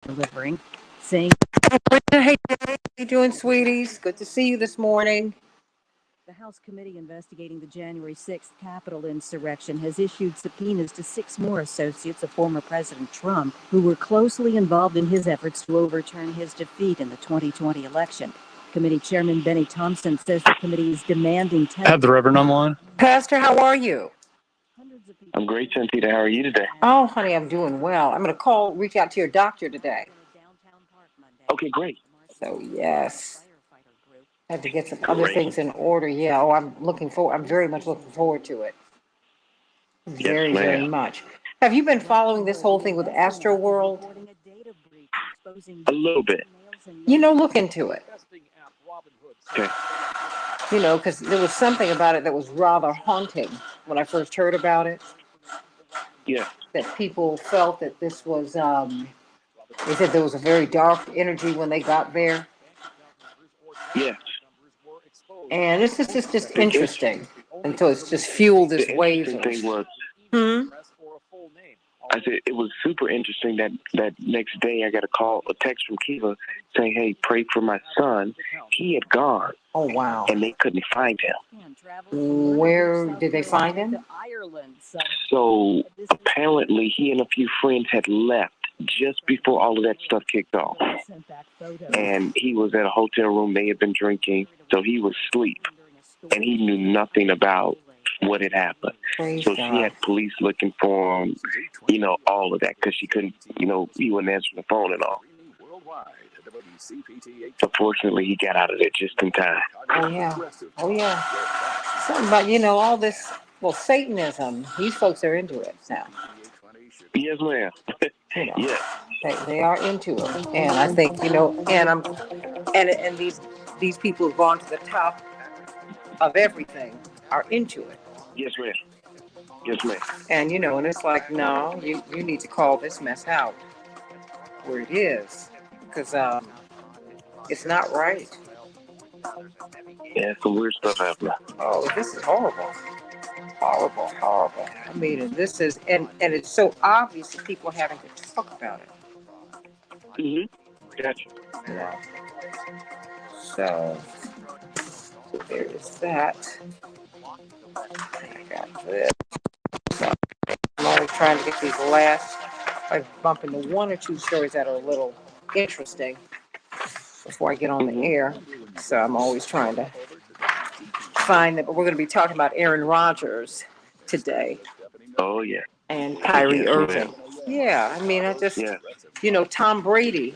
delivering, saying, "Hey, how you doing, sweeties? Good to see you this morning." The House committee investigating the January 6th Capitol insurrection has issued subpoenas to 6 more associates of former President Trump who were closely involved in his efforts to overturn his defeat in the 2020 election. Committee Chairman Benny Thompson says the committee is demanding Have the Reverend on the line. Pastor, how are you? I'm great, Santita. How are you today? Oh, honey, I'm doing well. I'm going to reach out to your doctor today. Okay, great. So, yes. I had to get some other Great. things in order. Yeah. Oh, I'm very much looking forward to it. Very, Yes, very ma'am. much. Have you been following this whole thing with Astro World? A little bit. Look into it. Okay. Because there was something about it that was rather haunting when I first heard about it. Yeah. That people felt that this was, they said there was a very dark energy when they got there. Yes. And it's just interesting. And so it's just fueled this The wave interesting thing was, I said it was super interesting that next day I got a text from Kiva saying, "Hey, pray for my son." He had gone. Oh, wow. And they couldn't find him. Where did they find him? So apparently he and a few friends had left just before all of that stuff kicked off. And he was at a hotel room. They had been drinking. So he was asleep. And he knew nothing about what had happened. So she had police looking for him, all of that, because she couldn't, he wasn't answering the phone and all. Unfortunately, he got out of there just in time. Oh, yeah. Something about, all this, Satanism, these folks are into it now. Yes, ma'am. Yeah. They are into it. And I think, and these people who've gone to the top of everything are into it. Yes, ma'am. Yes, ma'am. And, and it's like, no, you need to call this mess out where it is. Because it's not right. Yeah, some weird stuff happening. Oh, this is horrible. Horrible. I mean, this is, and it's so obvious that people are having to talk about it. Mm-hmm. Gotcha. Yeah. So there is that. I got this. So I'm only trying to get these last, I bump into one or two stories that are a little interesting before I get on the air. So I'm always trying to find that. But we're going to be talking about Aaron Rodgers today. Oh, yeah. And Kyrie Irving. Yeah, I mean, Tom Brady.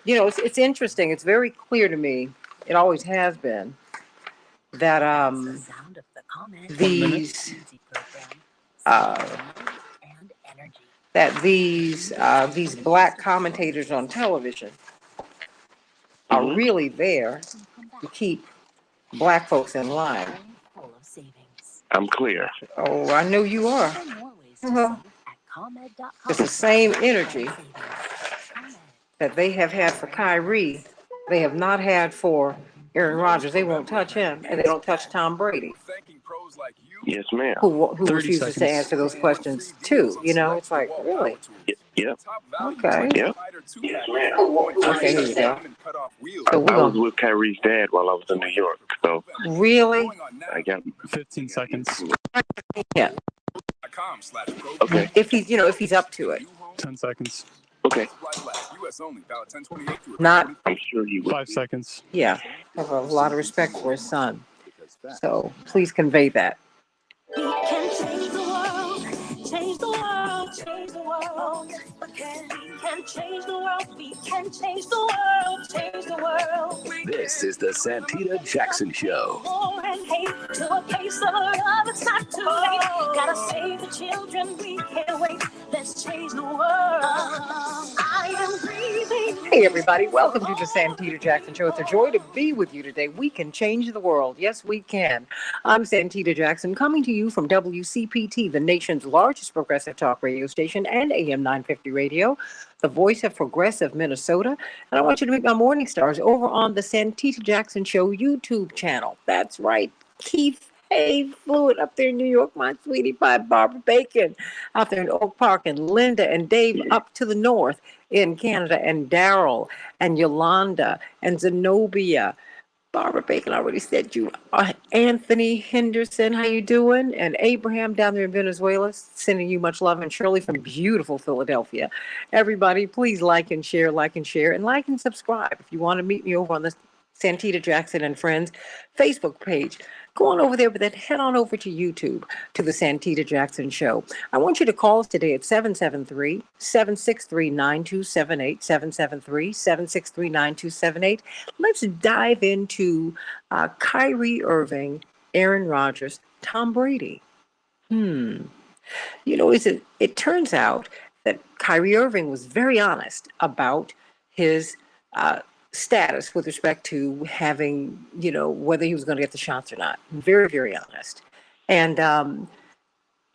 It's interesting. It's very clear to me. It always has been that these black commentators on television are really there to keep black folks in line. I'm clear. Oh, I know you are. It's the same energy that they have had for Kyrie, they have not had for Aaron Rodgers. They won't touch him, and they don't touch Tom Brady. Yes, ma'am. Who refuses to answer those questions too? It's like, really? Yep. Okay. Yep. Yes, ma'am. Okay, here you go. So I was with Kyrie's dad while I was in New York. So really? I got 15 seconds. Yeah. Okay. If he's up to it. 10 seconds. Okay. Not. I'm sure he would. 5 seconds. Yeah. I have a lot of respect for his son. So please convey that. We can change the world, change the world, change the world. We can change the world, we can change the world, change the world. This is the Santita Jackson Show. War and hate to a place of love, it's not too late. Gotta save the children, we can't wait. Let's change the world. I am breathing. Hey everybody, welcome to the Santita Jackson Show. It's a joy to be with you today. We can change the world. Yes, we can. I'm Santita Jackson, coming to you from WCPT, the nation's largest progressive talk radio station, and AM 950 radio, the voice of progressive Minnesota. And I want you to meet my morning stars over on the Santita Jackson Show YouTube channel. That's right, Keith. Hey, Fluid up there in New York, my sweetie pie, Barbara Bacon out there in Oak Park, and Linda and Dave up to the north in Canada, and Daryl, and Yolanda, and Zenobia. Barbara Bacon already said you. Anthony Henderson, how you doing? And Abraham down there in Venezuela, sending you much love. And Shirley from beautiful Philadelphia. Everybody, please like and share, and like and subscribe. If you want to meet me over on the Santita Jackson and Friends Facebook page, go on over there, but then head on over to YouTube to the Santita Jackson Show. I want you to call us today at 773-763-9278, 773-763-9278. Let's dive into Kyrie Irving, Aaron Rodgers, Tom Brady. You know, it turns out that Kyrie Irving was very honest about his status with respect to having, you know, whether he was going to get the shots or not. Very, very honest. And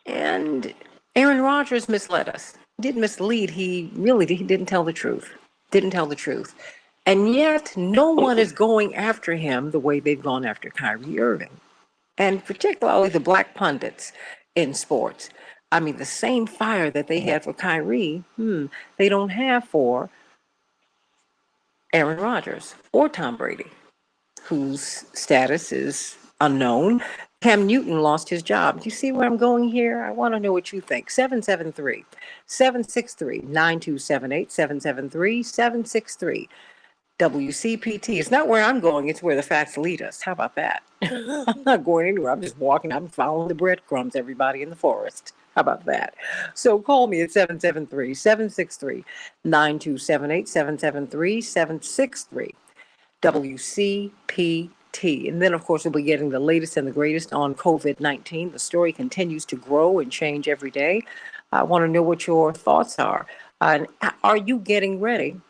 Aaron Rodgers misled us. Didn't mislead. He didn't tell the truth. Didn't tell the truth. And yet, no one is going after him the way they've gone after Kyrie Irving. And particularly the black pundits in sports. I mean, the same fire that they had for Kyrie, they don't have for Aaron Rodgers or Tom Brady, whose status is unknown. Cam Newton lost his job. Do you see where I'm going here? I want to know what you think. 773-763-9278, 773-763. WCPT. It's not where I'm going, it's where the facts lead us. How about that? I'm not going anywhere. I'm just walking. I'm following the breadcrumbs, everybody in the forest. How about that? So call me at 773-763-9278, 773-763. WCPT. And then, of course, we'll be getting the latest and the greatest on COVID-19. The story continues to grow and change every day. I want to know what your thoughts are. Are you getting ready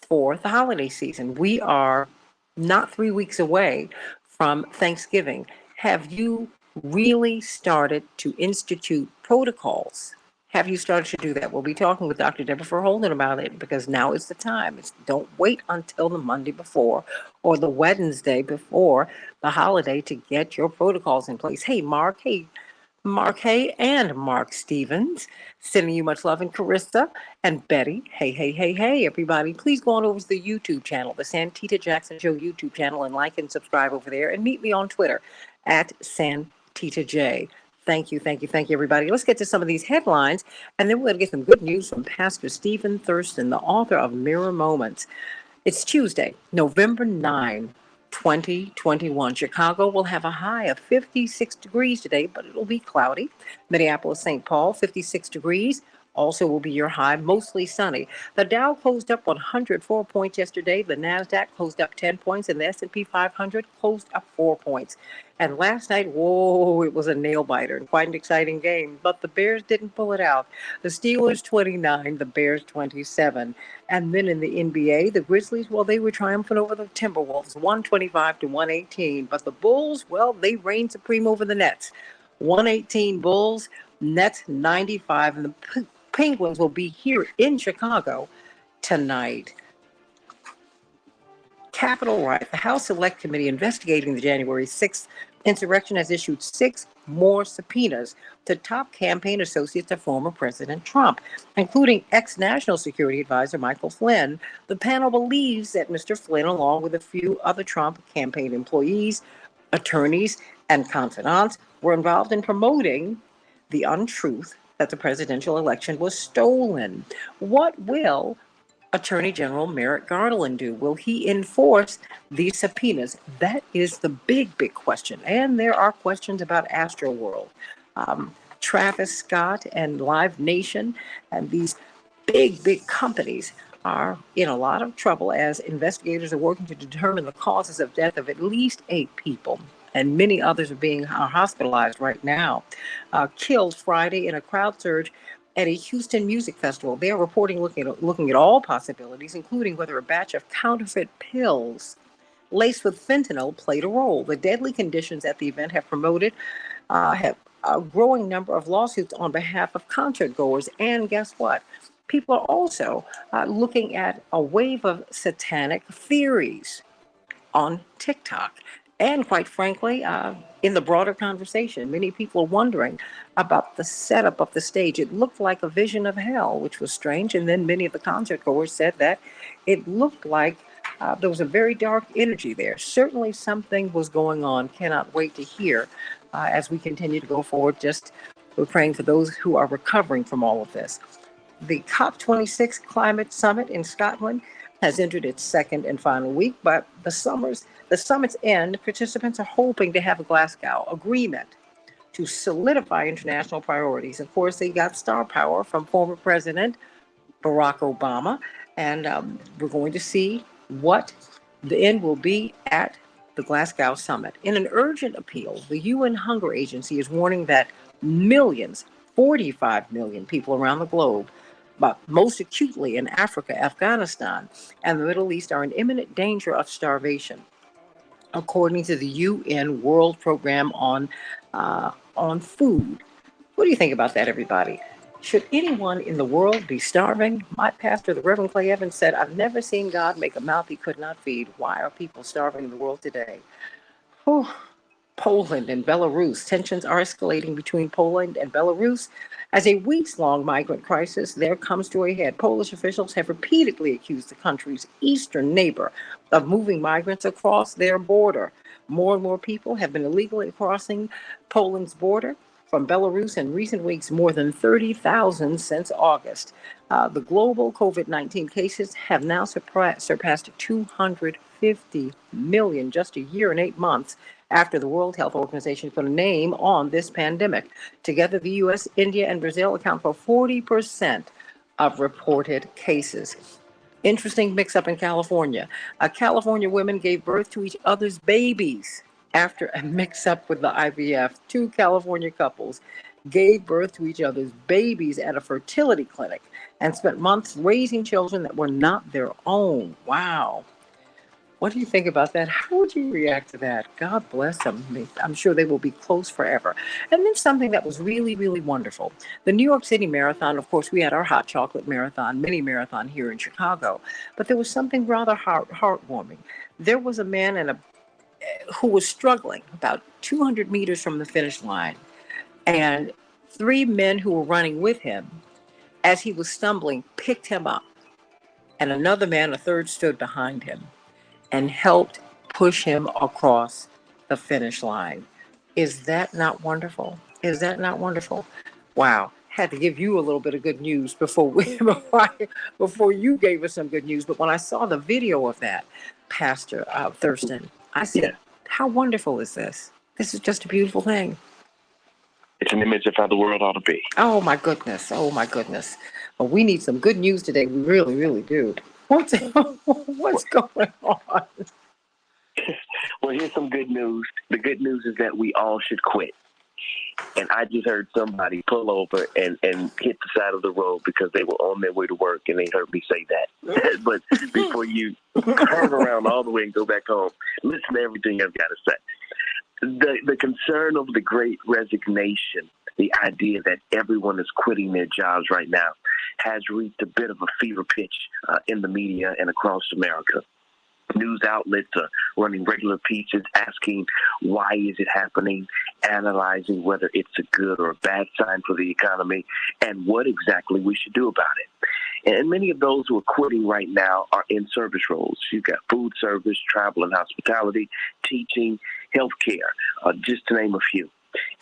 for the holiday season? We are not 3 weeks away from Thanksgiving. Have you really started to institute protocols? Have you started to do that? We'll be talking with Dr. Deborah Holden about it, because now is the time. Don't wait until the Monday before or the Wednesday before the holiday to get your protocols in place. Hey, Mark. Hey, Mark Hay and Mark Stevens, sending you much love, and Carissa and Betty. Hey, everybody. Please go on over to the YouTube channel, the Santita Jackson Show YouTube channel, and like and subscribe over there, and meet me on Twitter at Santita J. Thank you, everybody. Let's get to some of these headlines, and then we're going to get some good news from Pastor Stephen Thurston, the author of Mirror Moments. It's Tuesday, November 9, 2021. Chicago will have a high of 56 degrees today, but it'll be cloudy. Minneapolis, St. Paul, 56 degrees. Also will be your high, mostly sunny. The Dow closed up 104 points yesterday. The NASDAQ closed up 10 points, and the S&P 500 closed up 4 points. And last night, whoa, it was a nail-biter and quite an exciting game. But the Bears didn't pull it out. The Steelers 29, the Bears 27. And then in the NBA, the Grizzlies, well, they were triumphant over the Timberwolves, 125-118. But the Bulls, well, they reigned supreme over the Nets. 118 Bulls, Nets 95. And the Penguins will be here in Chicago tonight. Capitol Riot, the House Select Committee investigating the January 6th insurrection, has issued 6 more subpoenas to top campaign associates of former President Trump, including ex-National Security Advisor Michael Flynn. The panel believes that Mr. Flynn, along with a few other Trump campaign employees, attorneys, and confidants, were involved in promoting the untruth that the presidential election was stolen. What will Attorney General Merrick Garland do? Will he enforce these subpoenas? That is the big question. And there are questions about Astroworld, Travis Scott and Live Nation, and these big companies are in a lot of trouble as investigators are working to determine the causes of death of at least 8 people. And many others are hospitalized right now. Killed Friday in a crowd surge at a Houston music festival. They are reporting looking at all possibilities, including whether a batch of counterfeit pills laced with fentanyl played a role. The deadly conditions at the event have promoted have a growing number of lawsuits on behalf of concert goers. And guess what? People are also looking at a wave of satanic theories on TikTok. And quite frankly, in the broader conversation, many people are wondering about the setup of the stage. It looked like a vision of hell, which was strange. And then many of the concert goers said that it looked like there was a very dark energy there. Certainly something was going on. Cannot wait to hear as we continue to go forward. Just we're praying for those who are recovering from all of this. The COP26 climate summit in Scotland has entered its second and final week, but the summit's end, participants are hoping to have a Glasgow agreement to solidify international priorities. Of course, they got star power from former President Barack Obama, and we're going to see what the end will be at the Glasgow summit. In an urgent appeal, the UN Hunger Agency is warning that millions, 45 million people around the globe, but most acutely in Africa, Afghanistan, and the Middle East, are in imminent danger of starvation, according to the UN World Program on Food. What do you think about that, everybody? Should anyone in the world be starving? My pastor, the Reverend Clay Evans, said, "I've never seen God make a mouth he could not feed. Why are people starving in the world today?" Whew. Poland and Belarus. Tensions are escalating between Poland and Belarus as a weeks-long migrant crisis there comes to a head. Polish officials have repeatedly accused the country's eastern neighbor of moving migrants across their border. More and more people have been illegally crossing Poland's border from Belarus in recent weeks, more than 30,000 since August. The global COVID-19 cases have now surpassed 250 million just a year and 8 months after the World Health Organization put a name on this pandemic. Together, the U.S., India, and Brazil account for 40% of reported cases. Interesting mix up in California. California women gave birth to each other's babies after a mix up with the IVF. Two California couples gave birth to each other's babies at a fertility clinic and spent months raising children that were not their own. Wow. What do you think about that? How would you react to that? God bless them. I'm sure they will be close forever. And then something that was really, really wonderful. The New York City Marathon, of course, we had our hot chocolate marathon, mini marathon here in Chicago. But there was something rather heartwarming. There was a man who was struggling about 200 meters from the finish line. And three men who were running with him, as he was stumbling, picked him up. And another man, a third, stood behind him and helped push him across the finish line. Is that not wonderful? Is that not wonderful? Wow. Had to give you a little bit of good news before you gave us some good news. But when I saw the video of that, Pastor Thurston, I said, how wonderful is this? This is just a beautiful thing. It's an image of how the world ought to be. Oh, my goodness. Oh, my goodness. Well, we need some good news today. We really, really do. What's going on? Well, here's some good news. The good news is that we all should quit. And I just heard somebody pull over and hit the side of the road because they were on their way to work, and they heard me say that. But before you turn around all the way and go back home, listen to everything I've got to say. The concern over the great resignation, the idea that everyone is quitting their jobs right now, has reached a bit of a fever pitch in the media and across America. News outlets are running regular pieces asking why is it happening, analyzing whether it's a good or a bad sign for the economy, and what exactly we should do about it. And many of those who are quitting right now are in service roles. You've got food service, travel and hospitality, teaching, healthcare, just to name a few.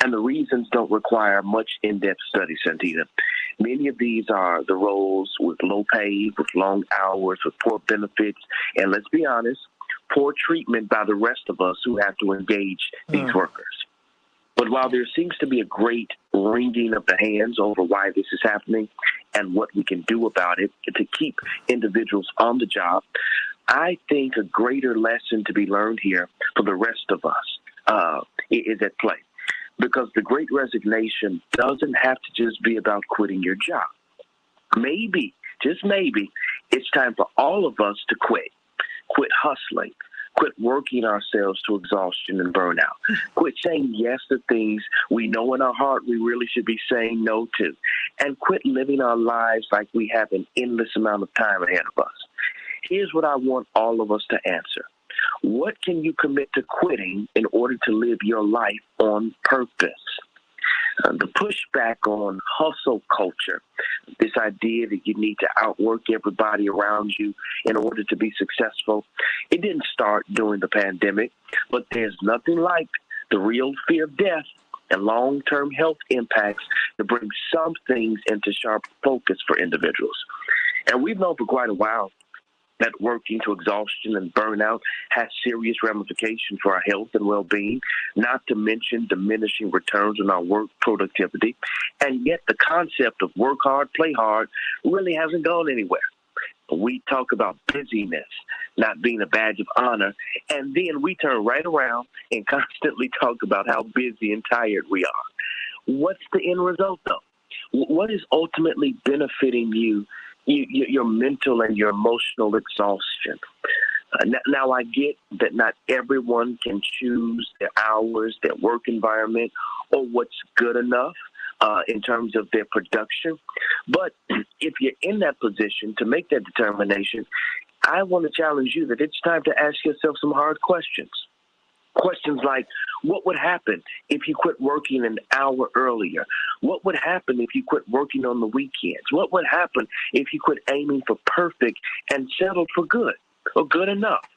And the reasons don't require much in-depth study, Santita. Many of these are the roles with low pay, with long hours, with poor benefits, and let's be honest, poor treatment by the rest of us who have to engage these workers. But while there seems to be a great wringing of the hands over why this is happening and what we can do about it to keep individuals on the job, I think a greater lesson to be learned here for the rest of us is at play. Because the great resignation doesn't have to just be about quitting your job. Maybe, just maybe, it's time for all of us to quit. Quit hustling. Quit working ourselves to exhaustion and burnout. Quit saying yes to things we know in our heart we really should be saying no to. And quit living our lives like we have an endless amount of time ahead of us. Here's what I want all of us to answer. What can you commit to quitting in order to live your life on purpose? The pushback on hustle culture, this idea that you need to outwork everybody around you in order to be successful, it didn't start during the pandemic, but there's nothing like the real fear of death and long-term health impacts to bring some things into sharp focus for individuals. And we've known for quite a while that working to exhaustion and burnout has serious ramifications for our health and well-being, not to mention diminishing returns on our work productivity. And yet the concept of work hard, play hard really hasn't gone anywhere. We talk about busyness not being a badge of honor, and then we turn right around and constantly talk about how busy and tired we are. What's the end result, though? What is ultimately benefiting you, your mental and your emotional exhaustion? Now, I get that not everyone can choose their hours, their work environment, or what's good enough in terms of their production. But if you're in that position to make that determination, I want to challenge you that it's time to ask yourself some hard questions. Questions like, what would happen if you quit working an hour earlier? What would happen if you quit working on the weekends? What would happen if you quit aiming for perfect and settled for good or good enough?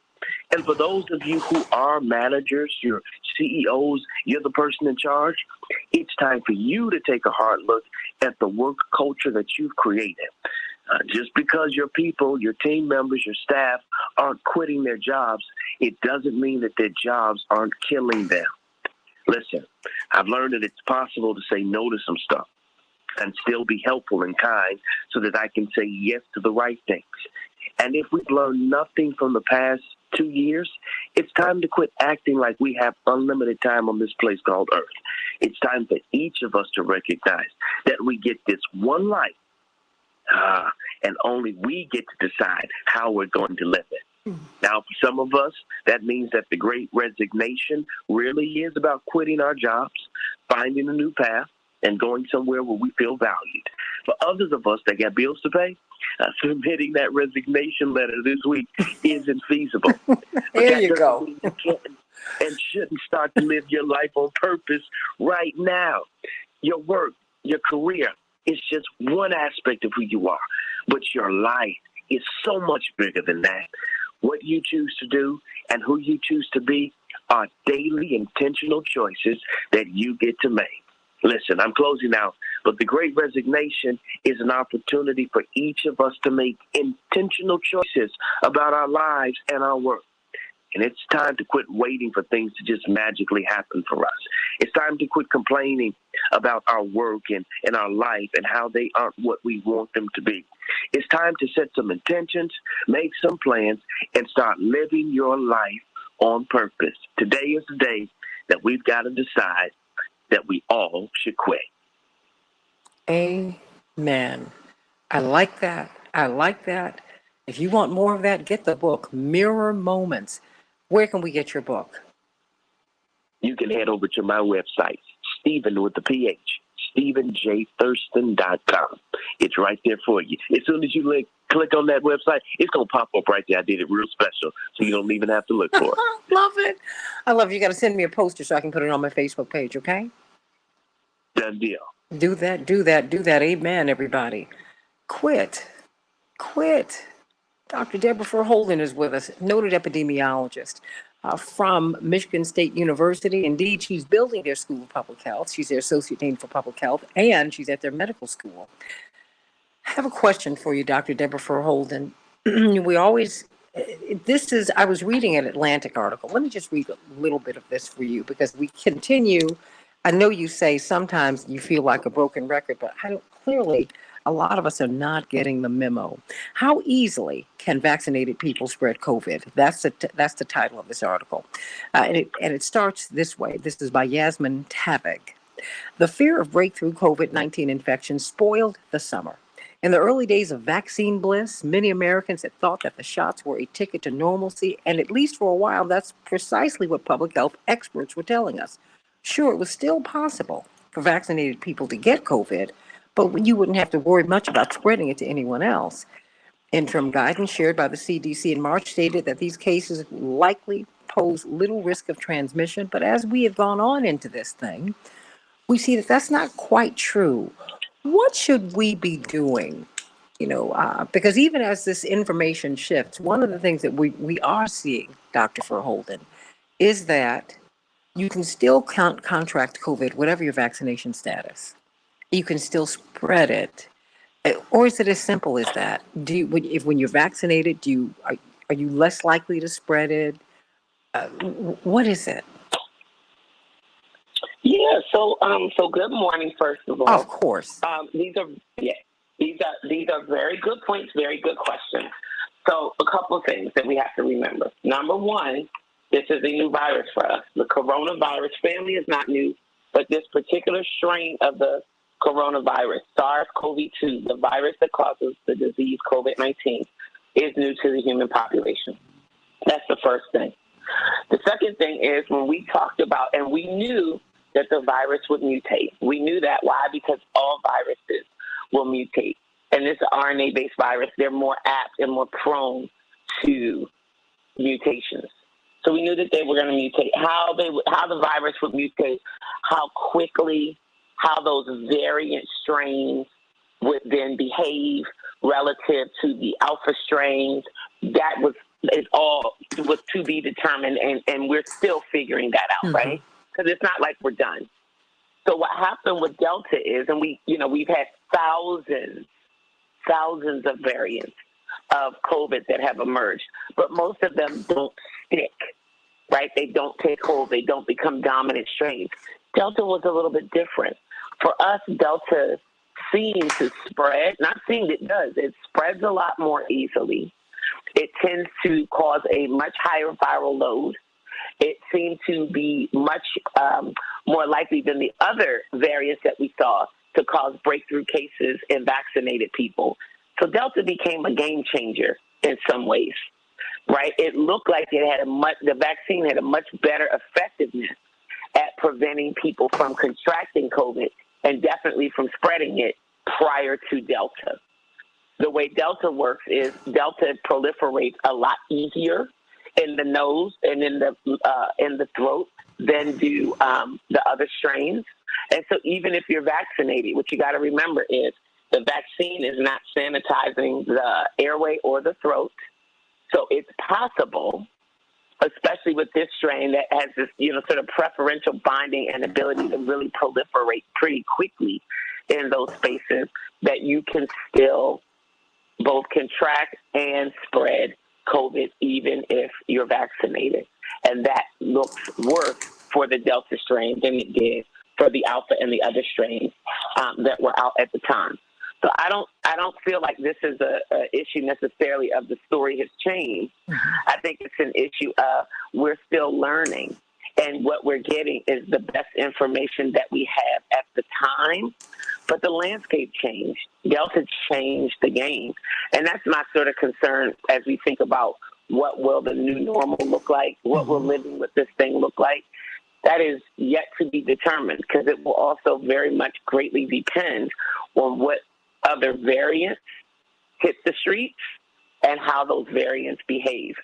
And for those of you who are managers, you're CEOs, you're the person in charge, it's time for you to take a hard look at the work culture that you've created. Just because your people, your team members, your staff aren't quitting their jobs, it doesn't mean that their jobs aren't killing them. Listen, I've learned that it's possible to say no to some stuff and still be helpful and kind so that I can say yes to the right things. And if we've learned nothing from the past 2 years, it's time to quit acting like we have unlimited time on this place called Earth. It's time for each of us to recognize that we get this one life, and only we get to decide how we're going to live it. Now, for some of us, that means that the great resignation really is about quitting our jobs, finding a new path, and going somewhere where we feel valued. For others of us that got bills to pay, submitting that resignation letter this week isn't feasible. There you go. You can't and shouldn't start to live your life on purpose right now. Your work, your career, is just one aspect of who you are, but your life is so much bigger than that. What you choose to do and who you choose to be are daily intentional choices that you get to make. Listen, I'm closing out, but the Great Resignation is an opportunity for each of us to make intentional choices about our lives and our work. And it's time to quit waiting for things to just magically happen for us. It's time to quit complaining about our work and our life and how they aren't what we want them to be. It's time to set some intentions, make some plans, and start living your life on purpose. Today is the day that we've got to decide that we all should quit. Amen. I like that. I like that. If you want more of that, get the book, Mirror Moments. Where can we get your book? You can head over to my website, Stephen with the PH, StephenJThurston.com. It's right there for you. As soon as you click on that website, it's going to pop up right there. I did it real special, so you don't even have to look for it. Love it. I love it. You got to send me a poster so I can put it on my Facebook page, okay? Done deal. Do that, do that, do that. Amen, everybody. Quit. Dr. Deborah Verholden is with us, noted epidemiologist from Michigan State University. Indeed, she's building their School of Public Health. She's their Associate Dean for Public Health, and she's at their medical school. I have a question for you, Dr. Deborah Verholden. I was reading an Atlantic article. Let me just read a little bit of this for you because we continue. I know you say sometimes you feel like a broken record, but clearly a lot of us are not getting the memo. How easily can vaccinated people spread COVID? That's the title of this article. And it starts this way. This is by Yasmin Tavig. The fear of breakthrough COVID-19 infections spoiled the summer. In the early days of vaccine bliss, many Americans had thought that the shots were a ticket to normalcy, and at least for a while, that's precisely what public health experts were telling us. Sure, it was still possible for vaccinated people to get COVID, but you wouldn't have to worry much about spreading it to anyone else. Interim guidance shared by the CDC in March stated that these cases likely pose little risk of transmission. But as we have gone on into this thing, we see that that's not quite true. What should we be doing? Because even as this information shifts, one of the things that we are seeing, Dr. Verholden, is that you can still contract COVID, whatever your vaccination status. You can still spread it. Or is it as simple as that? When you're vaccinated, are you less likely to spread it? What is it? Yeah. So good morning, first of all. Of course. These are very good points, very good questions. So a couple of things that we have to remember. Number one, this is a new virus for us. The coronavirus family is not new, but this particular strain of the coronavirus, SARS-CoV-2, the virus that causes the disease COVID-19, is new to the human population. That's the first thing. The second thing is when we talked about, and we knew that the virus would mutate. We knew that. Why? Because all viruses will mutate. And this RNA-based virus, they're more apt and more prone to mutations. So we knew that they were going to mutate. How the virus would mutate, how quickly, how those variant strains would then behave relative to the alpha strains, that was to be determined, and we're still figuring that out, right? Because it's not like we're done. So what happened with Delta is, and we've had thousands of variants of COVID that have emerged, but most of them don't stick, right? They don't take hold. They don't become dominant strains. Delta was a little bit different. For us, Delta seems to spread, not seems it does, it spreads a lot more easily. It tends to cause a much higher viral load. It seemed to be much more likely than the other variants that we saw to cause breakthrough cases in vaccinated people. So Delta became a game changer in some ways, right? It looked like the vaccine had a much better effectiveness at preventing people from contracting COVID and definitely from spreading it prior to Delta. The way Delta works is Delta proliferates a lot easier in the nose and in the throat than do the other strains. And so even if you're vaccinated, what you got to remember is the vaccine is not sanitizing the airway or the throat. So it's possible, especially with this strain that has this, sort of preferential binding and ability to really proliferate pretty quickly in those spaces, that you can still both contract and spread COVID even if you're vaccinated. And that looks worse for the Delta strain than it did for the Alpha and the other strains that were out at the time. So I don't feel like this is a issue necessarily of the story has changed. I think it's an issue of we're still learning, and what we're getting is the best information that we have at the time. But the landscape changed. Delta changed the game. And that's my sort of concern as we think about what will the new normal look like, what will living with this thing look like. That is yet to be determined, because it will also very much greatly depend on what other variants hit the streets and how those variants behave.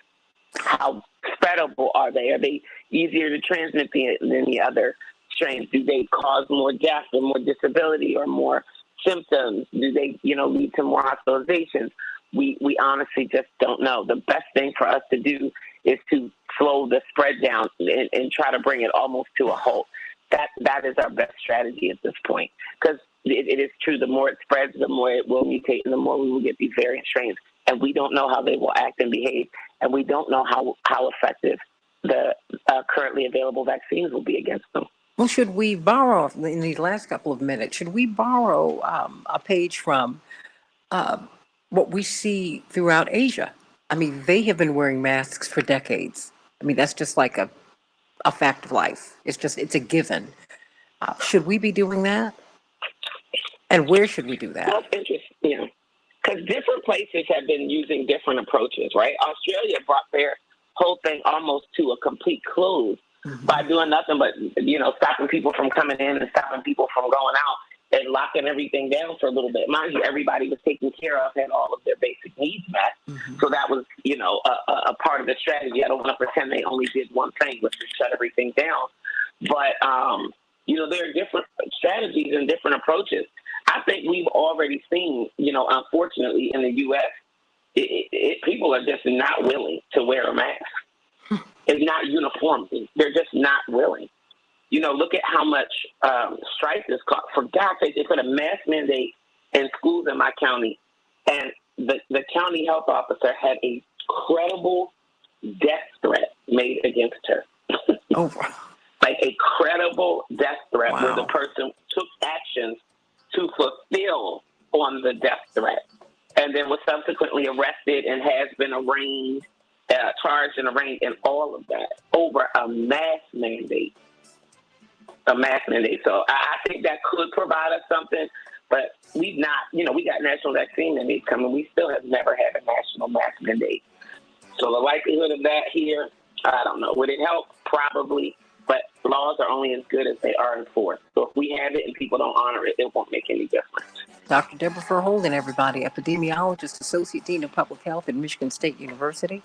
How spreadable are they? Are they easier to transmit than the other strains? Do they cause more death or more disability or more symptoms? Do they, lead to more hospitalizations? We honestly just don't know. The best thing for us to do is to slow the spread down and try to bring it almost to a halt. That is our best strategy at this point, because it is true. The more it spreads, the more it will mutate, and the more we will get these variant strains. And we don't know how they will act and behave, and we don't know how effective the currently available vaccines will be against them. Well, should we borrow, in these last couple of minutes, should we borrow a page from what we see throughout Asia? I mean, they have been wearing masks for decades. I mean, that's just like a fact of life. It's a given. Should we be doing that? And where should we do that? That's interesting, because different places have been using different approaches, right? Australia brought their whole thing almost to a complete close by doing nothing but, stopping people from coming in and stopping people from going out and locking everything down for a little bit. Mind you, everybody was taken care of, had all of their basic needs met. So that was, a part of the strategy. I don't want to pretend they only did one thing, which is shut everything down. But, there are different strategies and different approaches. I think we've already seen, unfortunately, in the U.S., people are just not willing to wear a mask. It's not uniformity. They're just not willing. Look at how much strife this cost. For God's sake, they put a mask mandate in schools in my county, and the county health officer had a credible death threat made against her. Oh. Like a credible death threat Wow. where the person took actions to fulfill on the death threat, and then was subsequently arrested and has been arraigned, charged and arraigned, and all of that over a mask mandate. A mask mandate. So I think that could provide us something, but we've not, we got national vaccine mandates coming. We still have never had a national mask mandate. So the likelihood of that here, I don't know. Would it help? Probably. But laws are only as good as they are enforced. So if we have it and people don't honor it, it won't make any difference. Dr. Deborah Verholden, everybody, epidemiologist, associate dean of public health at Michigan State University,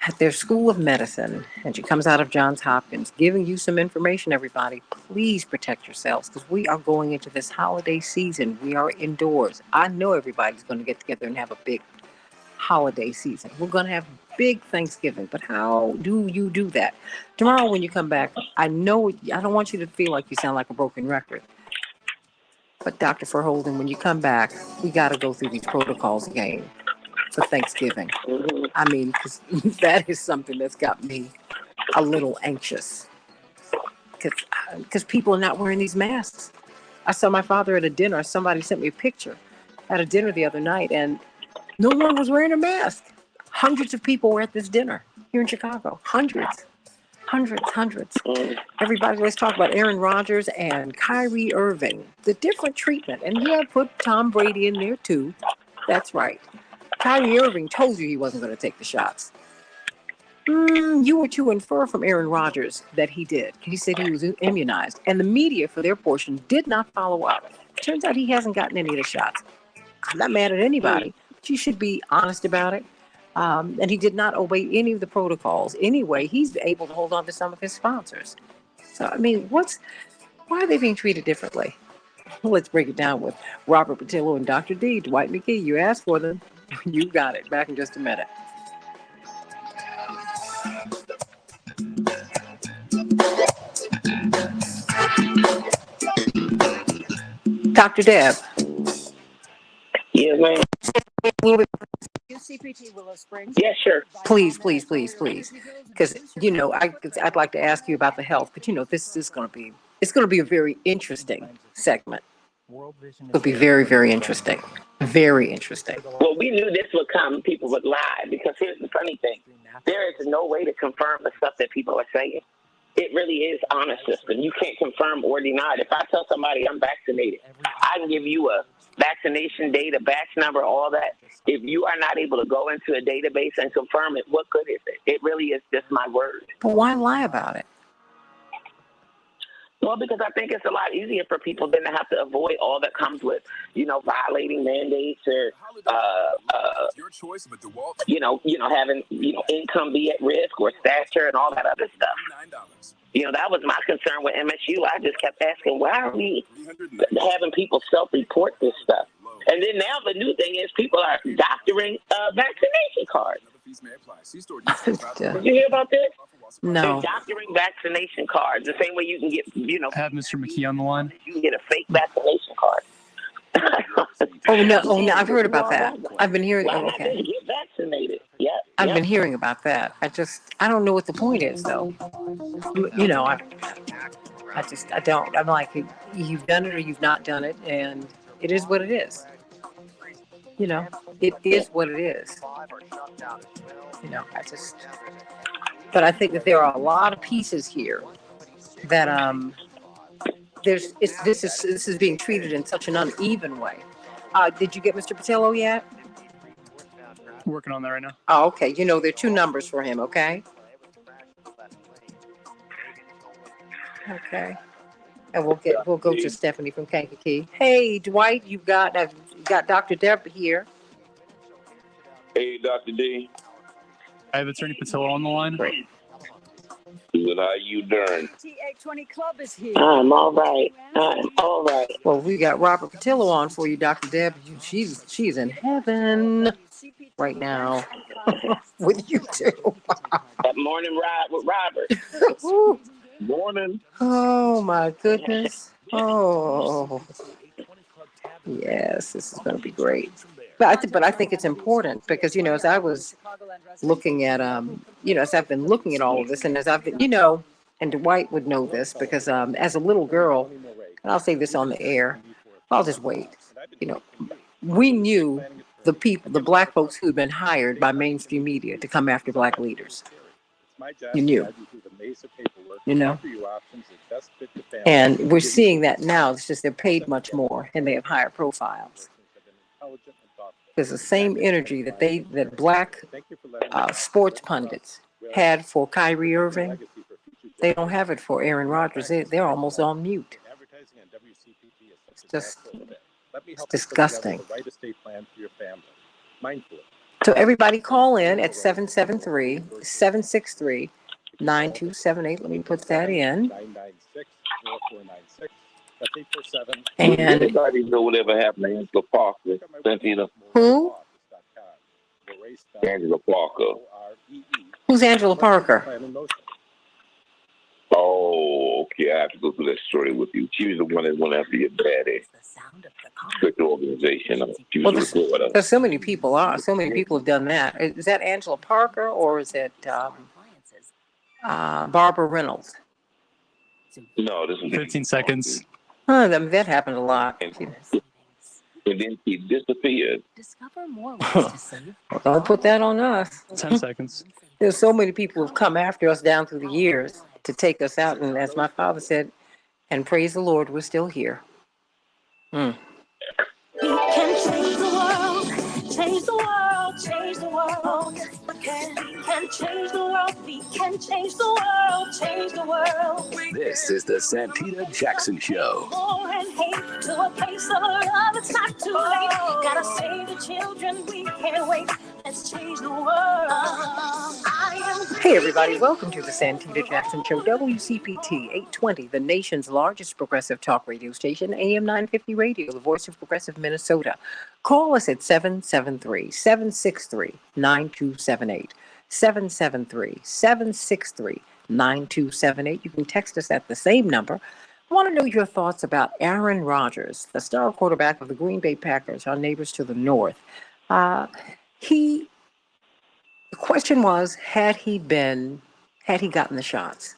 at their School of Medicine, and she comes out of Johns Hopkins, giving you some information, everybody. Please protect yourselves, because we are going into this holiday season. We are indoors. I know everybody's going to get together and have a big holiday season. We're going to have big Thanksgiving, but how do you do that? Tomorrow when you come back, I know, I don't want you to feel like you sound like a broken record, but Dr. Verholden, when you come back, we got to go through these protocols again for Thanksgiving. I mean, because that is something that's got me a little anxious, because people are not wearing these masks. I saw my father at a dinner. Somebody sent me a picture at a dinner the other night, and no one was wearing a mask. Hundreds of people were at this dinner here in Chicago. Hundreds. Everybody, let's talk about Aaron Rodgers and Kyrie Irving. The different treatment. And yeah, put Tom Brady in there too. That's right. Kyrie Irving told you he wasn't going to take the shots. You were to infer from Aaron Rodgers that he did. He said he was immunized. And the media, for their portion, did not follow up. Turns out he hasn't gotten any of the shots. I'm not mad at anybody, but you should be honest about it. And he did not obey any of the protocols. Anyway, he's able to hold on to some of his sponsors. So, I mean, why are they being treated differently? Let's break it down with Robert Patillo and Dr. D. Dwight McKee, you asked for them. You got it. Back in just a minute. Dr. Deb. Yes, ma'am. A little bit. CPT Willow Springs. Yeah, sure. Please. Because, I'd like to ask you about the health, but, this is going to be, it's going to be a very interesting segment. It'll be very, very interesting. Very interesting. Well, we knew this would come. People would lie, because here's the funny thing. There is no way to confirm the stuff that people are saying. It really is honest system. You can't confirm or deny it. If I tell somebody I'm vaccinated, I can give you a vaccination date, a batch number, all that. If you are not able to go into a database and confirm it, what good is it? It really is just my word. But why lie about it? Well, because I think it's a lot easier for people than to have to avoid all that comes with, violating mandates or, having, income be at risk or stature and all that other stuff. That was my concern with MSU. I just kept asking, why are we having people self-report this stuff? And then now the new thing is people are doctoring vaccination cards. Did you hear about this? No. They're doctoring vaccination cards the same way you can get, Have Mr. McKee on the line. You can get a fake vaccination card. Oh no! I've heard about that. I've been hearing. Why not Okay. just get vaccinated? Yeah. I've been hearing about that. I don't know what the point is, though. I don't. I'm like, you've done it or you've not done it, and it is what it is. It is what it is. But I think that there are a lot of pieces here that this is being treated in such an uneven way. Did you get Mr. Patillo yet? Working on that right now. Oh, okay. There are two numbers for him, okay? Okay. And we'll go to Stephanie from Kankakee. Hey, Dwight, I've got Dr. Deb here. Hey, Dr. D. I have Attorney Patillo on the line. Great. Good, how you doing? T820 Club is here. I'm all right. I'm all right. Well, we got Robert Patillo on for you, Dr. Deb. She's in heaven right now with you two. That morning ride with Robert. Ooh. Morning. Oh my goodness. Oh yes, this is going to be great. But I think it's important because as I was looking at as I've been looking at all of this, and as I've been and Dwight would know this because as a little girl, and I'll say this on the air, I'll just wait. We knew the people, the black folks who'd been hired by mainstream media to come after black leaders. You knew. And we're seeing that now. It's just they're paid much more and they have higher profiles. There's the same energy that black sports pundits had for Kyrie Irving. They don't have it for Aaron Rodgers. They're almost on mute. It's disgusting. So everybody call in at 773-763-9278. Let me put that in. And anybody know whatever happened to Angela Parker? Santita? Who? Angela Parker. Who's Angela Parker? Oh, okay. I have to go through that story with you. She was the one that went after your daddy. Strict organization. She was a reporter. There's so many people have done that. Is that Angela Parker or is it Barbara Reynolds? No, this was 15 seconds. That happened a lot. And then she disappeared. Discover more ways to save. Well, don't put that on us. 10 seconds. There's so many people who've come after us down through the years to take us out. And as my father said, and praise the Lord, we're still here. We can change the world, change the world, change the world. We can change the world, we can change the world, change the world. This is the Santita Jackson Show. War and hate to a place of love, it's not too late. Gotta save the children, we can't wait. Let's change the world. Hey, everybody. Welcome to the Santita Jackson Show, WCPT 820, the nation's largest progressive talk radio station, AM 950 Radio, the voice of progressive Minnesota. Call us at 773-763-9278. 773-763-9278. You can text us at the same number. I want to know your thoughts about Aaron Rodgers, the star quarterback of the Green Bay Packers, our neighbors to the north. The question was, had he gotten the shots?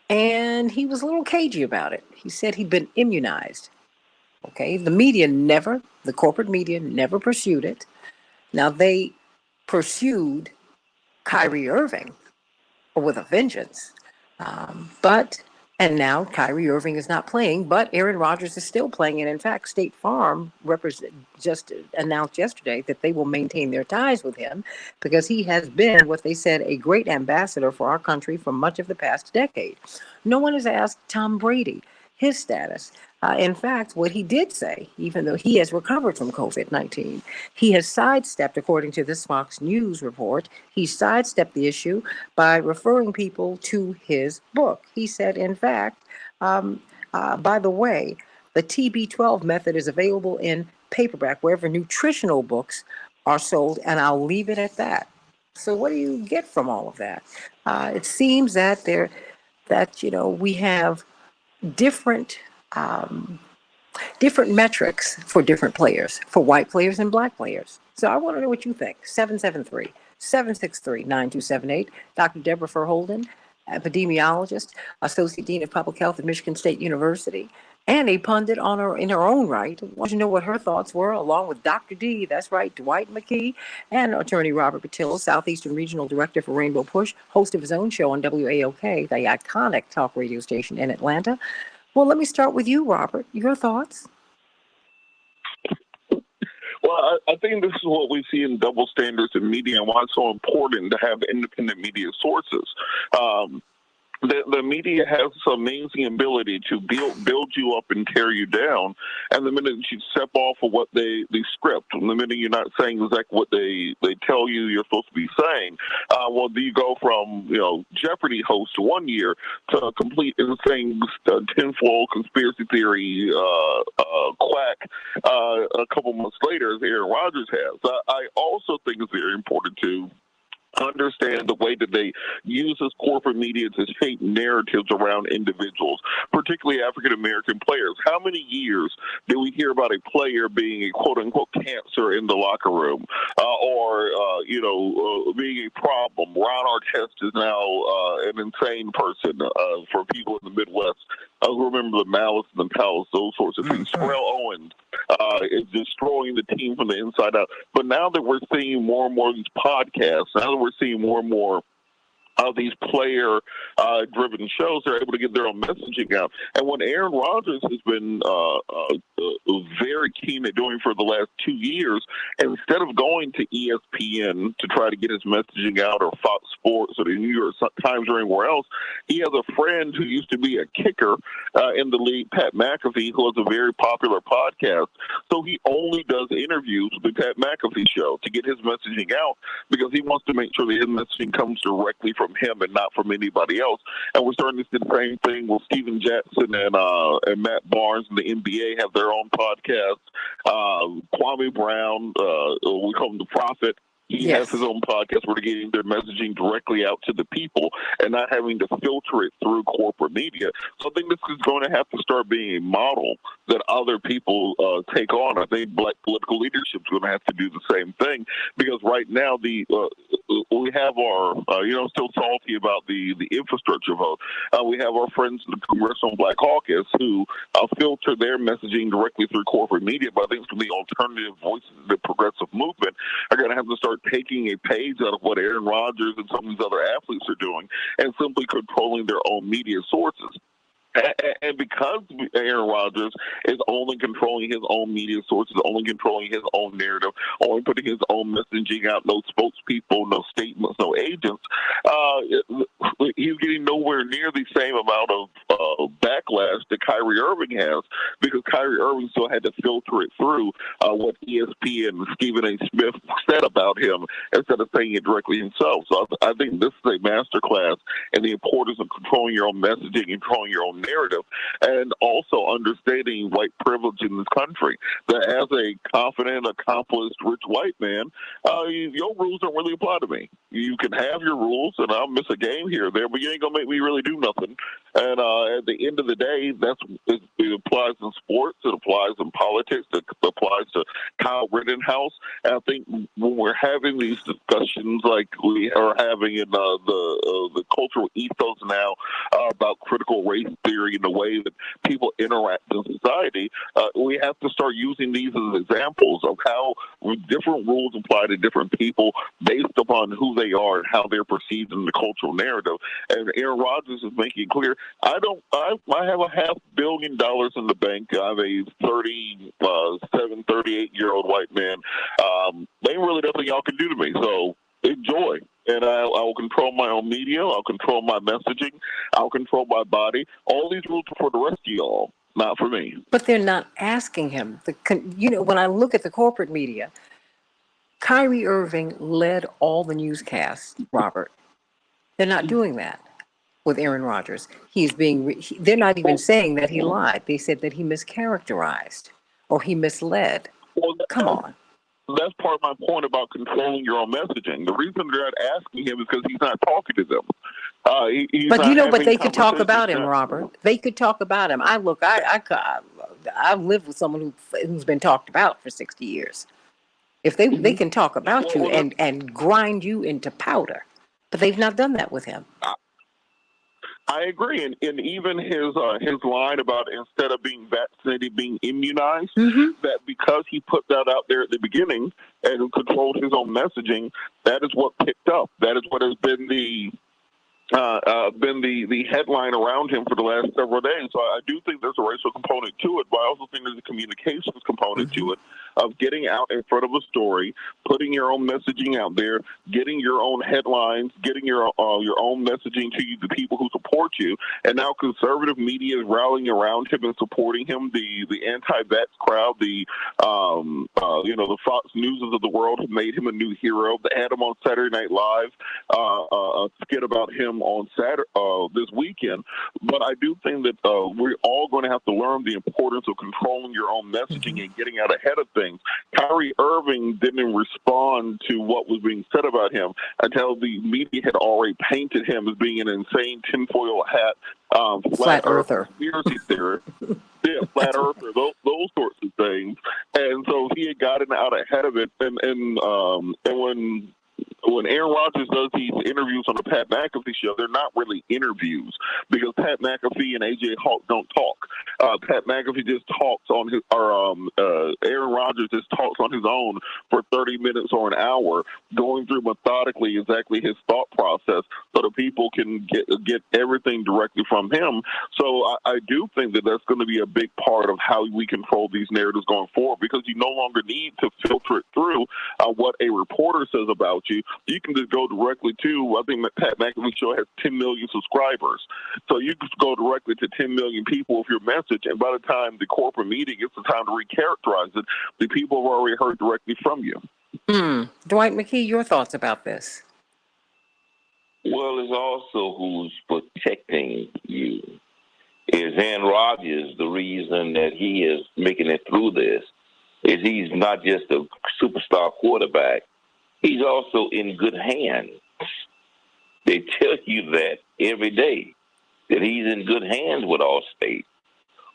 And he was a little cagey about it. He said he'd been immunized. Okay, the corporate media never pursued it. Now they pursued Kyrie Irving with a vengeance. And now Kyrie Irving is not playing, but Aaron Rodgers is still playing. And in fact, State Farm just announced yesterday that they will maintain their ties with him because he has been what they said a great ambassador for our country for much of the past decade. No one has asked Tom Brady his status. In fact, what he did say, even though he has recovered from COVID-19, he has sidestepped, according to this Fox News report, he sidestepped the issue by referring people to his book. He said, in fact, by the way, the TB12 method is available in paperback wherever nutritional books are sold, and I'll leave it at that. So what do you get from all of that? It seems that we have different metrics for different players, for white players and black players. So I want to know what you think. 773-763-9278. Dr. Deborah Verholden, epidemiologist, Associate Dean of Public Health at Michigan State University, and a pundit in her own right. I want to know what her thoughts were, along with Dr. D, that's right, Dwight McKee, and attorney Robert Patillo, Southeastern Regional Director for Rainbow Push, host of his own show on WAOK, the iconic talk radio station in Atlanta. Well, let me start with you, Robert. Your thoughts? Well, I think this is what we see in double standards in media and why it's so important to have independent media sources. The media has this amazing ability to build you up and tear you down. And the minute you step off of what they script, and the minute you're not saying exactly what they tell you you're supposed to be saying, well, do you go from Jeopardy host 1 year to a complete insane tinfoil conspiracy theory quack a couple months later, as Aaron Rodgers has. I also think it's very important to understand the way that they use this corporate media to shape narratives around individuals, particularly African-American players. How many years did we hear about a player being a quote-unquote cancer in the locker room or being a problem? Ron Artest is now an insane person for people in the Midwest. I remember the Malice and the Palace, those sorts of things. Terrell Owens is destroying the team from the inside out. But now that we're seeing more and more of these podcasts, now that we're seeing more and more of these player-driven shows, they're able to get their own messaging out. And what Aaron Rodgers has been very keen at doing for the last 2 years, instead of going to ESPN to try to get his messaging out, or Fox Sports, or the New York Times, or anywhere else, he has a friend who used to be a kicker in the league, Pat McAfee, who has a very popular podcast. So he only does interviews with the Pat McAfee show to get his messaging out, because he wants to make sure that his messaging comes directly from him and not from anybody else. And we're starting to see the same thing with Steven Jackson and Matt Barnes and the NBA have their own podcast. Kwame Brown, we call him the Prophet. He has his own podcast where they're getting their messaging directly out to the people and not having to filter it through corporate media. So I think this is going to have to start being a model that other people take on. I think black political leadership is going to have to do the same thing, because right now we have our, still salty about the infrastructure vote. We have our friends in the Congressional Black Caucus who filter their messaging directly through corporate media, but I think the alternative voices of the progressive movement are going to have to start taking a page out of what Aaron Rodgers and some of these other athletes are doing and simply controlling their own media sources. And because Aaron Rodgers is only controlling his own media sources, only controlling his own narrative, only putting his own messaging out, no spokespeople, no statements, no agents, he's getting nowhere near the same amount of backlash that Kyrie Irving has, because Kyrie Irving still had to filter it through what ESPN and Stephen A. Smith said about him instead of saying it directly himself. So I think this is a masterclass in the importance of controlling your own messaging and controlling your own narrative, and also understanding white privilege in this country. That as a confident, accomplished, rich white man, your rules don't really apply to me. You can have your rules, and I'll miss a game here or there, but you ain't gonna make me really do nothing. And at the end of the day, it applies in sports, it applies in politics, it applies to Kyle Rittenhouse. And I think when we're having these discussions like we are having in the cultural ethos now about critical race theory and the way that people interact in society, we have to start using these as examples of how different rules apply to different people based upon who they are and how they're perceived in the cultural narrative. And Aaron Rodgers is making it clear, I have a $500 million in the bank. I'm a 38-year-old white man. There ain't really nothing y'all can do to me, so enjoy. And I will control my own media. I'll control my messaging. I'll control my body. All these rules are for the rest of y'all, not for me. But they're not asking him. When I look at the corporate media, Kyrie Irving led all the newscasts, Robert. They're not doing that with Aaron Rodgers. They're not even saying that he lied. They said that he mischaracterized or he misled. Well, come on. That's part of my point about controlling your own messaging. The reason they're not asking him is because he's not talking to them. But they could talk about him, Robert. They could talk about him. I've lived with someone who's been talked about for 60 years. If they can talk about you and grind you into powder, but they've not done that with him. I agree, and even his line about instead of being vaccinated, being immunized, that because he put that out there at the beginning and controlled his own messaging, that is what picked up. That is what has been the been the headline around him for the last several days. So I do think there's a racial component to it, but I also think there's a communications component to it of getting out in front of a story, putting your own messaging out there, getting your own headlines, getting your own messaging to you, the people who support you. And now conservative media is rallying around him and supporting him. The anti-vax crowd, the Fox Newses of the world have made him a new hero. They had him on Saturday Night Live, a skit about him on Saturday this weekend. But I do think that we're all going to have to learn the importance of controlling your own messaging and getting out ahead of things. Kyrie Irving didn't respond to what was being said about him until the media had already painted him as being an insane tinfoil hat, flat earther, conspiracy theorist. Yeah, flat earther, those sorts of things. And so he had gotten out ahead of it. And when Aaron Rodgers does these interviews on the Pat McAfee show, they're not really interviews because Pat McAfee and AJ Hawk don't talk. Pat McAfee just talks on his, Aaron Rodgers just talks on his own for 30 minutes or an hour, going through methodically exactly his thought process so that people can get everything directly from him. So I do think that that's going to be a big part of how we control these narratives going forward, because you no longer need to filter it through what a reporter says about you. You can just go directly to, I think Pat McAfee show has 10 million subscribers. So you can go directly to 10 million people with your message, and by the time the corporate media gets the time to recharacterize it, the people have already heard directly from you. Dwight McKee, your thoughts about this? Well, it's also who's protecting you. Is Aaron Rodgers the reason that he is making it through this? Is he's not just a superstar quarterback, he's also in good hands. They tell you that every day, that he's in good hands with Allstate,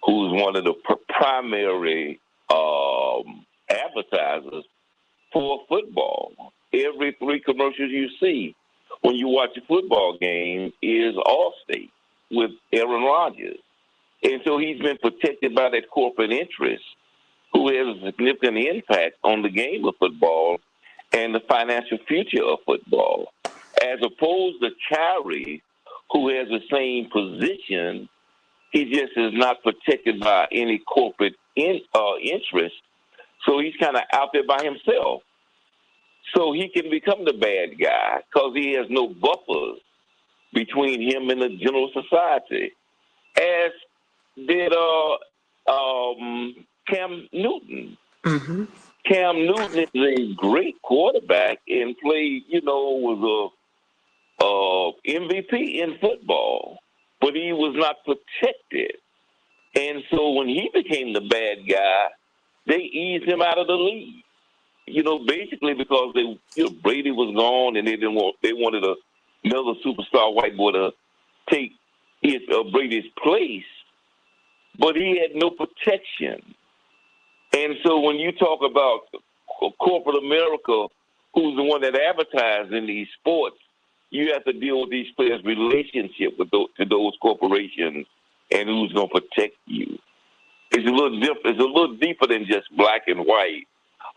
who's one of the primary advertisers for football. Every 3 commercials you see when you watch a football game is Allstate with Aaron Rodgers. And so he's been protected by that corporate interest who has a significant impact on the game of football and the financial future of football, as opposed to Kyrie, who has the same position. He just is not protected by any corporate interest, so he's kind of out there by himself. So he can become the bad guy because he has no buffers between him and the general society, as did Cam Newton. Cam Newton is a great quarterback and played, was a MVP in football, but he was not protected. And so when he became the bad guy, they eased him out of the league. Basically because Brady was gone and they wanted another superstar white boy to take Brady's place, but he had no protection. And so when you talk about corporate America, who's the one that advertises in these sports, you have to deal with these players' relationship with those corporations and who's going to protect you. It's a little different. It's a little deeper than just black and white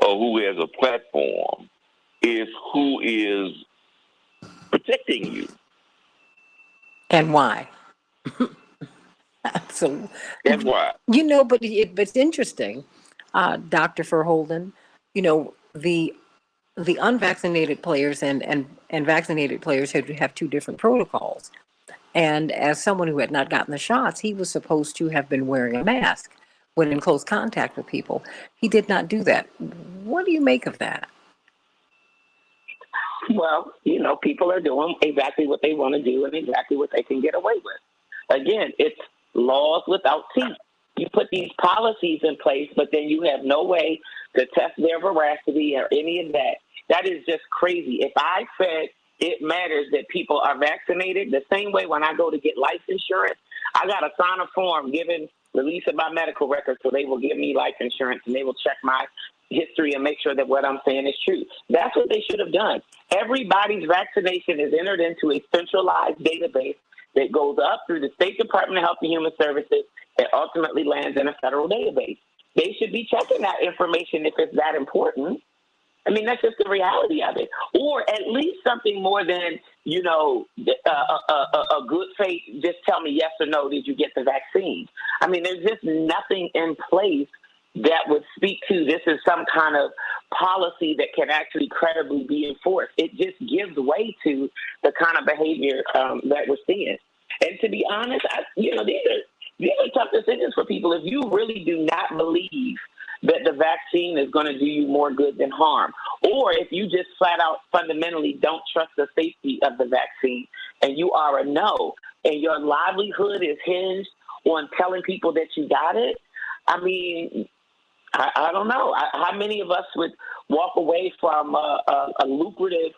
or who has a platform. It's who is protecting you. And why? So, and why? But it's interesting, Dr. Verholden, the unvaccinated players and vaccinated players have 2 different protocols. And as someone who had not gotten the shots, he was supposed to have been wearing a mask when in close contact with people. He did not do that. What do you make of that? Well, people are doing exactly what they want to do and exactly what they can get away with. Again, it's laws without teeth. You put these policies in place, but then you have no way to test their veracity or any of that. That is just crazy. If I said it matters that people are vaccinated, the same way when I go to get life insurance, I got to sign a form giving release of my medical records so they will give me life insurance and they will check my history and make sure that what I'm saying is true. That's what they should have done. Everybody's vaccination is entered into a centralized database that goes up through the State Department of Health and Human Services and ultimately lands in a federal database. They should be checking that information if it's that important. I mean, that's just the reality of it. Or at least something more than, you know, a good faith, just tell me yes or no, did you get the vaccine? I mean, there's just nothing in place that would speak to this is some kind of policy that can actually credibly be enforced. It just gives way to the kind of behavior that we're seeing. And to be honest, these are tough decisions for people. If you really do not believe that the vaccine is going to do you more good than harm, or if you just flat out fundamentally don't trust the safety of the vaccine and you are a no, and your livelihood is hinged on telling people that you got it, I mean, I don't know. How many of us would walk away from a lucrative,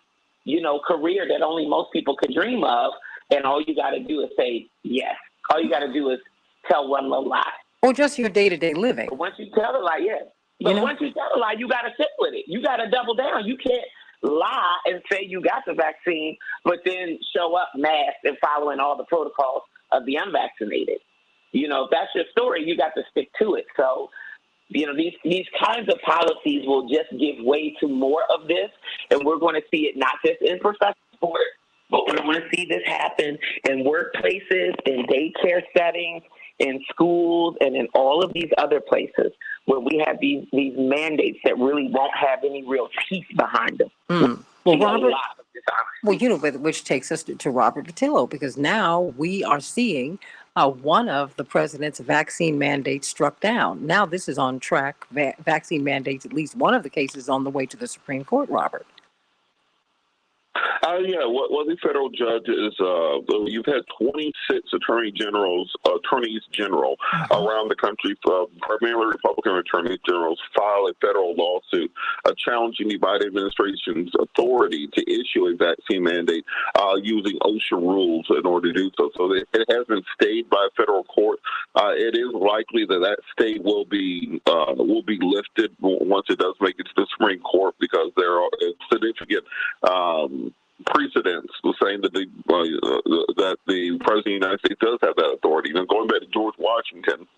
you know, career that only most people could dream of, and all you got to do is say yes. All you got to do is tell one little lie. Or just your day-to-day living. But once you tell a lie, yeah. But once you tell a lie, you got to sit with it. You got to double down. You can't lie and say you got the vaccine, but then show up masked and following all the protocols of the unvaccinated. You know, if that's your story, you got to stick to it. So, you know, these kinds of policies will just give way to more of this, and we're going to see it not just in professional sport, but we're going to see this happen in workplaces, in daycare settings, in schools, and in all of these other places where we have these mandates that really won't have any real teeth behind them. Well, Robert, which takes us to Robert Patillo, because now we are seeing one of the president's vaccine mandates struck down. Now this is on track. Vaccine mandates, at least one of the cases, on the way to the Supreme Court, Robert. Well, the federal judge is, you've had 26 attorneys general around the country, primarily Republican attorneys generals, file a federal lawsuit challenging the Biden administration's authority to issue a vaccine mandate using OSHA rules in order to do so. So it hasn't stayed by federal court. It is likely that stay will be lifted once it does make it to the Supreme Court, because there are significant precedents saying that that the President of the United States does have that authority. Now, going back to George Washington,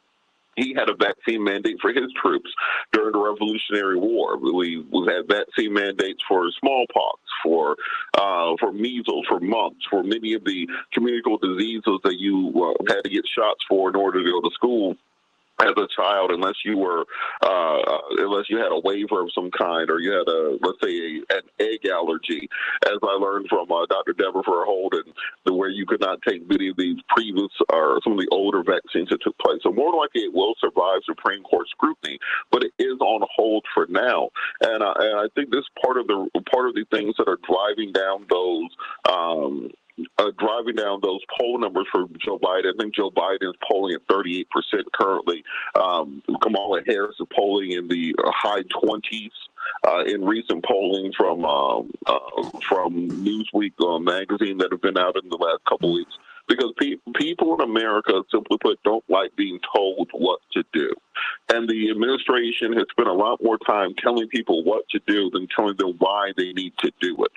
he had a vaccine mandate for his troops during the Revolutionary War. We had vaccine mandates for smallpox, for measles, for mumps, for many of the communicable diseases that you had to get shots for in order to go to school as a child, unless you had a waiver of some kind, or you had an egg allergy, as I learned from Dr. Deborah Holden, where you could not take many of these previous or some of the older vaccines that took place. So more likely it will survive Supreme Court scrutiny, but it is on hold for now. And I think this part of the things that are driving down those poll numbers for Joe Biden. I think Joe Biden is polling at 38% currently. Kamala Harris is polling in the high 20s in recent polling from Newsweek magazine that have been out in the last couple of weeks. Because people in America, simply put, don't like being told what to do. And the administration has spent a lot more time telling people what to do than telling them why they need to do it.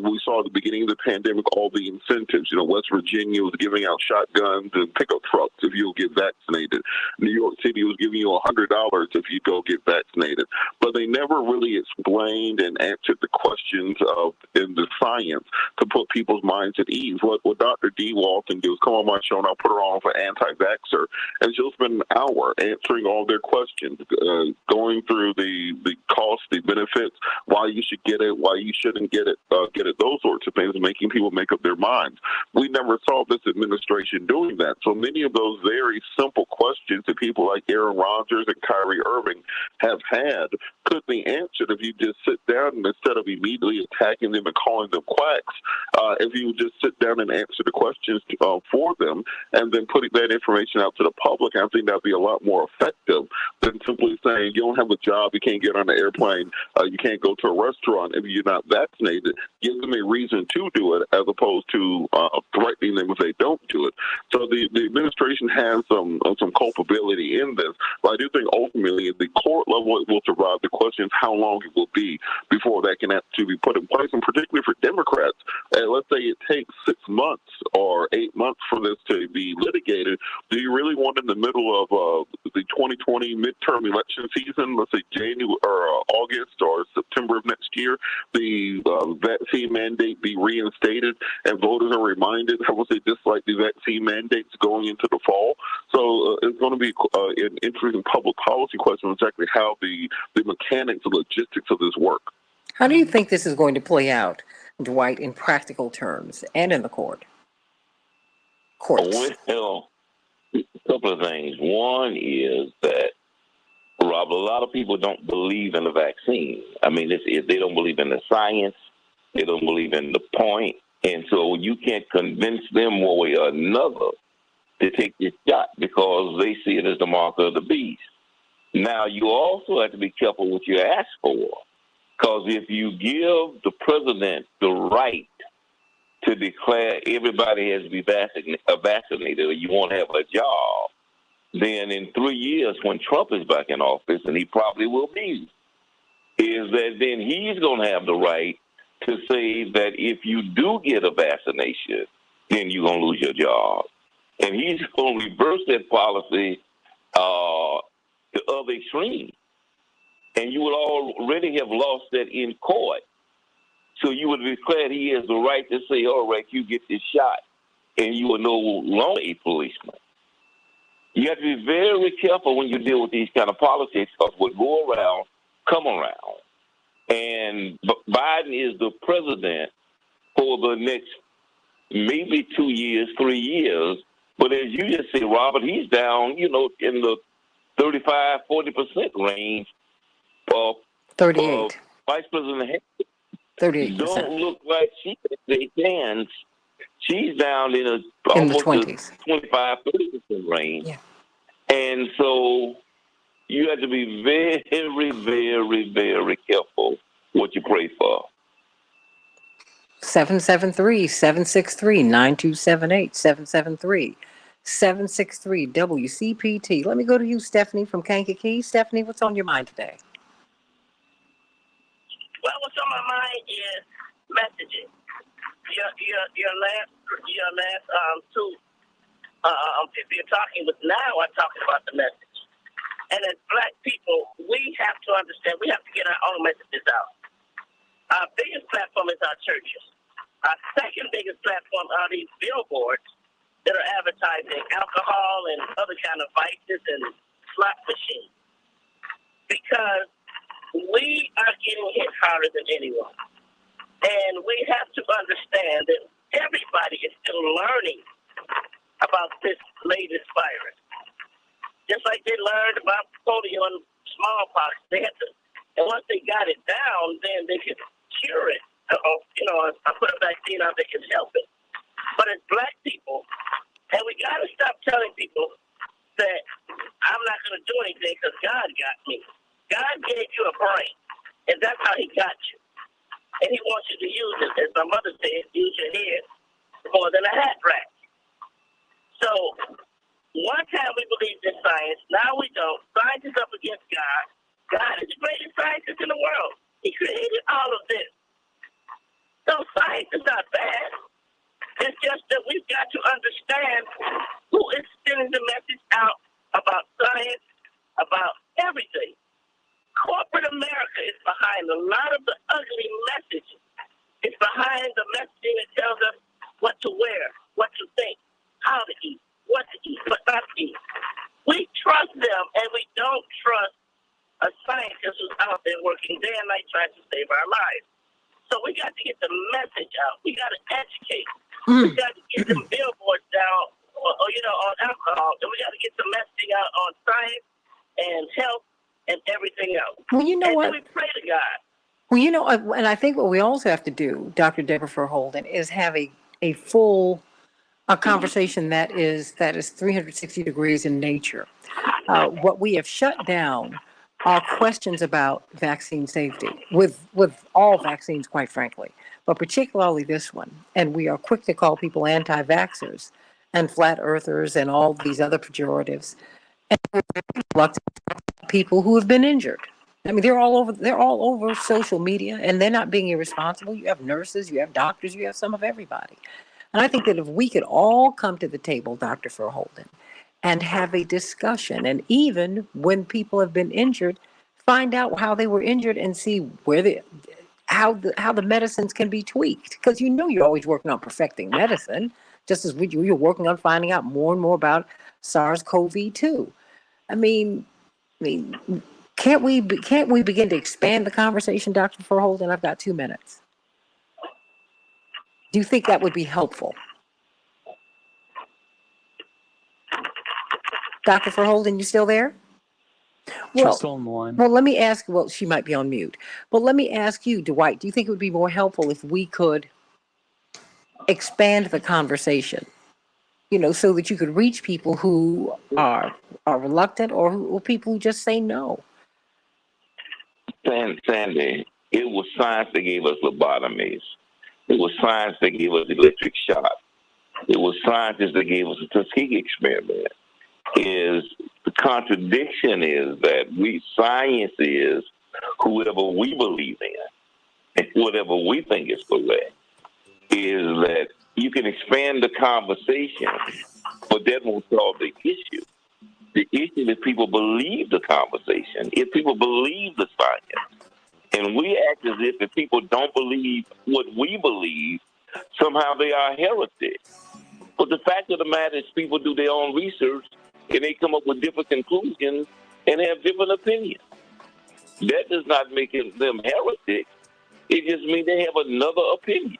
We saw at the beginning of the pandemic all the incentives. You know, West Virginia was giving out shotguns and pickup trucks if you'll get vaccinated. New York City was giving you $100 if you go get vaccinated. But they never really explained and answered the questions in the science to put people's minds at ease. What Dr. D. Walton do is come on my show and I'll put her on for anti-vaxxer, and she'll spend an hour answering all their questions, going through the costs, the benefits, why you should get it, why you shouldn't get it, those sorts of things, making people make up their minds. We never saw this administration doing that. So many of those very simple questions that people like Aaron Rodgers and Kyrie Irving have had could be answered if you just sit down and instead of immediately attacking them and calling them quacks, if you just sit down and answer the questions for them and then putting that information out to the public. I think that'd be a lot more effective than simply saying you don't have a job, you can't get on an airplane, you can't go to a restaurant if you're not vaccinated. Give them a reason to do it as opposed to threatening them if they don't do it. So the administration has some culpability in this, but I do think ultimately at the court level it will survive. The question is how long it will be before that can actually be put in place, and particularly for Democrats. Let's say it takes 6 months or 8 months for this to be litigated. Do you really want in the middle of the 2020 midterm election season, let's say January or August or September of next year, the vaccine mandate be reinstated, and voters are reminded, I would say, just like the vaccine mandates going into the fall. So it's going to be an interesting public policy question, exactly how the mechanics and logistics of this work. How do you think this is going to play out, Dwight, in practical terms and in the courts? Well, a couple of things. One is that, Rob, a lot of people don't believe in the vaccine. I mean, they don't believe in the science. They don't believe in the point. And so you can't convince them one way or another to take this shot because they see it as the mark of the beast. Now, you also have to be careful what you ask for, because if you give the president the right to declare everybody has to be vaccinated or you won't have a job, then in 3 years when Trump is back in office, and he probably will be, is that then he's going to have the right to say that if you do get a vaccination, then you're going to lose your job. And he's going to reverse that policy the other extreme. And you would already have lost that in court. So you would declare he has the right to say, all right, you get this shot, and you are no longer a policeman. You have to be very careful when you deal with these kind of politics, because what go around, come around. And Biden is the president for the next maybe 2 years, 3 years. But as you just said, Robert, he's down, in the 35, 40% range. 38. Vice President 38%. don't look like she has a chance. She's down in the almost 20s. 25, 30% range. Yeah. And so you have to be very, very, very careful what you pray for. 773-763-9278. 773-763-WCPT. Let me go to you, Stephanie from Kankakee. Stephanie, what's on your mind today? Well, what's on my mind is messaging. Your last two people you're talking with now are talking about the message. And as Black people, we have to understand, we have to get our own messages out. Our biggest platform is our churches. Our second biggest platform are these billboards that are advertising alcohol and other kind of vices and slot machines. Because we are getting hit harder than anyone. And we have to understand that everybody is still learning about this latest virus. Just like they learned about polio and smallpox, they had to, and once they got it down, then they could cure it. I put a vaccine out that can help it. But as Black people, and we got to stop telling people that I'm not going to do anything because God got me. God gave you a brain, and that's how he got you. And he wants you to use it, as my mother said, use your head more than a hat rack. So one time we believed in science, now we don't. Science is up against God. God is the greatest scientist in the world. He created all of this. So science is not bad. It's just that we've got to understand who is sending the message out about science, about everything. Corporate America is behind a lot of the ugly messages. It's behind the messaging that tells us what to wear, what to think, how to eat, what not to eat. We trust them, and we don't trust a scientist who's out there working day and night trying to save our lives. So we got to get the message out. We got to educate. We got to get them billboards down, on alcohol, and we got to get the messaging out on science and health and everything else. Well, you know what? And we pray to God. Well, and I think what we also have to do, Dr. Deborah Holden, is have a full conversation that is 360 degrees in nature. What we have shut down are questions about vaccine safety with all vaccines, quite frankly, but particularly this one. And we are quick to call people anti-vaxxers and flat earthers and all these other pejoratives. And we're reluctant to talk about people who have been injured. I mean, they're all over social media, and they're not being irresponsible. You have nurses, you have doctors, you have some of everybody. And I think that if we could all come to the table, Dr. Verholden, and have a discussion. And even when people have been injured, find out how they were injured and see how the medicines can be tweaked. Because you're always working on perfecting medicine, just as you're working on finding out more and more about SARS-CoV-2. I mean, can't we begin to expand the conversation, Dr. Verholden? I've got 2 minutes. Do you think that would be helpful? Dr. Verholden, you still there? She's still on the line. Well, let me ask. Well, she might be on mute. But let me ask you, Dwight, do you think it would be more helpful if we could expand the conversation, so that you could reach people who are reluctant or people who just say no? Sandy, it was science that gave us lobotomies. It was science that gave us electric shock. It was scientists that gave us a Tuskegee experiment. The contradiction is that science is whoever we believe in and whatever we think is correct. Is that you can expand the conversation, but that won't solve the issue. The issue is people believe the conversation. If people believe the science, and we act as if people don't believe what we believe, somehow they are heretics. But the fact of the matter is people do their own research and they come up with different conclusions and have different opinions. That does not make them heretics. It just means they have another opinion.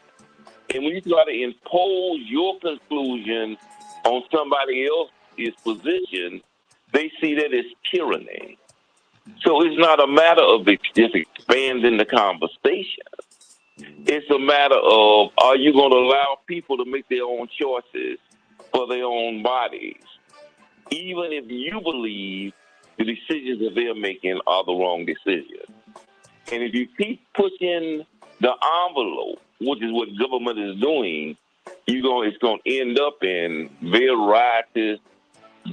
And when you try to impose your conclusion on somebody else's position, they see that as tyranny. So it's not a matter of just expanding the conversation. It's a matter of, are you going to allow people to make their own choices for their own bodies, even if you believe the decisions that they're making are the wrong decisions? And if you keep pushing the envelope, which is what government is doing, it's going to end up in very riotous,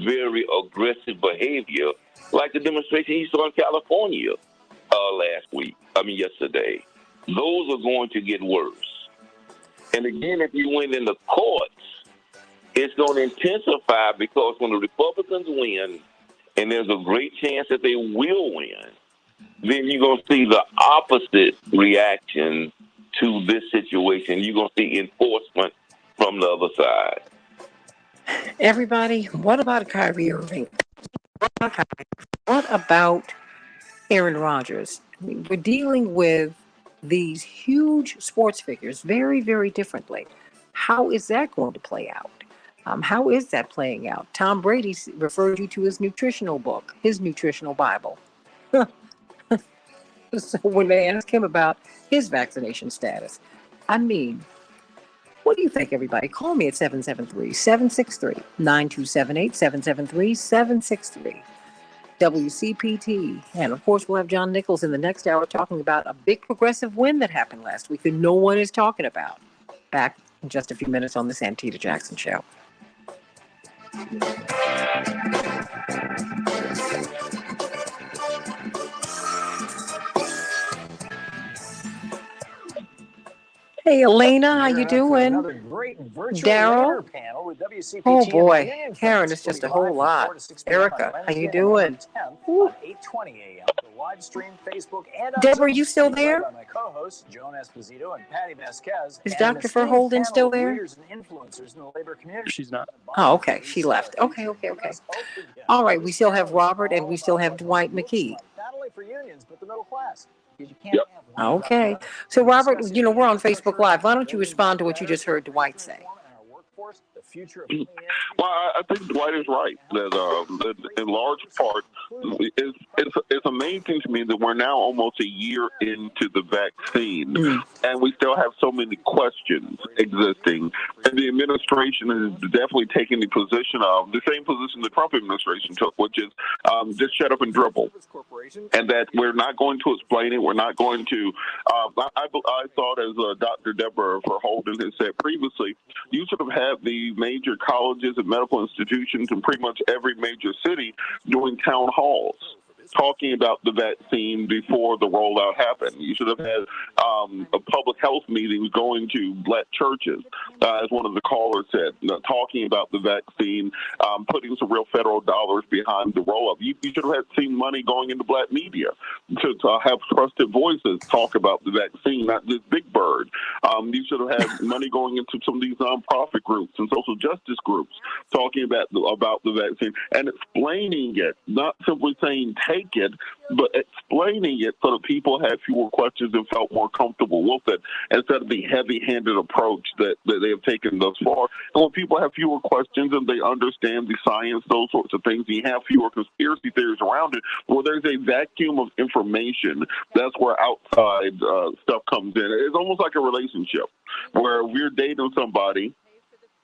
very aggressive behavior, like the demonstration you saw in California yesterday. Those are going to get worse. And again, if you went in the courts, it's going to intensify, because when the Republicans win, and there's a great chance that they will win, then you're going to see the opposite reaction to this situation. You're going to see enforcement from the other side. Everybody, what about Kyrie Irving? What about Aaron Rodgers? We're dealing with these huge sports figures very, very differently. How is that going to play out? How is that playing out? Tom Brady referred you to his nutritional book, his nutritional Bible. So when they ask him about his vaccination status, what do you think, everybody? Call me at 773-763-9278, 773-763. WCPT. And of course, we'll have John Nichols in the next hour talking about a big progressive win that happened last week that no one is talking about. Back in just a few minutes on the Santita Jackson Show. Hey, Elena, how you doing? Daryl? Oh, boy. Karen, it's just a whole lot. Erica, how you doing? Deborah, you still there? Is Dr. Verholden still there? She's not. Oh, okay. She left. Okay. All right. We still have Robert and we still have Dwight McKee. Not only for unions, but the middle class. Okay. So, Robert, we're on Facebook Live. Why don't you respond to what you just heard Dwight say? Well, I think Dwight is right. That in large part, it's amazing to me that we're now almost a year into the vaccine, and we still have so many questions existing. And the administration is definitely taking the same position the Trump administration took, which is just shut up and dribble. And that we're not going to explain it. We're not going to. I thought, as Dr. Deborah Verholden has said previously, you should have had the major colleges and medical institutions in pretty much every major city doing town halls talking about the vaccine before the rollout happened. You should have had a public health meeting going to black churches, as one of the callers said, talking about the vaccine, putting some real federal dollars behind the roll-up. You should have seen money going into black media to have trusted voices talk about the vaccine, not this big bird. You should have had money going into some of these nonprofit groups and social justice groups talking about the vaccine and explaining it, not simply saying take it, but explaining it so that people had fewer questions and felt more comfortable with it instead of the heavy-handed approach that they have taken thus far. And when people have fewer questions and they understand the science, those sorts of things, and you have fewer conspiracy theories around it, where there's a vacuum of information, that's where outside stuff comes in. It's almost like a relationship where we're dating somebody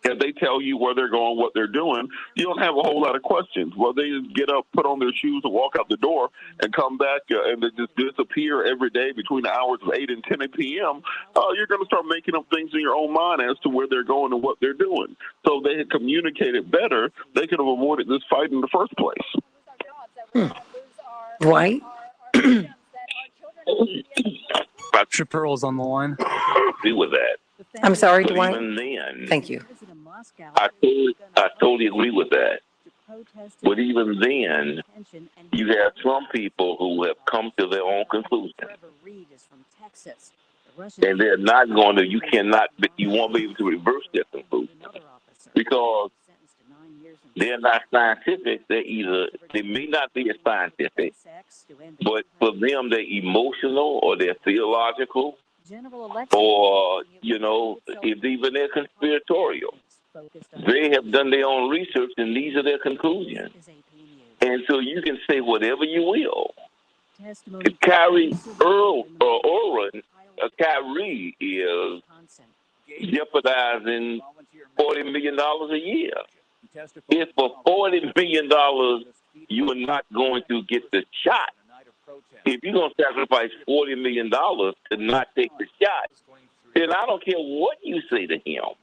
and they tell you where they're going, what they're doing. You don't have a whole lot of questions. Well, they just get up, put on their shoes, and walk out the door, and come back, and they just disappear every day between the hours of 8 and 10 p.m. You're going to start making up things in your own mind as to where they're going and what they're doing. So they had communicated better. They could have avoided this fight in the first place. Dwight? Chappelle's on the line. I agree with that. I'm sorry, But Dwight. even then, Thank you. I totally agree with that. But even then, you have some people who have come to their own conclusion. And they're not going to, you won't be able to reverse their conclusion. Because they're not scientific. They may not be as scientific, but for them, they're emotional or they're theological, or, it's even they're conspiratorial. They have done their own research, and these are their conclusions. And so you can say whatever you will. If Kyrie is jeopardizing $40 million a year, if for $40 million you are not going to get the shot, if you're going to sacrifice $40 million to not take the shot, then I don't care what you say to him.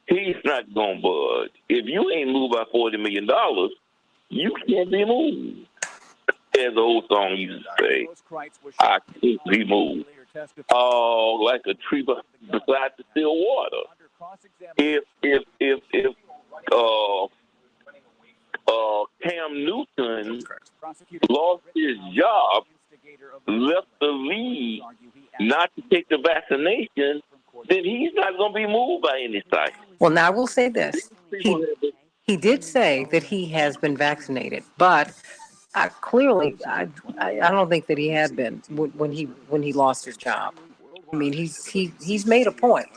He's not going to budge. If you ain't moved by $40 million, you can't be moved. As the old song used to say, I can't be moved. Like a tree beside the still water. If Cam Newton lost his job, left the league not to take the vaccination, then he's not going to be moved by any side. Well, now I will say this. He did say that he has been vaccinated, but I don't think that he had been when he lost his job. I mean, he's made a point,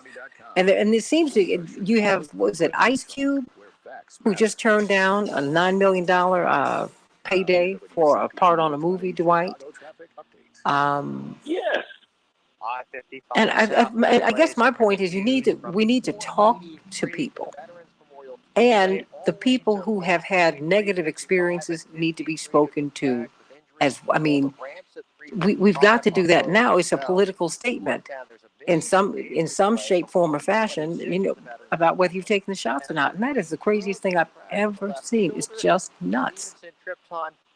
and it seems to you have, what is it, Ice Cube, who just turned down a $9 million payday for a part on a movie, Dwight. Yes. And I guess my point is we need to talk to people. And the people who have had negative experiences need to be spoken to we've got to do that now. It's a political statement in some shape, form, or fashion, about whether you've taken the shots or not. And that is the craziest thing I've ever seen. It's just nuts.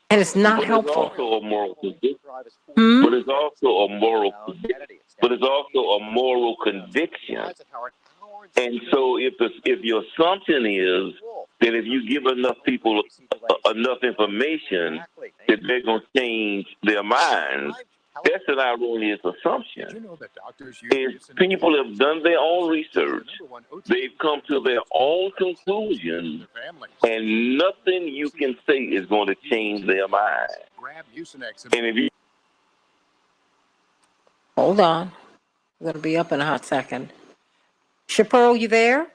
And it's not helpful. It's also a moral conviction. But it's also a moral conviction. And so if your assumption is that if you give enough people enough information that they're going to change their minds, that's an erroneous assumption. If people have done their own research, they've come to their own conclusions, and nothing you can say is going to change their mind. And if you hold on, we're going to be up in a hot second. Chappelle, you there?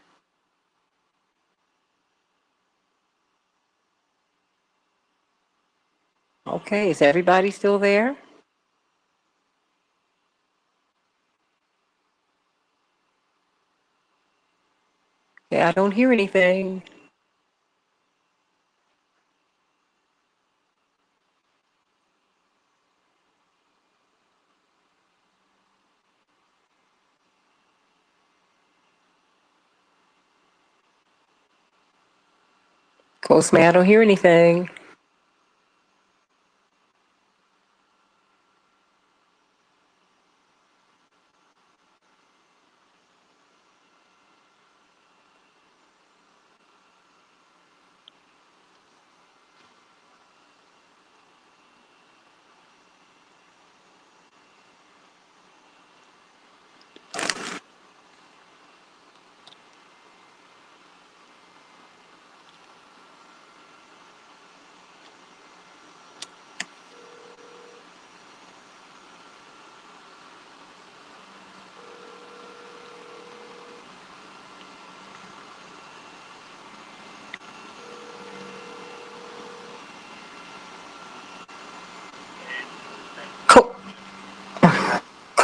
Okay, is everybody still there? Okay, I don't hear anything. Close man, I don't hear anything.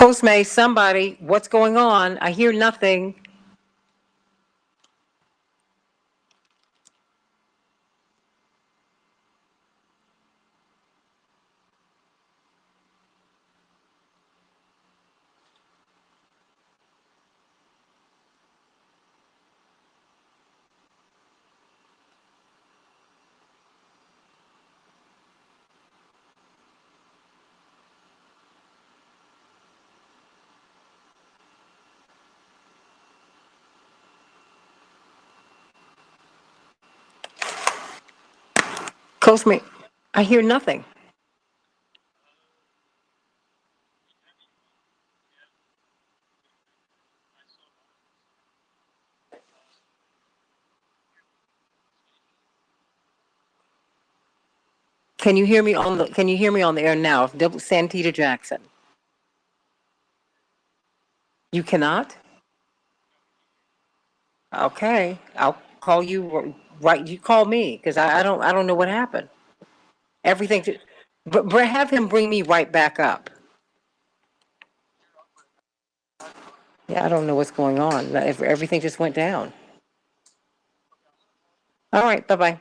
Postmate, somebody, what's going on? I hear nothing. Postmate, I hear nothing. Can you hear me on the air now? Santita Jackson. You cannot? Okay. I'll call you right. You call me because I don't know what happened. Everything but have him bring me right back up. Yeah, I don't know what's going on. Everything just went down. All right, bye-bye.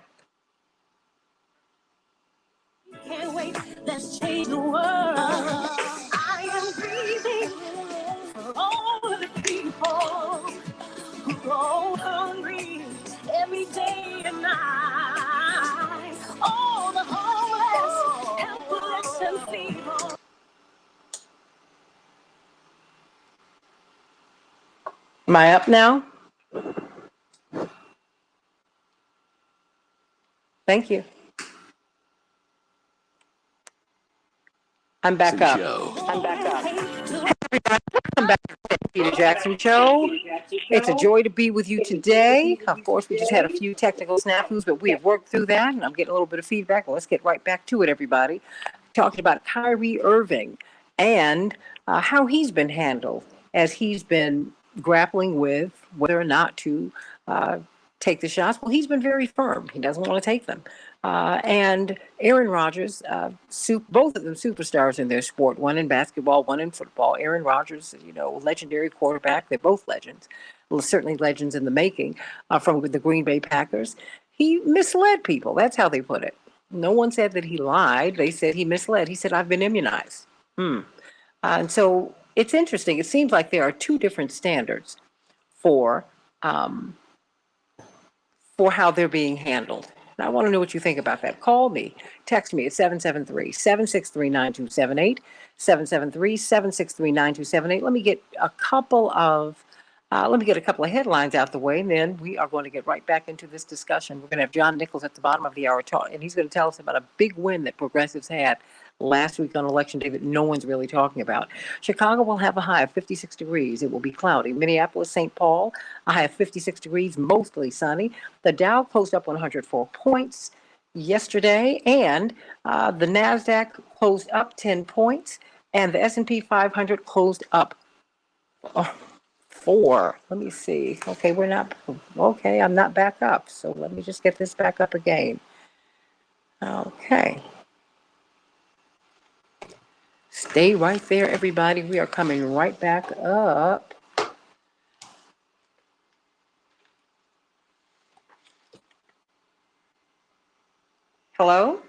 Can't wait, let's change the world. I am breathing for all of the people who go hungry every day and night. All the homeless, helpless, and feeble. Am I up now? Thank you. I'm back up. Welcome back to the Peter Jackson Show. It's a joy to be with you today. Of course, we just had a few technical snafus, but we have worked through that, and I'm getting a little bit of feedback. Well, let's get right back to it, everybody. Talking about Kyrie Irving and how he's been handled as he's been grappling with whether or not to take the shots. Well, he's been very firm. He doesn't want to take them. And Aaron Rodgers, both of them superstars in their sport, one in basketball, one in football. Aaron Rodgers, legendary quarterback. They're both legends. Well, certainly legends in the making from the Green Bay Packers. He misled people. That's how they put it. No one said that he lied. They said he misled. He said, I've been immunized. And so it's interesting. It seems like there are two different standards for how they're being handled. And I want to know what you think about that. Call me. Text me at 773-763-9278, 773-763-9278. Let me get a couple of headlines out the way, and then we are going to get right back into this discussion. We're going to have John Nichols at the bottom of the hour, and he's going to tell us about a big win that progressives had last week on Election Day that no one's really talking about. Chicago will have a high of 56 degrees. It will be cloudy. Minneapolis, St. Paul, a high of 56 degrees, mostly sunny. The Dow closed up 104 points yesterday, and the NASDAQ closed up 10 points, and the S&P 500 closed up 4. Let me see. Okay, I'm not back up. So let me just get this back up again. Okay. Stay right there, everybody. We are coming right back up. Hello?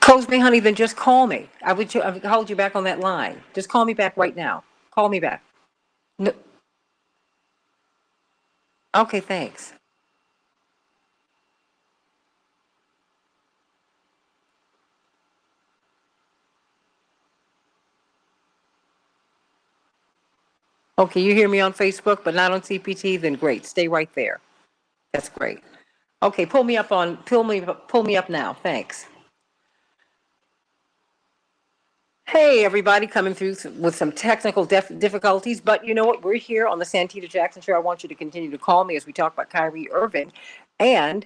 Close me, honey, then just call me. I would hold you back on that line. Just call me back right now. Call me back. No, Okay, thanks. Okay, you hear me on Facebook, but not on CPT? Then great. Stay right there. That's great. Okay, pull me up now. Thanks. Hey, everybody, coming through with some technical difficulties, but you know what? We're here on the Santita Jackson Show. I want you to continue to call me as we talk about Kyrie Irving and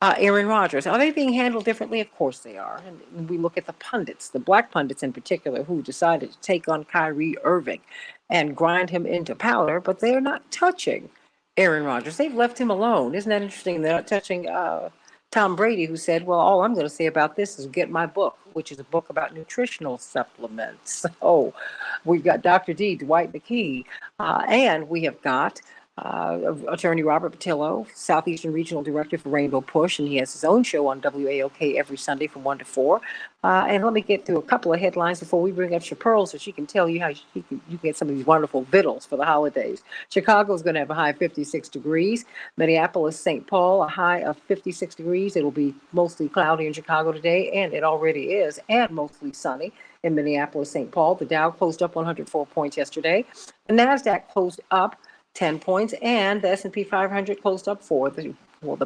Aaron Rodgers. Are they being handled differently? Of course they are. And we look at the pundits, the black pundits in particular, who decided to take on Kyrie Irving and grind him into powder, but they're not touching Aaron Rodgers. They've left him alone. Isn't that interesting? They're not touching Tom Brady, who said, well, all I'm going to say about this is get my book, which is a book about nutritional supplements. So we've got Dr. D, Dwight McKee, and we have got attorney Robert Patillo, Southeastern Regional Director for Rainbow Push, and he has his own show on WAOK every Sunday from 1 to 4. And let me get through a couple of headlines before we bring up Chapearl so she can tell you how you can get some of these wonderful victuals for the holidays. Chicago is going to have a high of 56 degrees. Minneapolis, St. Paul, a high of 56 degrees. It'll be mostly cloudy in Chicago today, and it already is, and mostly sunny in Minneapolis, St. Paul. The Dow closed up 104 points yesterday. The NASDAQ closed up 10 points, and the S&P 500 closed up 4. The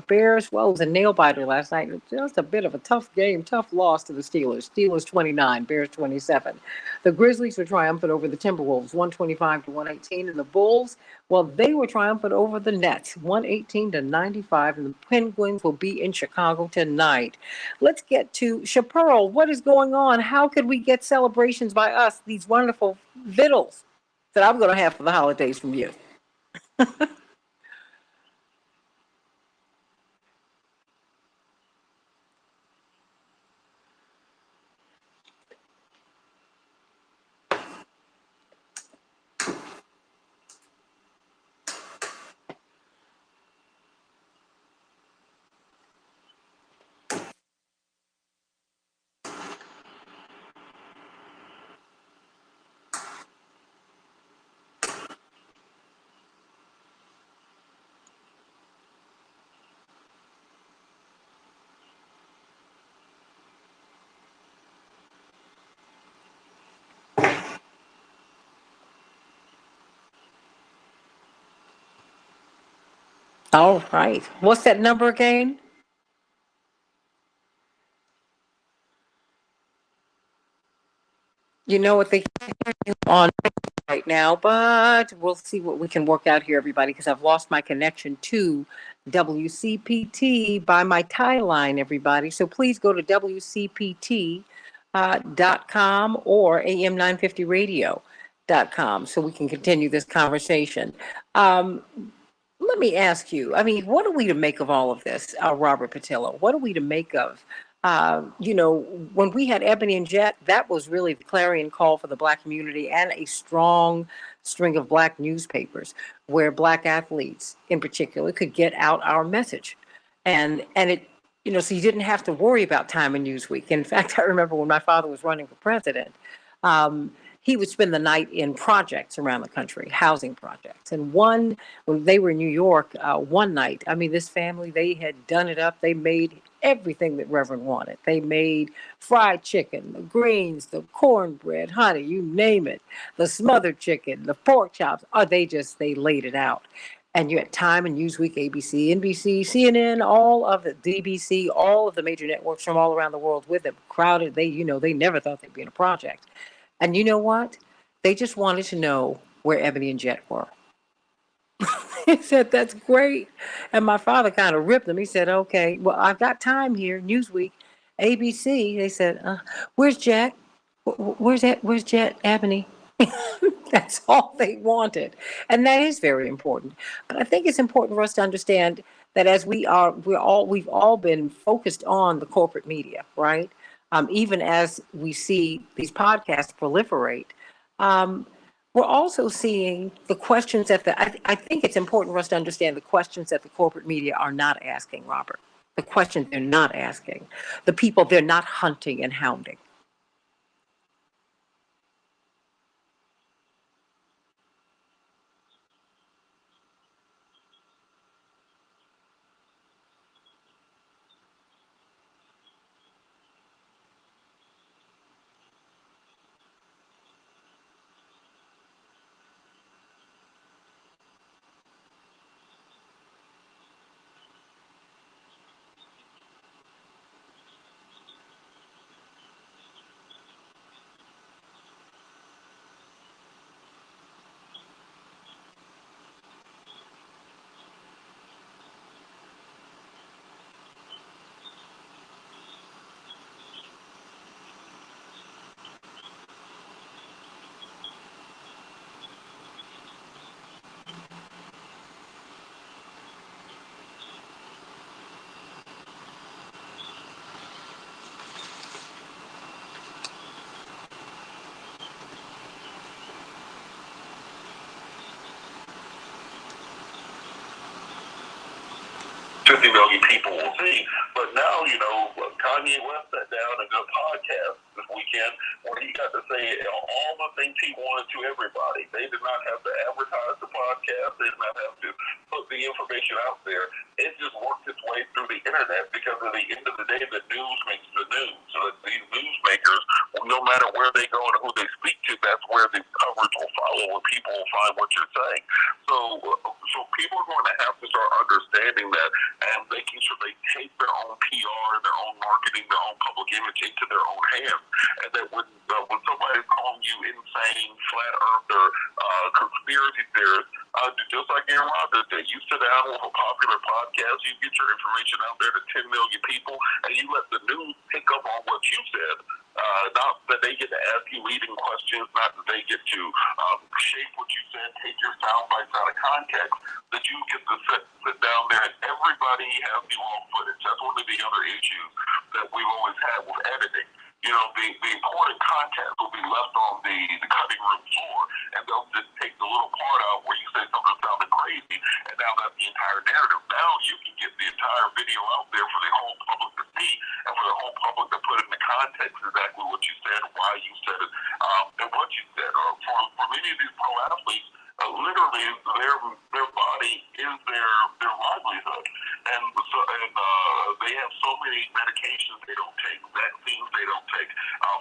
Bears, well, it was a nail biter last night. Just a bit of a tough game, tough loss to the Steelers. Steelers 29, Bears 27. The Grizzlies were triumphant over the Timberwolves, 125 to 118, and the Bulls, well, they were triumphant over the Nets, 118 to 95, and the Penguins will be in Chicago tonight. Let's get to Chapearl. What is going on? How could we get celebrations by us, these wonderful victuals that I'm going to have for the holidays from you? All right. What's that number again? You know what, they can't hear you on right now, but we'll see what we can work out here, everybody, because I've lost my connection to WCPT by my tie line, everybody. So please go to WCPT.com or AM950radio.com so we can continue this conversation. Let me ask you, I mean, what are we to make of all of this, Robert Patillo? What are we to make of, when we had Ebony and Jet, that was really the clarion call for the black community and a strong string of black newspapers where black athletes in particular could get out our message. And it, so you didn't have to worry about Time and Newsweek. In fact, I remember when my father was running for president, um, he would spend the night in projects around the country, housing projects. And when they were in New York one night, I mean, this family, they had done it up. They made everything that Reverend wanted. They made fried chicken, the greens, the cornbread, honey, you name it, the smothered chicken, the pork chops. They laid it out. And you had Time and Newsweek, ABC, NBC, CNN, all of the DBC, all of the major networks from all around the world with them, crowded. They never thought they'd be in a project. And you know what? They just wanted to know where Ebony and Jet were. He said, that's great. And my father kind of ripped him. He said, okay, well, I've got Time here, Newsweek, ABC. They said, where's Jack? Where's Jet, Ebony? That's all they wanted. And that is very important. But I think it's important for us to understand that as we've all been focused on the corporate media, right? Even as we see these podcasts proliferate, um, we're also seeing the questions I think it's important for us to understand the questions that the corporate media are not asking, Robert. The questions they're not asking. The people they're not hunting and hounding. 50 million people will see. But now, Kanye West sat down and did a podcast this weekend where he got to say all the things he wanted to everybody. They did not have to advertise the podcast. They did not have to put the information out there. It just worked its way through the internet because at the end of the day, the news makes the news. So that these newsmakers, no matter where they go and who they speak to, that's where the coverage will follow and people will find what you're saying. So people are going to have to start understanding that and making sure they take their own PR, their own marketing, their own public image into their own hands. And that when somebody's calling you insane, flat earther, conspiracy theorist, just like Aaron Rodgers did, you sit down with a popular podcast, you get your information out there to 10 million people, and you let the news pick up on what you said. Not that they get to ask you leading questions, not that they get to shape what you said, take your sound bites out of context, that you get to sit down there and everybody has the raw footage. That's one of the other issues that we've always had with editing. The important content will be left on the cutting room floor, and they'll just take the little part out where you say something sounded crazy, and now that's the entire narrative. Now you can get the entire video out there for the whole public to see, and for the whole public to put in the context exactly what you said, why you said it, and what you said. For many of these pro athletes, literally their body is their livelihood, and they have so many medications they don't take, vaccines they don't take,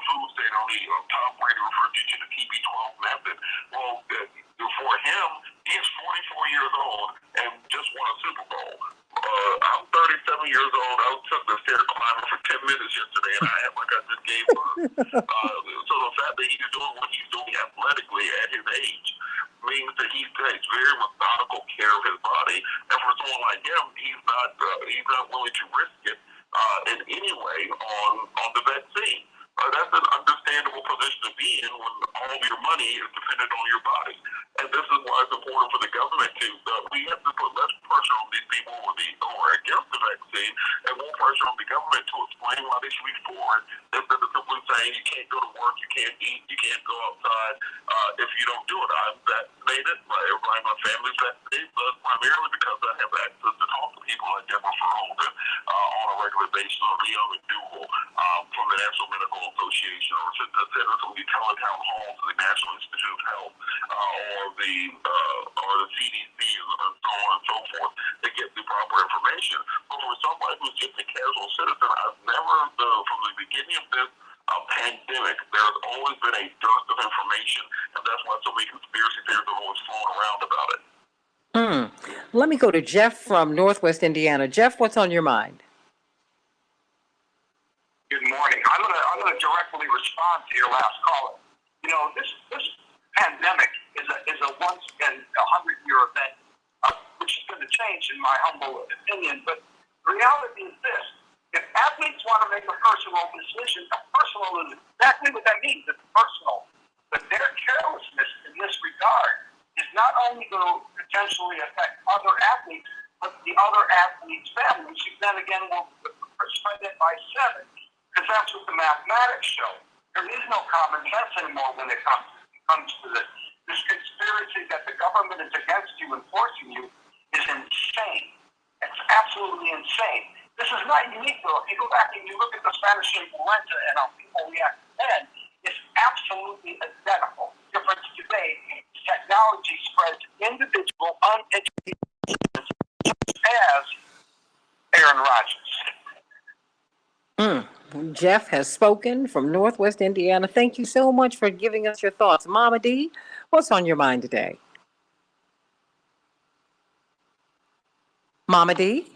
foods they don't eat. Tom Brady referred you to the TB12 method. Well, for him, he's 44 years old and just won a Super Bowl. I'm 37 years old. I took the stair climber for 10 minutes yesterday, and I act like I just gave birth. So the fact that he's doing what he's doing athletically at his age means that he takes very methodical care of his body. And for someone like him, he's not willing to risk it in any way on the vaccine. That's an understandable position to be in when all of your money is dependent on your body. And this is why it's important for the government to, we have to put less pressure on these people who are against the vaccine and more pressure on the government to explain why they should be for it. Instead of simply saying you can't go to work, you can't eat, you can't go outside if you don't do it. I'm vaccinated, everybody in my family's vaccinated, but primarily because I have access to talk to people like Deborah Holden on a regular basis, or Leo McDougall from the National Medical Association, or to sit in some of the teletown halls of the National Institute of Health, or the CDC, and so on and so forth, to get the proper information. But for somebody who's just a casual citizen, I've never, from the beginning of this pandemic, there's always been a dearth of information, and that's why so many conspiracy theories are always flowing around about it. Let me go to Jeff from Northwest Indiana. Jeff, what's on your mind? Good morning. I'm gonna directly respond to your last caller. This pandemic is a once in 100-year event, which is going to change in my humble opinion. But the reality is this: if athletes want to make a personal decision, personal is exactly what that means. It's personal. But their carelessness in this regard is not only going to potentially affect other athletes, but the other athletes' families, who then again will spread it by 7. Because that's what the mathematics show. There is no common sense anymore when it comes to this. This conspiracy that the government is against you and forcing you is insane. It's absolutely insane. This is not unique, though. If you go back and you look at the Spanish influenza and how people react then, it's absolutely identical. The difference today, technology spreads individual, uneducated as Aaron Rodgers. Jeff has spoken from Northwest Indiana. Thank you so much for giving us your thoughts. Mama D, what's on your mind today? Mama D?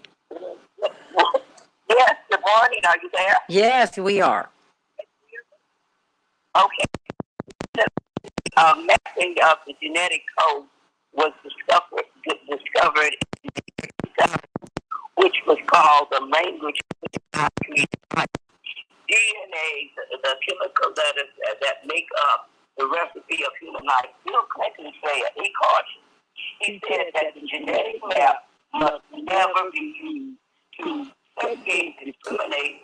Yes, good morning. Are you there? Yes, we are. Okay. The messing of the genetic code was discovered, which was called the language DNA, the chemical letters that make up the recipe of human life. Bill Clinton said, he cautioned. He said that the genetic map must never be used to segregate, discriminate,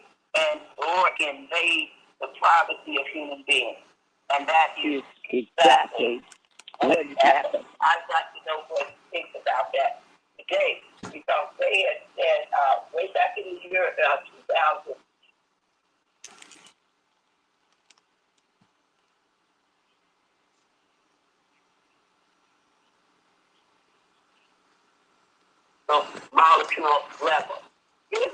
or invade the privacy of human beings. And that is exactly what happened. I'd like to know what you think about that. The today because they had said way back in the year 2000. Molecule level. This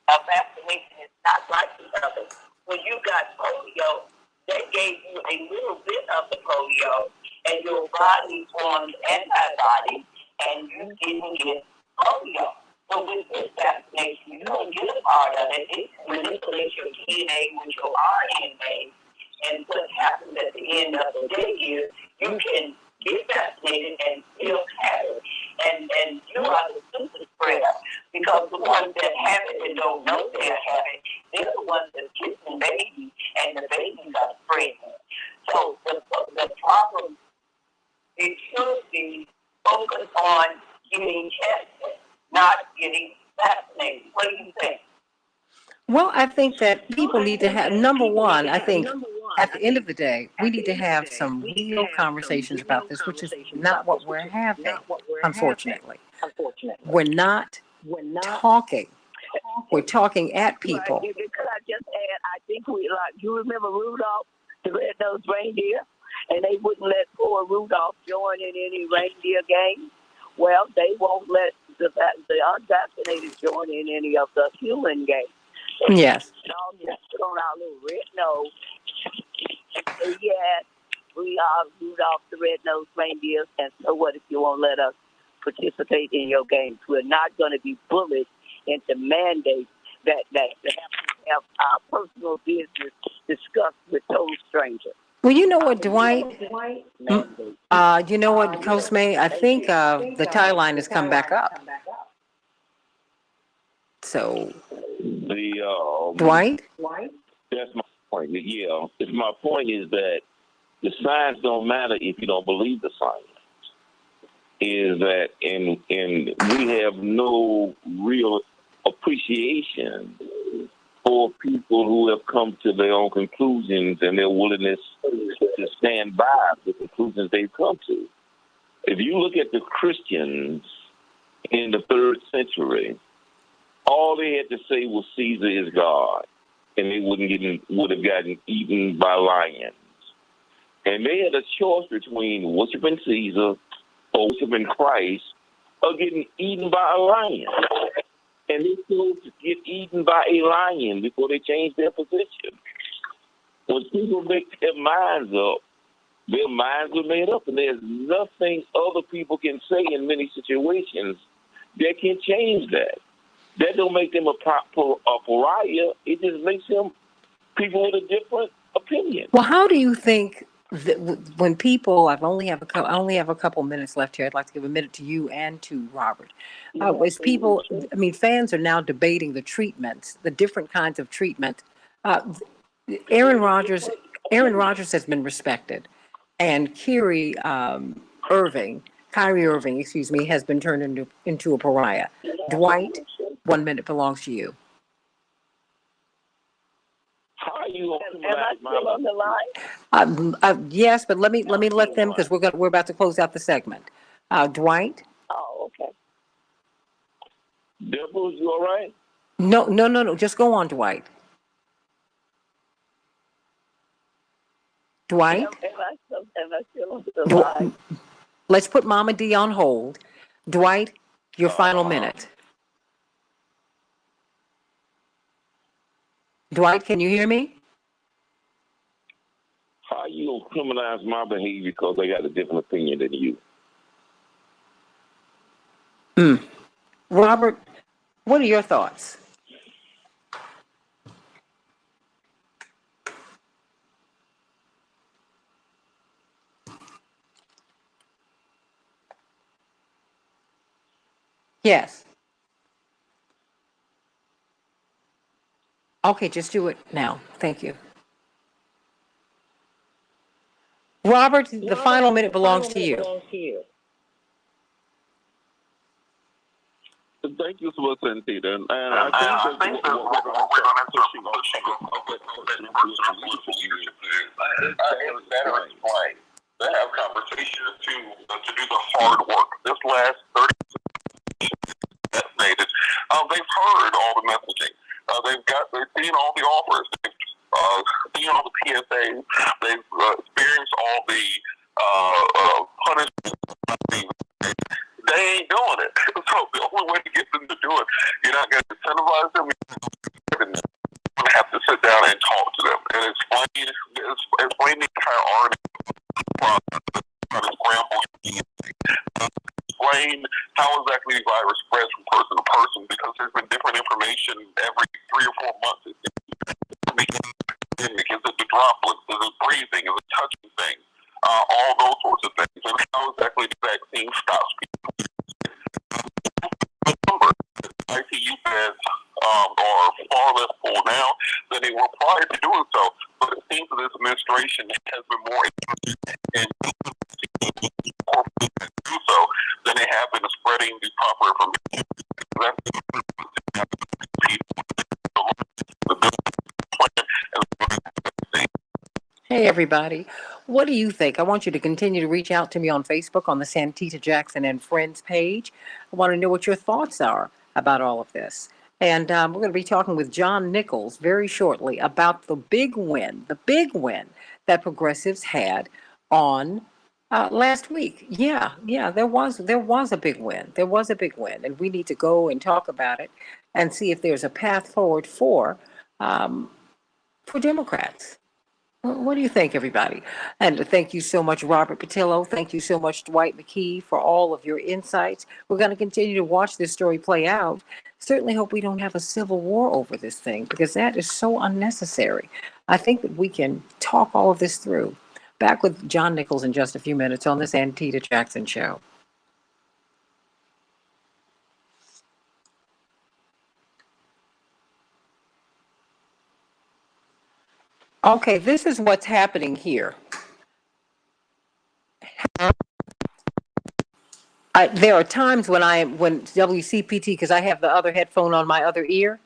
vaccination is not like the other. When you got polio, they gave you a little bit of the polio, and your body formed antibodies, and you didn't get polio. So with this vaccination, you don't get a part of it. It manipulates your DNA with your RNA. And what happens at the end of the day is you can get vaccinated and still have it. And you are the super spreader because the ones that have it and don't know they have it, they're the ones that kiss the baby and the babies are spreading. So the problem, it should be focused on getting tested, not getting vaccinated. What do you think? Well, I think that people need to have, number one, I think at the end of the day, we need to have some real conversations about this, which is not what we're having, unfortunately. We're not talking. We're talking at people. Right. Could I just add, I think you remember Rudolph, the red-nosed reindeer? And they wouldn't let poor Rudolph join in any reindeer games. Well, they won't let the unvaccinated join in any of the human games. Yes. All just put on our little red nose and say, yes, we are Rudolph the red-nosed reindeer, and so what if you won't let us participate in your games? We're not going to be bullied into mandates that have to have our personal business discussed with those strangers. Well, you know what, Dwight? You know what, Coach May? I think the tie line has come back up. So, Dwight? That's my point. Yeah, my point is that the science don't matter if you don't believe the science. Is that and we have no real appreciation for people who have come to their own conclusions and their willingness to stand by the conclusions they've come to. If you look at the Christians in the 3rd century, all they had to say was Caesar is God, and they would have gotten eaten by lions. And they had a choice between worshiping Caesar or worshiping Christ or getting eaten by a lion. And they chose to get eaten by a lion before they changed their position. When people make their minds up, their minds are made up, and there's nothing other people can say in many situations that can change that. That don't make them a pariah. It just makes them people with a different opinion. Well, how do you think that when people, I only have a couple minutes left here. I'd like to give a minute to you and to Robert. As people, fans are now debating the treatments, the different kinds of treatment. Aaron Rodgers has been respected, and Kyrie Irving, has been turned into a pariah. Dwight, 1 minute belongs to you. How are you Am I still on the line? Yes, but let me let them, because we're about to close out the segment. Dwight. Oh, okay. Deborah, you all right? No. Just go on, Dwight. Dwight. Am I still on the line? Let's put Mama D on hold. Dwight, your final minute. Dwight, can you hear me? How you gonna criminalize my behavior because I got a different opinion than you? Robert, what are your thoughts? Yes. Okay, just do it now. Thank you. Robert, the final minute belongs to you. Thank you so much, Santita. And I think that what we're going to pushing on to have conversations to do the hard work. This last 30 the offers. They've seen all the PSAs. They've experienced all the punishment. They ain't doing it. So the only way to get them to do it, you're not going to incentivize them. You're going to have to sit down and talk to them and explain the entire art process, trying to scramble. Explain how exactly the virus spreads from person to person, because there's been different information every 3 or 4 months. Is it the droplets? Is it breathing? Is it touching things? All those sorts of things. And how exactly the vaccine stops people. ICU beds are far less full now than they were prior to doing so. But it seems that this administration has been more interested in do so than they have been spreading the proper information. Hey, everybody. What do you think? I want you to continue to reach out to me on Facebook on the Santita Jackson and Friends page. I want to know what your thoughts are about all of this. And we're going to be talking with John Nichols very shortly about the big win that progressives had on last week. Yeah, there was a big win. There was a big win, and we need to go and talk about it and see if there's a path forward for Democrats. What do you think, everybody? And thank you so much, Robert Patillo. Thank you so much, Dwight McKee, for all of your insights. We're going to continue to watch this story play out. Certainly hope we don't have a civil war over this thing, because that is so unnecessary. I think that we can talk all of this through. Back with John Nichols in just a few minutes on the Santita Jackson Show. Okay, this is what's happening here. There are times when WCPT, because I have the other headphone on my other ear,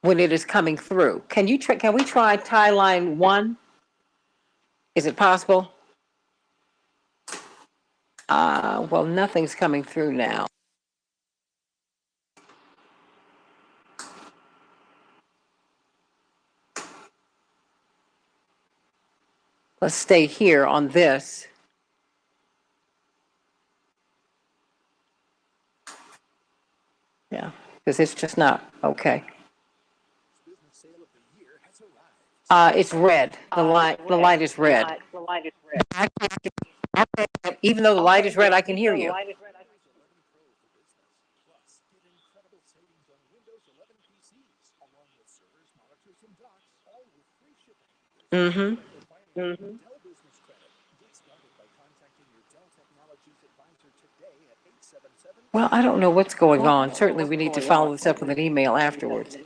when it is coming through. Can we try tie line 1? Is it possible? Well, nothing's coming through now. Let's stay here on this. Yeah, because it's just not okay. It's red. The light is red. Even though the light is red, I can hear you. Mm-hmm. Well, I don't know what's going on. Certainly, we need to follow this up with an email afterwards.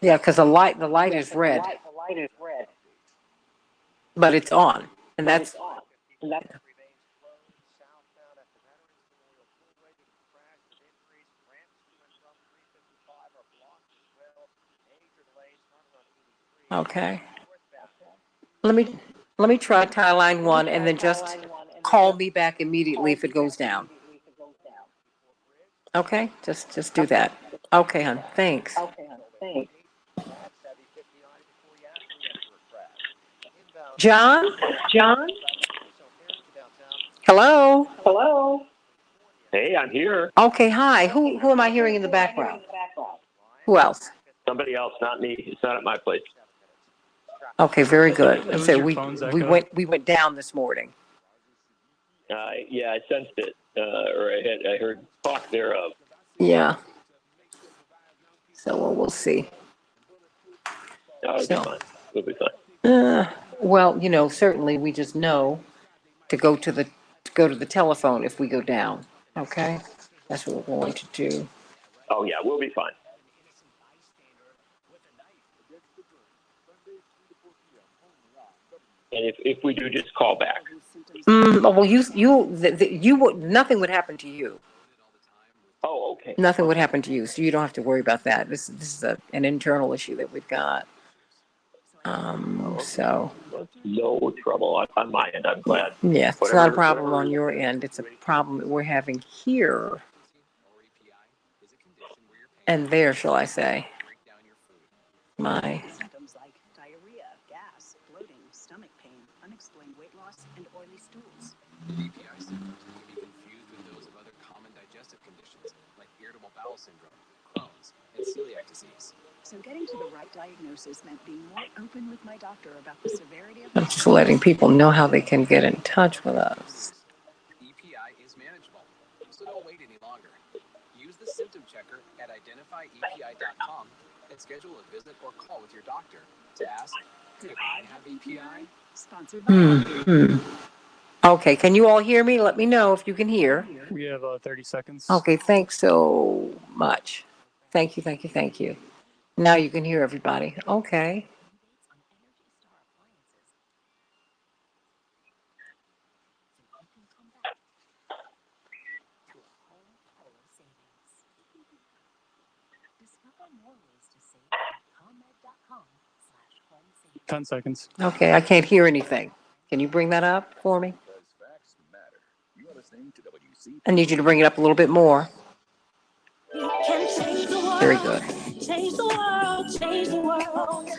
Yeah, because the light is red, but it's on, and that's. Okay. Let me try tie line 1, and then just call me back immediately if it goes down. Okay, just do that. Okay, hon. Thanks. John? Hello? Hey, I'm here. Okay, hi. Who am I hearing in the background? Who else? Somebody else, not me. It's not at my place. Okay, very good. So we went down this morning. Yeah, I sensed it, or I heard talk thereof. Yeah. So we'll see. It'll be fine. We'll be fine. Well, certainly we just know to go to the telephone if we go down. Okay, that's what we're going to do. Oh yeah, we'll be fine. And if we do, just call back. Well, you would, nothing would happen to you. Oh, okay. Nothing would happen to you, so you don't have to worry about that. This is an internal issue that we've got. So. No trouble on my end. I'm glad. Yeah, it's not a problem on your end. It's a problem that we're having here. And there, shall I say, my Symptoms like diarrhea, gas, bloating, stomach pain, unexplained weight loss, and oily stools. EPI symptoms can be confused with those of other common digestive conditions like irritable bowel syndrome, Crohn's, and celiac disease. So getting to the right diagnosis meant being more open with my doctor about the severity of just letting people know how they can get in touch with us. EPI is manageable, so don't wait any longer. Use the symptom checker at identifyepi.com and schedule a visit or call with your doctor to ask, could I have EPI? Sponsored by Okay, can you all hear me? Let me know if you can hear. We have 30 seconds. Okay, thanks so much. Thank you, thank you, thank you. Now you can hear everybody. Okay. Discover more ways to save at ComEd.com/home-savings. 10 seconds. Okay, I can't hear anything. Can you bring that up for me? I need you to bring it up a little bit more. We can change the world. Very good. Change the world. Change the world. We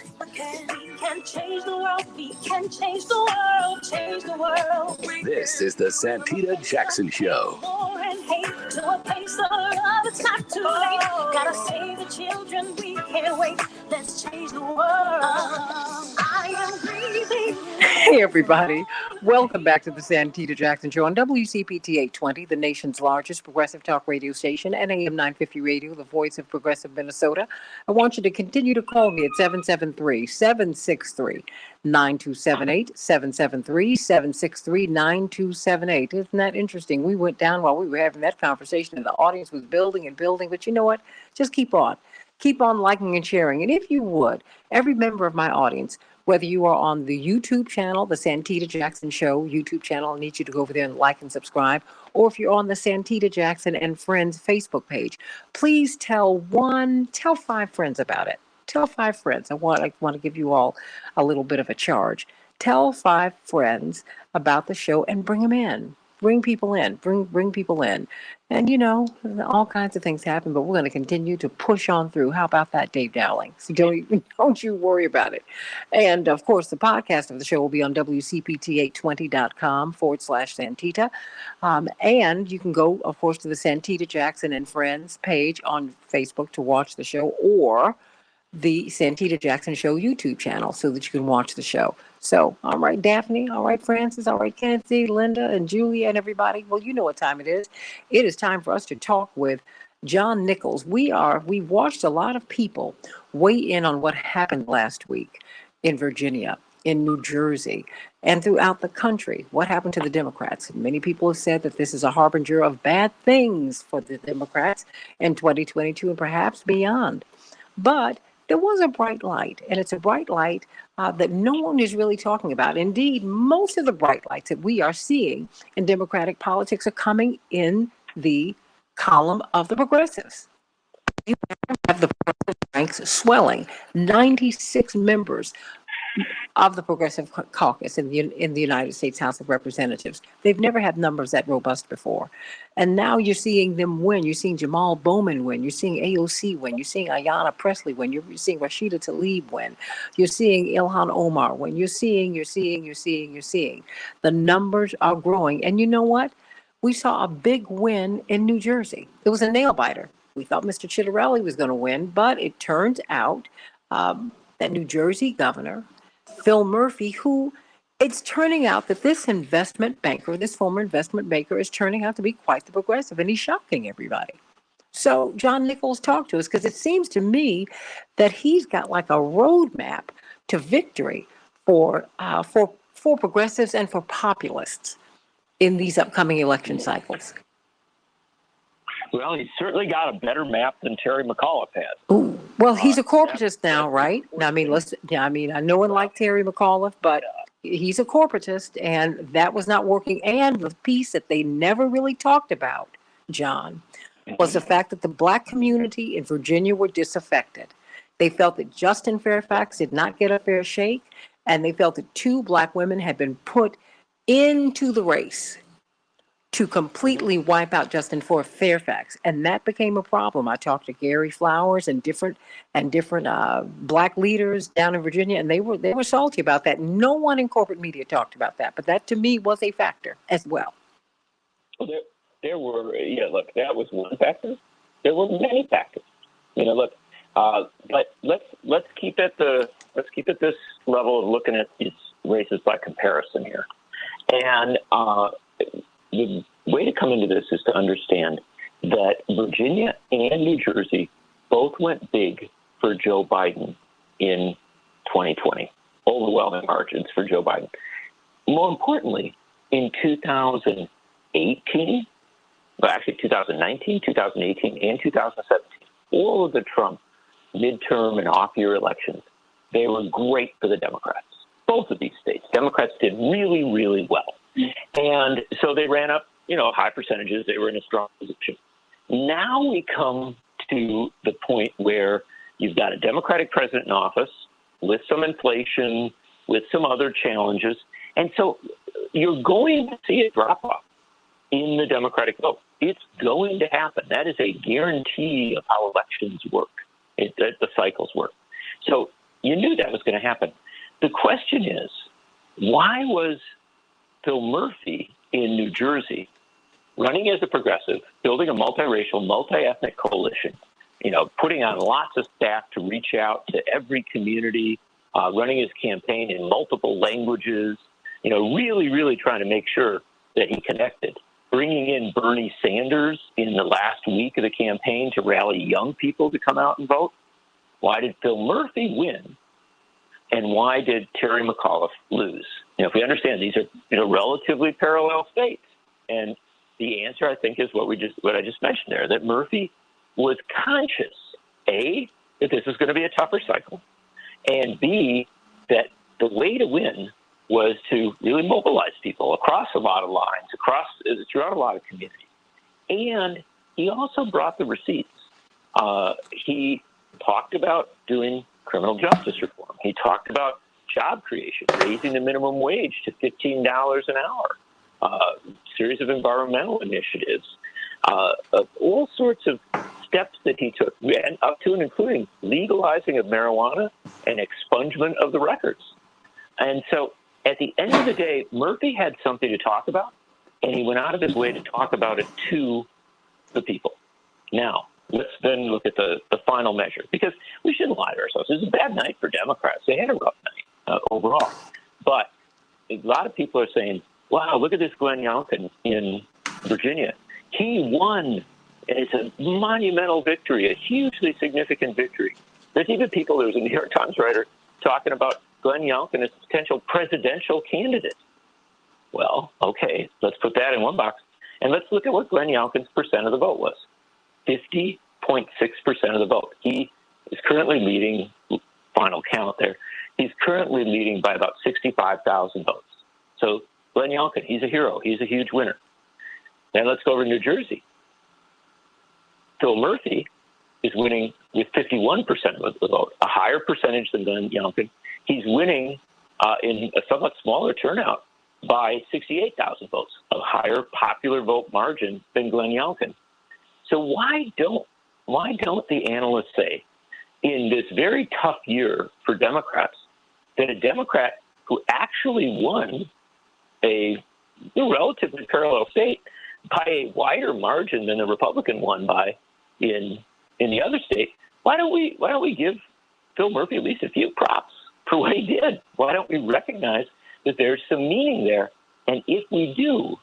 can change the world. We can change the world. Change the world. This is the Santita Jackson Show. War and hate to a place of love. It's not too late. Gotta save the children. We can't wait. Let's change the world. I am breathing. Hey, everybody. Welcome back to the Santita Jackson Show on WCPT 820, the nation's largest progressive talk radio station, and AM 950 Radio, the voice of progressive Minnesota. I want you to continue to call me at 773-763-9278, 773-763-9278. Isn't that interesting? We went down while we were having that conversation, and the audience was building and building, but you know what? Just keep on. Keep on liking and sharing. And if you would, every member of my audience, whether you are on the YouTube channel, the Santita Jackson Show YouTube channel, I need you to go over there and like and subscribe. Or if you're on the Santita Jackson and Friends Facebook page, please tell 5 friends about it. Tell 5 friends. I want to give you all a little bit of a charge. Tell 5 friends about the show and bring them in. Bring people in. Bring people in. And, you know, all kinds of things happen, but we're going to continue to push on through. How about that, Dave Dowling? So don't you worry about it. And, of course, the podcast of the show will be on WCPT820.com/Santita. And you can go, of course, to the Santita Jackson and Friends page on Facebook to watch the show, or the Santita Jackson Show YouTube channel so that you can watch the show. So, all right, Daphne, all right, Francis, all right, Kennedy, Linda, and Julia, and everybody. Well, you know what time it is. It is time for us to talk with John Nichols. We watched a lot of people weigh in on what happened last week in Virginia, in New Jersey, and throughout the country. What happened to the Democrats? Many people have said that this is a harbinger of bad things for the Democrats in 2022 and perhaps beyond. But there was a bright light, and it's a bright light that no one is really talking about. Indeed, most of the bright lights that we are seeing in Democratic politics are coming in the column of the progressives. You have the progressive ranks swelling. 96 members of the Progressive Caucus in the United States House of Representatives. They've never had numbers that robust before. And now you're seeing them win. You're seeing Jamal Bowman win. You're seeing AOC win. You're seeing Ayanna Pressley win. You're seeing Rashida Tlaib win. You're seeing Ilhan Omar win. You're seeing. The numbers are growing. And you know what? We saw a big win in New Jersey. It was a nail biter. We thought Mr. Chitterelli was going to win, but it turns out that New Jersey governor, Phil Murphy, who it's turning out that this former investment banker, is turning out to be quite the progressive, and he's shocking everybody. So John Nichols talked to us because it seems to me that he's got like a roadmap to victory for progressives and for populists in these upcoming election cycles. Well, he's certainly got a better map than Terry McAuliffe has. Ooh, well, he's a corporatist now, right? I no one liked Terry McAuliffe, but he's a corporatist, and that was not working. And the piece that they never really talked about, John, was the fact that the Black community in Virginia were disaffected. They felt that Justin Fairfax did not get a fair shake, and they felt that 2 Black women had been put into the race to completely wipe out Justin Fairfax, and that became a problem. I talked to Gary Flowers and different black leaders down in Virginia, and they were salty about that. No one in corporate media talked about that, but that to me was a factor as well. Well, there were look, that was one factor. There were many factors. Look, but let's keep at this level of looking at these races by comparison here, and the way to come into this is to understand that Virginia and New Jersey both went big for Joe Biden in 2020, overwhelming margins for Joe Biden. More importantly, in 2018, well, actually 2019, 2018, and 2017, all of the Trump midterm and off-year elections, they were great for the Democrats. Both of these states, Democrats did really, really well. And so they ran up, high percentages. They were in a strong position. Now we come to the point where you've got a Democratic president in office with some inflation, with some other challenges. And so you're going to see a drop-off in the Democratic vote. It's going to happen. That is a guarantee of how elections work, the cycles work. So you knew that was going to happen. The question is, why was Phil Murphy in New Jersey running as a progressive, building a multiracial, multi-ethnic coalition, putting on lots of staff to reach out to every community, running his campaign in multiple languages, really, really trying to make sure that he connected, bringing in Bernie Sanders in the last week of the campaign to rally young people to come out and vote? Why did Phil Murphy win? And why did Terry McAuliffe lose? If we understand these are relatively parallel states, and the answer I think is what I just mentioned there, that Murphy was conscious, A, that this is going to be a tougher cycle, and B, that the way to win was to really mobilize people across a lot of lines, throughout a lot of communities. And he also brought the receipts. He talked about doing criminal justice reform. He talked about job creation, raising the minimum wage to $15 an hour, series of environmental initiatives, all sorts of steps that he took, and up to and including legalizing of marijuana and expungement of the records. And so at the end of the day, Murphy had something to talk about, and he went out of his way to talk about it to the people. Now, let's then look at the final measure, because we shouldn't lie to ourselves. It was a bad night for Democrats. They had a rough night overall. But a lot of people are saying, wow, look at this Glenn Youngkin in Virginia. He won, and it's a monumental victory, a hugely significant victory. There's even people, there was a New York Times writer talking about Glenn Youngkin as a potential presidential candidate. Well, okay, let's put that in one box. And let's look at what Glenn Youngkin's percent of the vote was. 50.6% of the vote. He is currently leading, final count there, he's currently leading by about 65,000 votes. So Glenn Youngkin, he's a hero. He's a huge winner. Then let's go over to New Jersey. Phil Murphy is winning with 51% of the vote, a higher percentage than Glenn Youngkin. He's winning in a somewhat smaller turnout by 68,000 votes, a higher popular vote margin than Glenn Youngkin. So why don't the analysts say, in this very tough year for Democrats, that a Democrat who actually won a relatively parallel state by a wider margin than the Republican won by in the other state, why don't we give Phil Murphy at least a few props for what he did? Why don't we recognize that there's some meaning there? And if we do,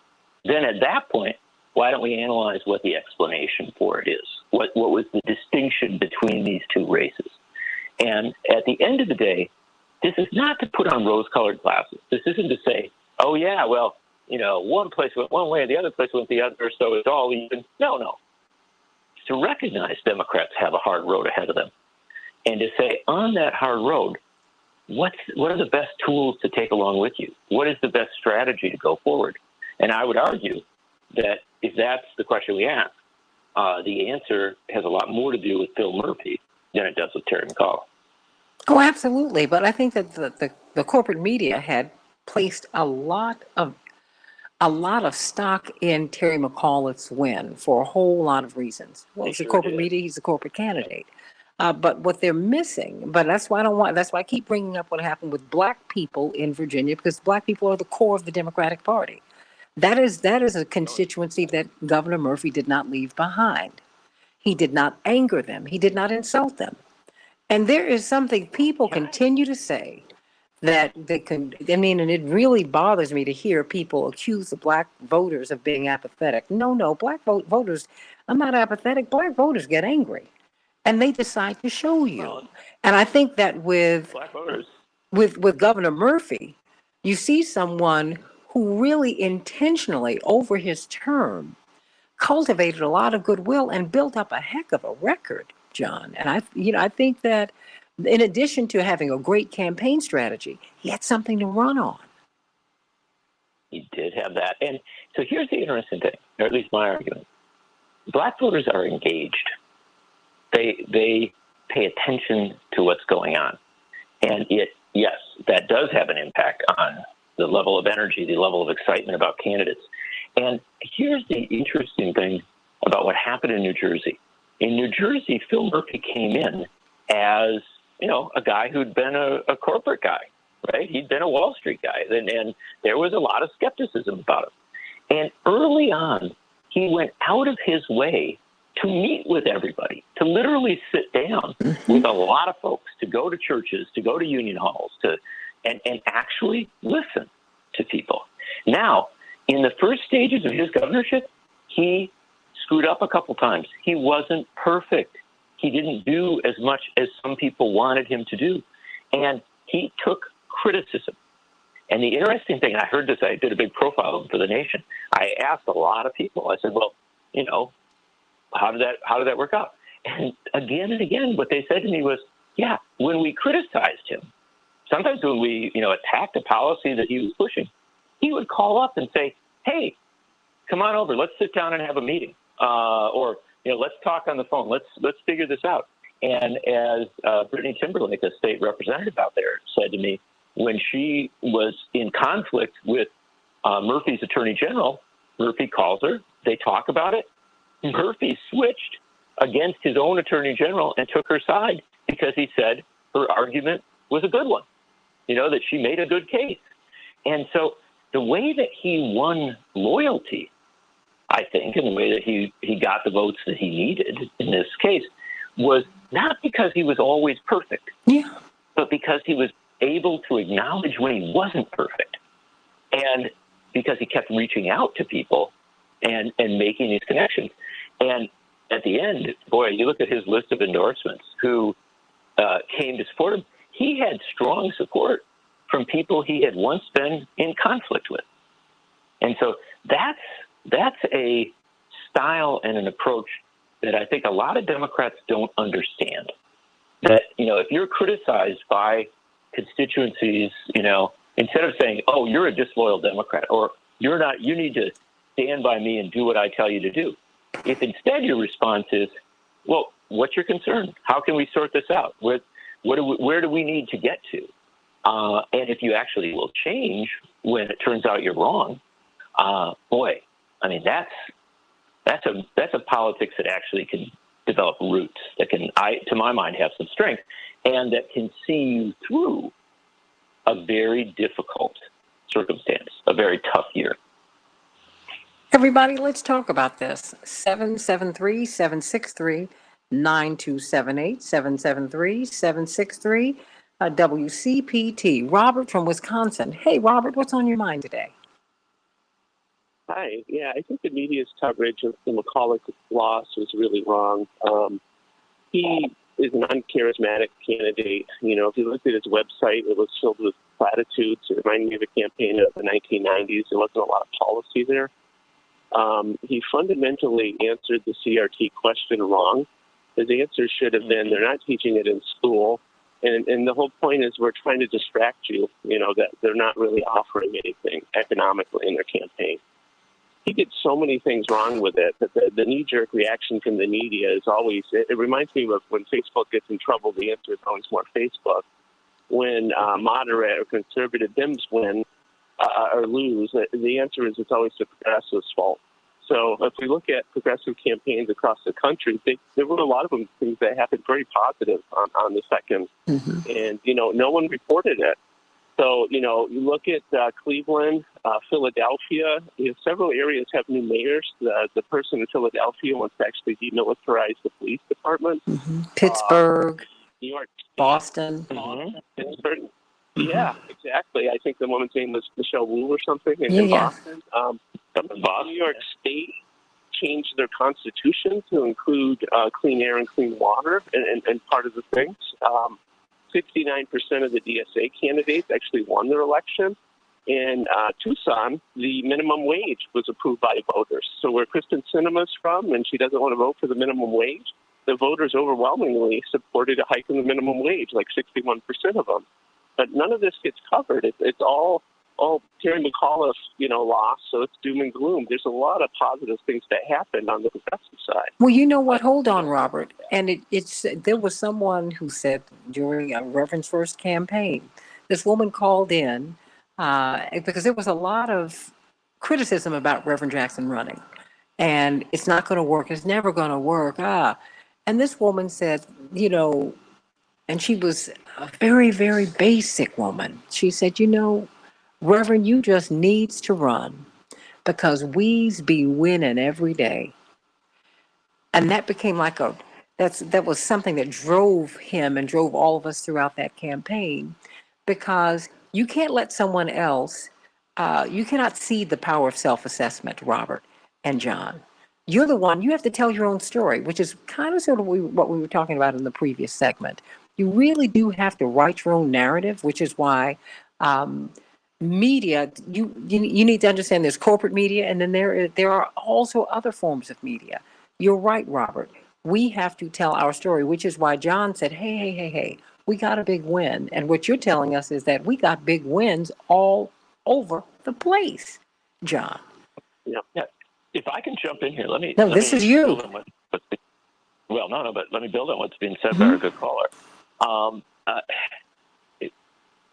then at that point, why don't we analyze what the explanation for it is? What was the distinction between these two races? And at the end of the day, this is not to put on rose-colored glasses. This isn't to say, oh, yeah, well, one place went one way, the other place went the other, so it's all even. No. It's to recognize Democrats have a hard road ahead of them. And to say, on that hard road, what are the best tools to take along with you? What is the best strategy to go forward? And I would argue that if that's the question we ask, the answer has a lot more to do with Phil Murphy than it does with Terry McAuliffe. Oh, absolutely. But I think that the corporate media had placed a lot of a lot of stock in Terry McAuliffe's win for a whole lot of reasons. Well, it's a corporate media, he's a corporate candidate. But what they're missing, but that's why that's why I keep bringing up what happened with black people in Virginia, because black people are the core of the Democratic Party. That is a constituency that Governor Murphy did not leave behind. He did not anger them. He did not insult them. And there is something people continue to say that they can, I mean, and it really bothers me to hear people accuse the black voters of being apathetic. No, black voters, I'm not apathetic. Black voters get angry and they decide to show you. And I think that with Black voters. with Governor Murphy, you see someone who really intentionally over his term cultivated a lot of goodwill and built up a heck of a record, John. And I think that in addition to having a great campaign strategy, he had something to run on. He did have that. And so here's the interesting thing, or at least my argument. Black voters are engaged. They pay attention to what's going on. And yes, that does have an impact on the level of energy, the level of excitement about candidates. And here's the interesting thing about what happened in New Jersey. In New Jersey, Phil Murphy came in as, a guy who'd been a corporate guy, right? He'd been a Wall Street guy, and there was a lot of skepticism about him. And early on, he went out of his way to meet with everybody, to literally sit down with a lot of folks, to go to churches, to go to union halls, and actually listen to people. Now, in the first stages of his governorship, he screwed up a couple times. He wasn't perfect. He didn't do as much as some people wanted him to do. And he took criticism. And the interesting thing, I heard this, I did a big profile for The Nation. I asked a lot of people. I said, well, how did that work out? And again, what they said to me was, yeah, when we criticized him, sometimes when we, attacked a policy that he was pushing, he would call up and say, hey, come on over, let's sit down and have a meeting. Or let's talk on the phone. Let's figure this out. And as Brittany Timberlake, a state representative out there, said to me, when she was in conflict with Murphy's attorney general, Murphy calls her, they talk about it. Murphy switched against his own attorney general and took her side because he said her argument was a good one, that she made a good case. And so the way that he won loyalty, I think, and the way that he got the votes that he needed in this case was not because he was always perfect, but because he was able to acknowledge when he wasn't perfect, and because he kept reaching out to people and making these connections. And at the end, boy, you look at his list of endorsements who came to support him. He had strong support from people he had once been in conflict with. And so that's a style and an approach that I think a lot of Democrats don't understand. That, if you're criticized by constituencies, instead of saying, oh, you're a disloyal Democrat, or you're not, you need to stand by me and do what I tell you to do. If instead your response is, well, what's your concern? How can we sort this out? Where do we need to get to? And if you actually will change when it turns out you're wrong, boy, I mean, that's a politics that actually can develop roots, that can, to my mind, have some strength, and that can see you through a very difficult circumstance, a very tough year. Everybody, let's talk about this. 773-763-9278, 773-763, WCPT. Robert from Wisconsin. Hey, Robert, what's on your mind today? Hi. Yeah, I think the media's coverage of the Mcauliffe loss was really wrong. He is an uncharismatic candidate. If you looked at his website, it was filled with platitudes. It reminded me of a campaign of the 1990s. There wasn't a lot of policy there. He fundamentally answered the CRT question wrong. His answer should have been, they're not teaching it in school. And the whole point is we're trying to distract you, that they're not really offering anything economically in their campaign. He did so many things wrong with it that the knee-jerk reaction from the media is always, it reminds me of when Facebook gets in trouble, the answer is always more Facebook. When moderate or conservative Dems win, or lose, the answer is it's always the progressives' fault. So if we look at progressive campaigns across the country, there were a lot of them things that happened very positive on the second, and no one reported it. So you look at Cleveland, Philadelphia. Several areas have new mayors. The person in Philadelphia wants to actually demilitarize the police department. Pittsburgh, New York, Boston. Pittsburgh. Yeah, exactly. I think the woman's name was Michelle Wu or something in Boston. New York State changed their constitution to include clean air and clean water and part of the things. 69% of the DSA candidates actually won their election. In Tucson, the minimum wage was approved by voters. So where Kristen Sinema's from, and she doesn't want to vote for the minimum wage, the voters overwhelmingly supported a hike in the minimum wage, like 61% of them. But none of this gets covered. It's all Terry Mcauliffe, lost, so it's doom and gloom. There's a lot of positive things that happened on the progressive side. Well, you know what? Hold on, Robert. And there was someone who said during Reverend's first campaign, this woman called in because there was a lot of criticism about Reverend Jackson running. And it's not going to work. It's never going to work. And this woman said, and she was a very, very basic woman. She said, Reverend, you just needs to run because we's be winning every day. And that became that was something that drove him and drove all of us throughout that campaign, because you can't let someone else, you cannot cede the power of self-assessment, Robert and John. You're the one, you have to tell your own story, which is kind of sort of what we were talking about in the previous segment. You really do have to write your own narrative, which is why media, you need to understand there's corporate media, and then there are also other forms of media. You're right, Robert. We have to tell our story, which is why John said, hey, we got a big win. And what you're telling us is that we got big wins all over the place, John. Yeah. If I can jump in here, let me. This is you. But let me build on what's being said by our good caller.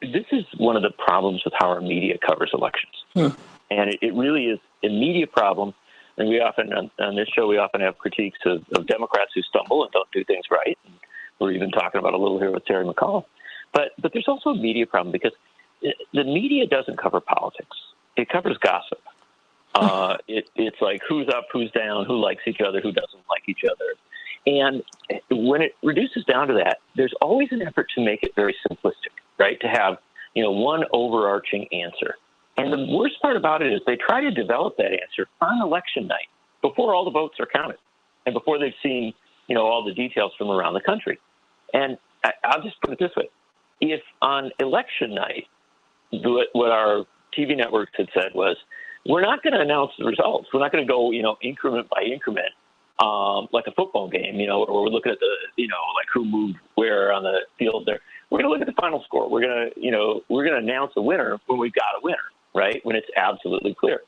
This is one of the problems with how our media covers elections. And it really is a media problem. And we often, on this show, we often have critiques of Democrats who stumble and don't do things right. And we're even talking about a little here with Terry Mcauliffe. But there's also a media problem because the media doesn't cover politics. It covers gossip. It's like who's up, who's down, who likes each other, who doesn't like each other. And when it reduces down to that, there's always an effort to make it very simplistic, right? To have, one overarching answer. And the worst part about it is they try to develop that answer on election night before all the votes are counted and before they've seen, all the details from around the country. And I'll just put it this way. If on election night, what our TV networks had said was, we're not going to announce the results. We're not going to go, increment by increment, like a football game, or we're looking at the, like who moved where on the field there. We're going to look at the final score. We're going to announce a winner when we've got a winner, right? When it's absolutely clear.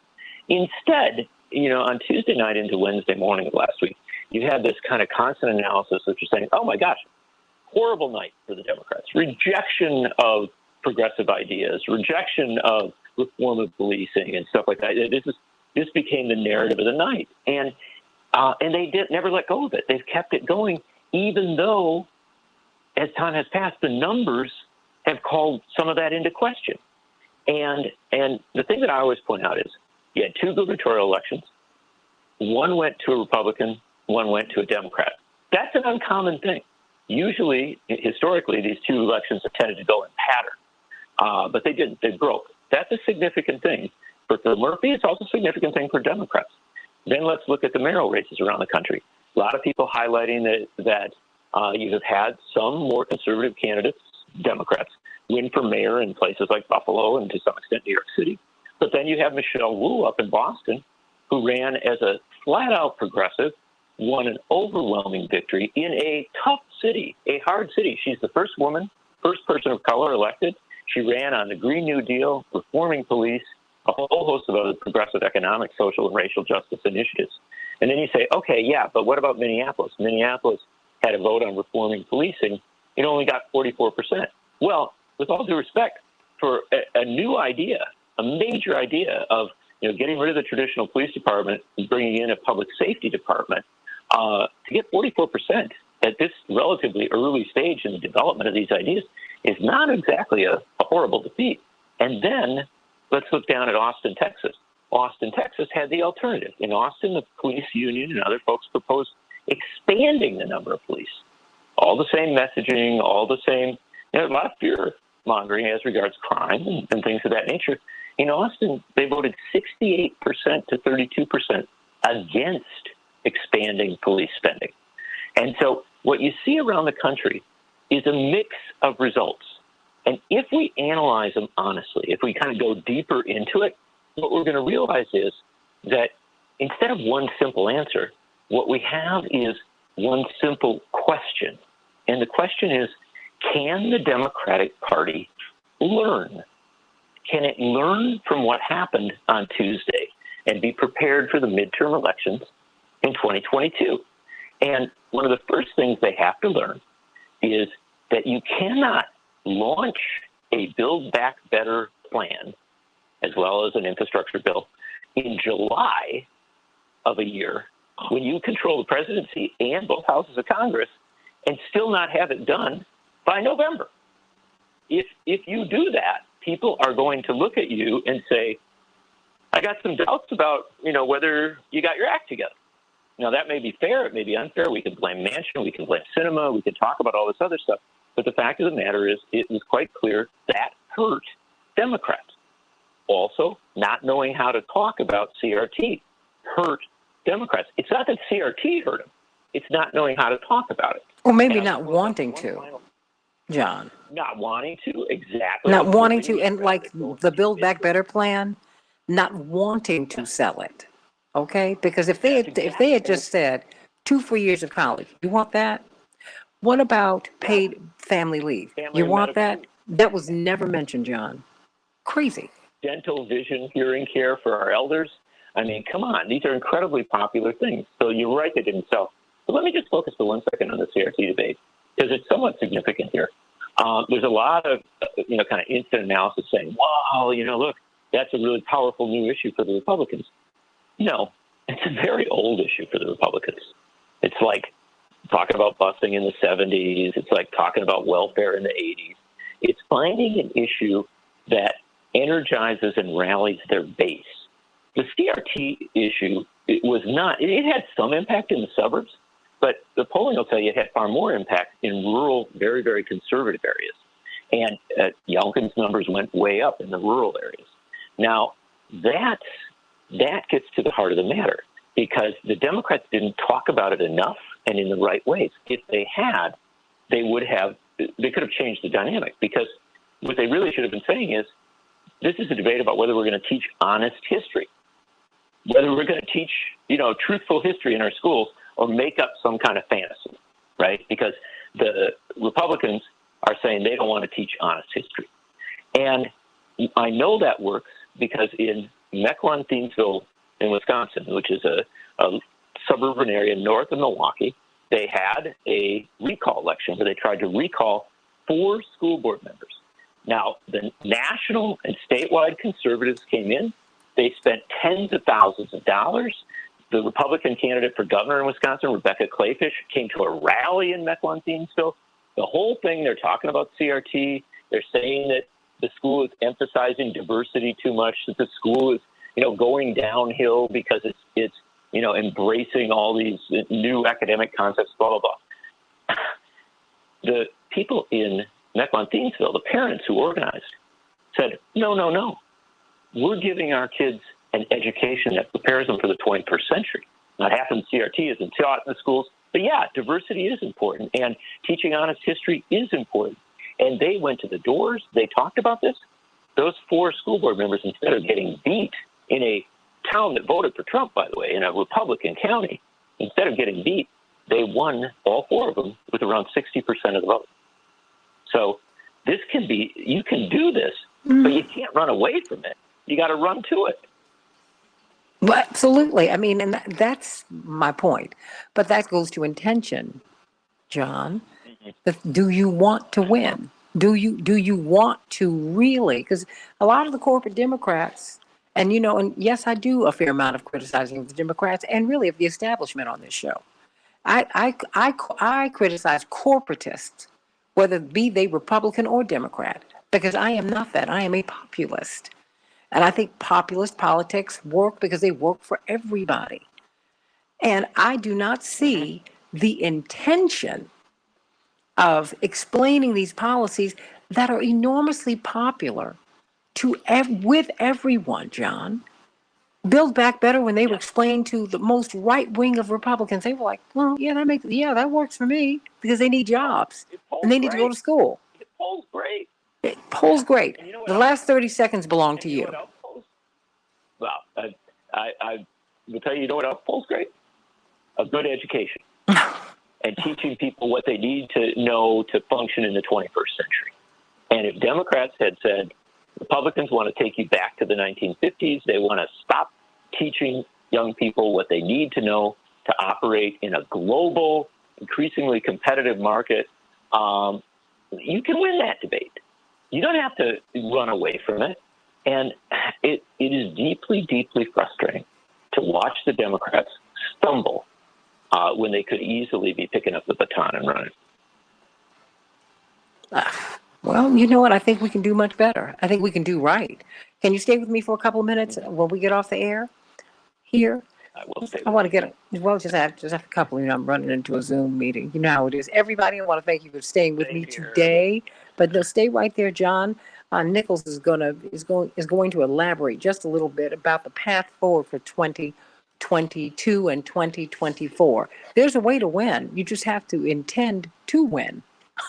Instead, on Tuesday night into Wednesday morning of last week, you had this kind of constant analysis which is saying, oh my gosh, horrible night for the Democrats. Rejection of progressive ideas, rejection of reform of policing and stuff like that. This became the narrative of the night. And they never let go of it. They've kept it going, even though, as time has passed, the numbers have called some of that into question. And the thing that I always point out is you had two gubernatorial elections. One went to a Republican, one went to a Democrat. That's an uncommon thing. Usually, historically, these two elections have tended to go in pattern. But they didn't. They broke. That's a significant thing for Phil Murphy. It's also a significant thing for Democrats. Then let's look at the mayoral races around the country. A lot of people highlighting that you have had some more conservative candidates, Democrats, win for mayor in places like Buffalo and to some extent New York City. But then you have Michelle Wu up in Boston, who ran as a flat-out progressive, won an overwhelming victory in a tough city, a hard city. She's the first person of color elected. She ran on the Green New Deal, reforming police, a whole host of other progressive economic, social, and racial justice initiatives. And then you say, okay, yeah, but what about Minneapolis? Minneapolis had a vote on reforming policing. It only got 44%. Well, with all due respect, for a new idea a major idea of getting rid of the traditional police department and bringing in a public safety department, to get 44% at this relatively early stage in the development of these ideas is not exactly a horrible defeat. And then let's look down at Austin, Texas. Austin, Texas had the alternative. In Austin, the police union and other folks proposed expanding the number of police. All the same messaging, all the same, a lot of fear mongering as regards crime and things of that nature. In Austin, they voted 68% to 32% against expanding police spending. And so what you see around the country is a mix of results. And if we analyze them honestly, if we kind of go deeper into it, what we're going to realize is that instead of one simple answer, what we have is one simple question. And the question is, can the Democratic Party learn? Can it learn from what happened on Tuesday and be prepared for the midterm elections in 2022? And one of the first things they have to learn is that you cannot launch a Build Back Better plan, as well as an infrastructure bill, in July of a year when you control the presidency and both houses of Congress and still not have it done by November. If you do that, people are going to look at you and say, I got some doubts about, whether you got your act together. Now, that may be fair. It may be unfair. We can blame Manchin. We can blame Sinema. We can talk about all this other stuff. But the fact of the matter is, it was quite clear that hurt Democrats. Also, not knowing how to talk about CRT hurt Democrats. It's not that CRT hurt them. It's not knowing how to talk about it. Or maybe not wanting to, John. Not wanting to, exactly. Not wanting to, and like the Build Back Better plan, not wanting to sell it. Okay? Because if they had just said 2 free years of college, you want that? What about paid family leave? You want that? That was never mentioned, John. Crazy. Dental, vision, hearing care for our elders. I mean, come on. These are incredibly popular things. So you're right, they didn't sell. But let me just focus for 1 second on the CRT debate, because it's somewhat significant here. There's a lot of, kind of instant analysis saying, wow, look, that's a really powerful new issue for the Republicans. No, it's a very old issue for the Republicans. It's like talking about busing in the 70s. It's like talking about welfare in the 80s. It's finding an issue that energizes and rallies their base. The CRT issue, it had some impact in the suburbs, but the polling will tell you it had far more impact in rural, very, very conservative areas. And Youngkin's numbers went way up in the rural areas. Now, that gets to the heart of the matter, because the Democrats didn't talk about it enough and in the right ways. If they had, they could have changed the dynamic, because what they really should have been saying is, this is a debate about whether we're going to teach honest history, whether we're going to teach, truthful history in our schools, or make up some kind of fantasy, right? Because the Republicans are saying they don't want to teach honest history. And I know that works because in Mcauliffe in Wisconsin, which is a suburban area north of Milwaukee, they had a recall election where they tried to recall 4 school board members. Now, the national and statewide conservatives came in. They spent tens of thousands of dollars. The Republican candidate for governor in Wisconsin, Rebecca Clayfish, came to a rally in Mcauliffe. The whole thing, they're talking about CRT. They're saying that the school is emphasizing diversity too much, that the school is, going downhill because it's embracing all these new academic concepts, blah, blah, blah. The people in Mcauliffe, the parents who organized, said, no. We're giving our kids an education that prepares them for the 21st century. Not half of CRT isn't taught in the schools, but yeah, diversity is important, and teaching honest history is important. And they went to the doors. They talked about this. Those 4 school board members, instead of getting beat in a town that voted for Trump, by the way, in a Republican county, instead of getting beat, they won, all 4 of them, with around 60% of the vote. So this can be, you can do this, but you can't run away from it. You got to run to it. Well, absolutely. I mean, and that's my point. But that goes to intention, John. Do you want to win? Do you want to really? Because a lot of the corporate Democrats, and and yes, I do a fair amount of criticizing of the Democrats and really of the establishment on this show. I criticize corporatists, whether be they Republican or Democrat, because I am not that. I am a populist. And I think populist politics work because they work for everybody. And I do not see the intention of explaining these policies that are enormously popular with everyone, John. Build Back Better, when they were explained to the most right wing of Republicans, they were like, well, that works for me because they need jobs and they need to go to school. It polls great. It polls great. And you know what The else? last 30 seconds belong to You know you. what else polls? Well, I will tell you, you know what else polls great? A good education and teaching people what they need to know to function in the 21st century. And if Democrats had said, Republicans want to take you back to the 1950s, they want to stop teaching young people what they need to know to operate in a global, increasingly competitive market, you can win that debate. You don't have to run away from it. And it is deeply, deeply frustrating to watch the Democrats stumble when they could easily be picking up the baton and running. Well, you know what? I think we can do much better. I think we can do right. Can you stay with me for a couple of minutes when we get off the air here? I will stay. I want to get just have a couple. I'm running into a Zoom meeting. You know how it is. Everybody, I want to thank you for staying with me today. But no, stay right there, John. Nichols is going to elaborate just a little bit about the path forward for 2022 and 2024. There's a way to win. You just have to intend to win.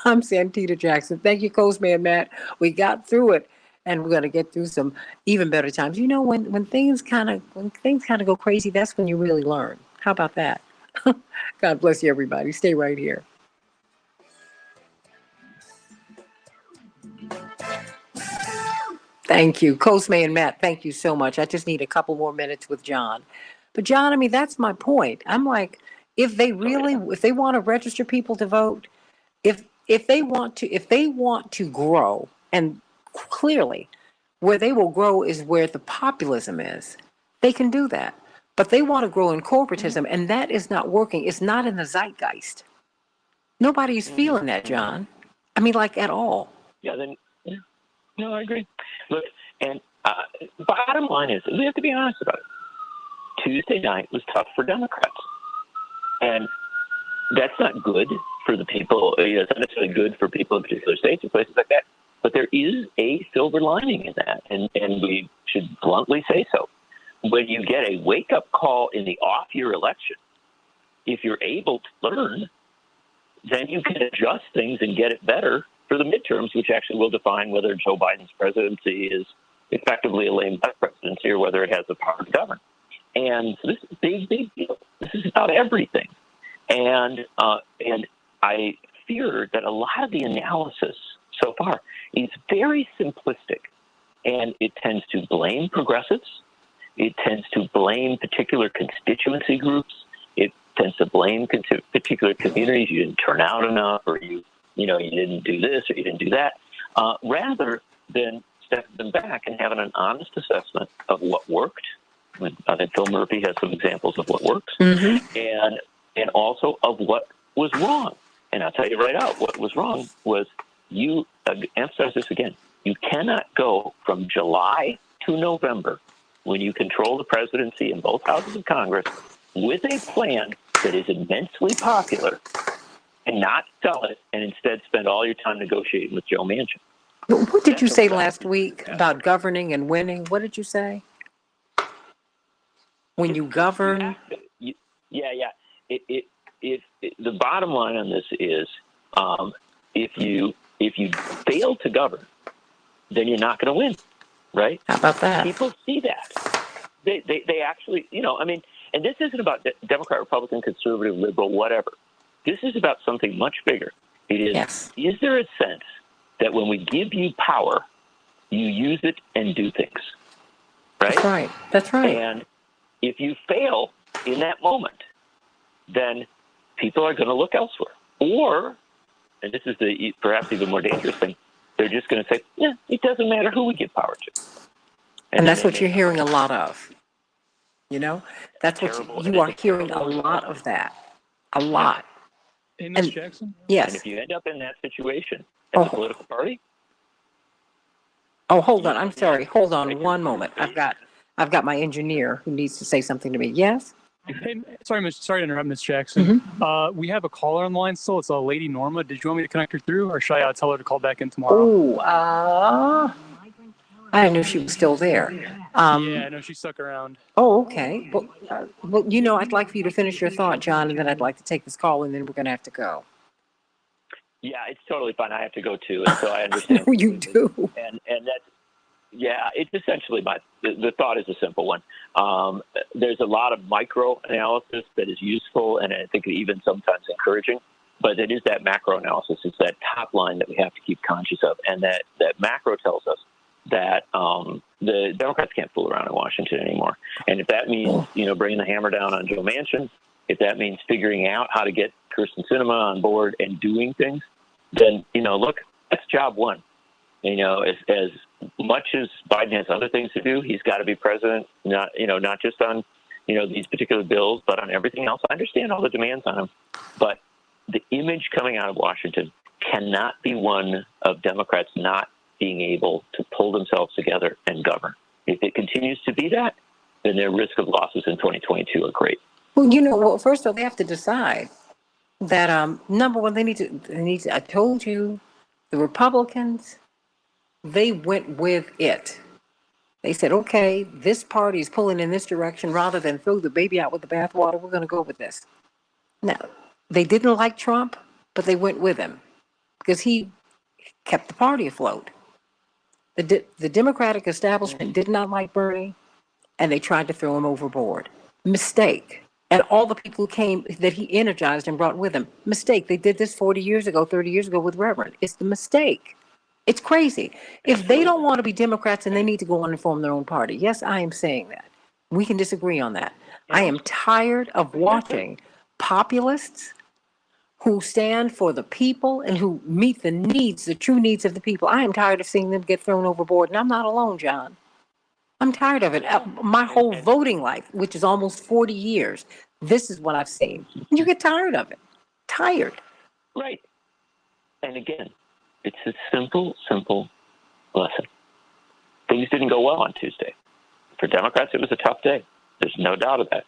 I'm Santita Jackson. Thank you, Coastman Matt. We got through it, and we're going to get through some even better times. When things kind of go crazy, that's when you really learn. How about that? God bless you, everybody. Stay right here. Thank you, Coastman Matt. Thank you so much. I just need a couple more minutes with John. But John, I mean, that's my point. I'm like, if they want to register people to vote, if they want to grow, and clearly where they will grow is where the populism is, they can do that. But they want to grow in corporatism, and that is not working. It's not in the zeitgeist. Nobody's feeling that, John. I mean, like, at all. No, I agree. Look, and bottom line is, we have to be honest about it. Tuesday night was tough for Democrats. And that's not good for the people. It's not necessarily good for people in particular states or places like that. But there is a silver lining in that, and we should bluntly say so. When you get a wake-up call in the off-year election, if you're able to learn, then you can adjust things and get it better for the midterms, which actually will define whether Joe Biden's presidency is effectively a lame duck presidency or whether it has the power to govern. And so this is a big, big deal. This is about everything. And I fear that a lot of the analysis so far is very simplistic, and it tends to blame progressives. It tends to blame particular constituency groups. It tends to blame particular communities. You didn't turn out enough, or you didn't do this, or you didn't do that, rather than stepping them back and having an honest assessment of what worked. I think Phil Murphy has some examples of what works, and also of what was wrong. And I'll tell you right out, what was wrong was, you emphasize this again, you cannot go from July to November, when you control the presidency in both houses of Congress, with a plan that is immensely popular, and not sell it, and instead spend all your time negotiating with Joe Manchin. What did you say last week about governing and winning? What did you say? When you govern? The bottom line on this is, if you fail to govern, then you're not going to win, right? How about that? People see that. They actually, and this isn't about Democrat, Republican, conservative, liberal, whatever. This is about something much bigger. It is, Is there a sense that when we give you power, you use it and do things, right? That's right. And if you fail in that moment, then people are going to look elsewhere. Or, and this is the perhaps even more dangerous thing, They're just going to say, yeah, it doesn't matter who we give power to. And that's what you're hearing a lot of. You know, that's what you are hearing a lot of that. A lot. Hey, Ms. Jackson? Yes. And if you end up in that situation as a political party. Oh, hold on. I'm sorry. Hold on one moment. I've got my engineer who needs to say something to me. Yes? Hey, sorry to interrupt, Ms. Jackson. We have a caller on the line still. It's Lady Norma. Did you want me to connect her through, or should I tell her to call back in tomorrow? I didn't know she was still there. Yeah, no, she stuck around. Oh, okay. Well, you know, I'd like for you to finish your thought, John, and then I'd like to take this call, and then we're going to have to go. Yeah, it's totally fine. I have to go too, and so I understand. No, you do. And that's, yeah, it's essentially the thought is a simple one. There's a lot of micro analysis that is useful, and I think even sometimes encouraging. But it is that macro analysis. It's that top line that we have to keep conscious of, and that macro tells us that the Democrats can't fool around in Washington anymore. And if that means, bringing the hammer down on Joe Manchin, if that means figuring out how to get Kirsten Sinema on board and doing things, then, look, that's job one. As much as Biden has other things to do, he's got to be president, not just on, these particular bills, but on everything else. I understand all the demands on him, but the image coming out of Washington cannot be one of Democrats not being able to pull themselves together and govern. If it continues to be that, then their risk of losses in 2022 are great. Well, first of all, they have to decide that, number one, they need to, I told you, the Republicans, they went with it. They said, okay, this party is pulling in this direction. Rather than throw the baby out with the bathwater, we're going to go with this. Now, they didn't like Trump, but they went with him because he kept the party afloat. The Democratic establishment did not like Bernie, and they tried to throw him overboard. Mistake. And all the people who came that he energized and brought with him, mistake. They did this 40 years ago, 30 years ago with Reverend. It's the mistake. It's crazy. If they don't want to be Democrats, then they need to go on and form their own party. Yes, I am saying that. We can disagree on that. I am tired of watching populists who stand for the people and who meet the needs, the true needs of the people. I am tired of seeing them get thrown overboard, and I'm not alone, John. I'm tired of it. My whole voting life, which is almost 40 years, this is what I've seen. You get tired of it. Tired. Right. And again, it's a simple lesson. Things didn't go well on Tuesday. For Democrats, it was a tough day. There's no doubt of that.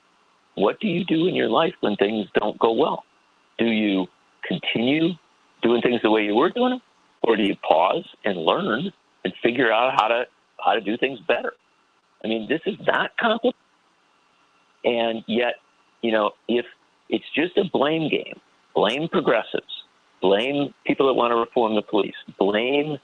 What do you do in your life when things don't go well? Do you continue doing things the way you were doing them? Or do you pause and learn and figure out how to do things better? I mean, this is not complicated. And yet, if it's just a blame game, blame progressives, blame people that want to reform the police, blame,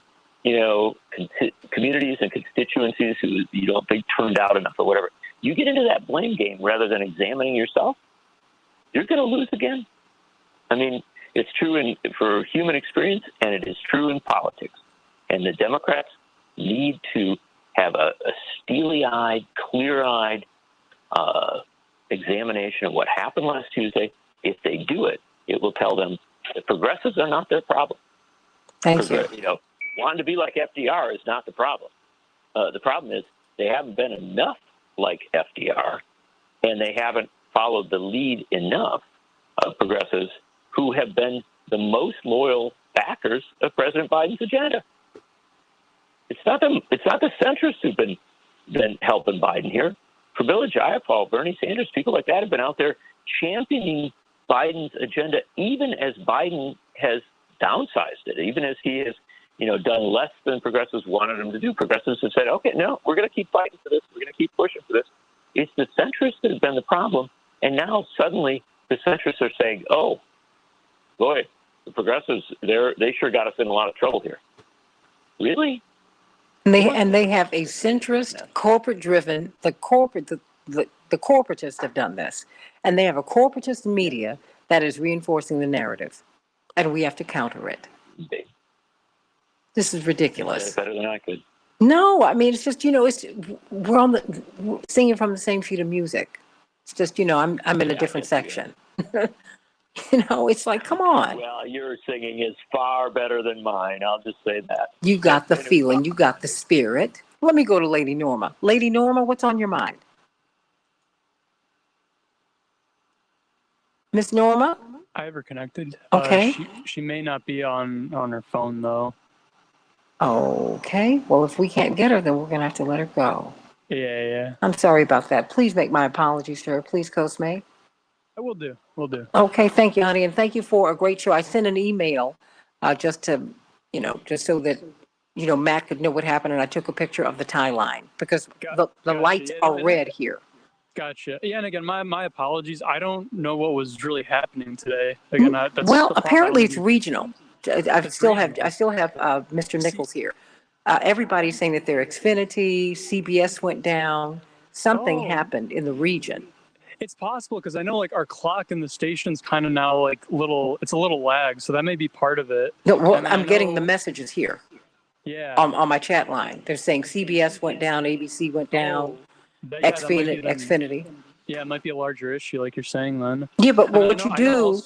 communities and constituencies who you don't think turned out enough or whatever. You get into that blame game rather than examining yourself, you're going to lose again. I mean, it's true for human experience, and it is true in politics. And the Democrats need to have a steely-eyed, clear-eyed examination of what happened last Tuesday. If they do it, it will tell them that progressives are not their problem. Thank you. Wanting to be like FDR is not the problem. The problem is they haven't been enough like FDR, and they haven't followed the lead enough of progressives who have been the most loyal backers of President Biden's agenda. It's not the centrists who've been helping Biden here. Pramila Jayapal, Bernie Sanders, people like that have been out there championing Biden's agenda, even as Biden has downsized it, even as he has, done less than progressives wanted him to do. Progressives have said, okay, no, we're going to keep fighting for this. We're going to keep pushing for this. It's the centrists that have been the problem. And now suddenly the centrists are saying, oh, boy, the progressives, they sure got us in a lot of trouble here. Really? And they have a centrist, corporate-driven. The corporatists have done this, and they have a corporatist media that is reinforcing the narrative, and we have to counter it. This is ridiculous. Better than I could. No, I mean, it's just we're we're singing from the same sheet of music. It's just I'm in a different section. It's like, come on. Well, your singing is far better than mine. I'll just say that. You got the feeling. You got the spirit. Let me go to Lady Norma. Lady Norma, what's on your mind? Miss Norma? I have her connected. Okay. She may not be on her phone though. Okay. Well, if we can't get her, then we're going to have to let her go. Yeah. I'm sorry about that. Please make my apologies to her. Please, Cosme. I will do. Will do. Okay. Thank you, honey. And thank you for a great show. I sent an email just to, just so that, Matt could know what happened. And I took a picture of the tie line because the lights are red here. Gotcha. Yeah, and again, my apologies. I don't know what was really happening today. Again, that's well, apparently it's regional. I still have Mr. Nichols here. Everybody's saying that their Xfinity, CBS went down. Something happened in the region. It's possible because I know like our clock in the station's kind of now like it's a little lag, so that may be part of it. No, well, I'm getting the messages here. Yeah. On my chat line, they're saying CBS went down, ABC went down, Xfinity. Yeah, it might be a larger issue, like you're saying then. Yeah, but what you do,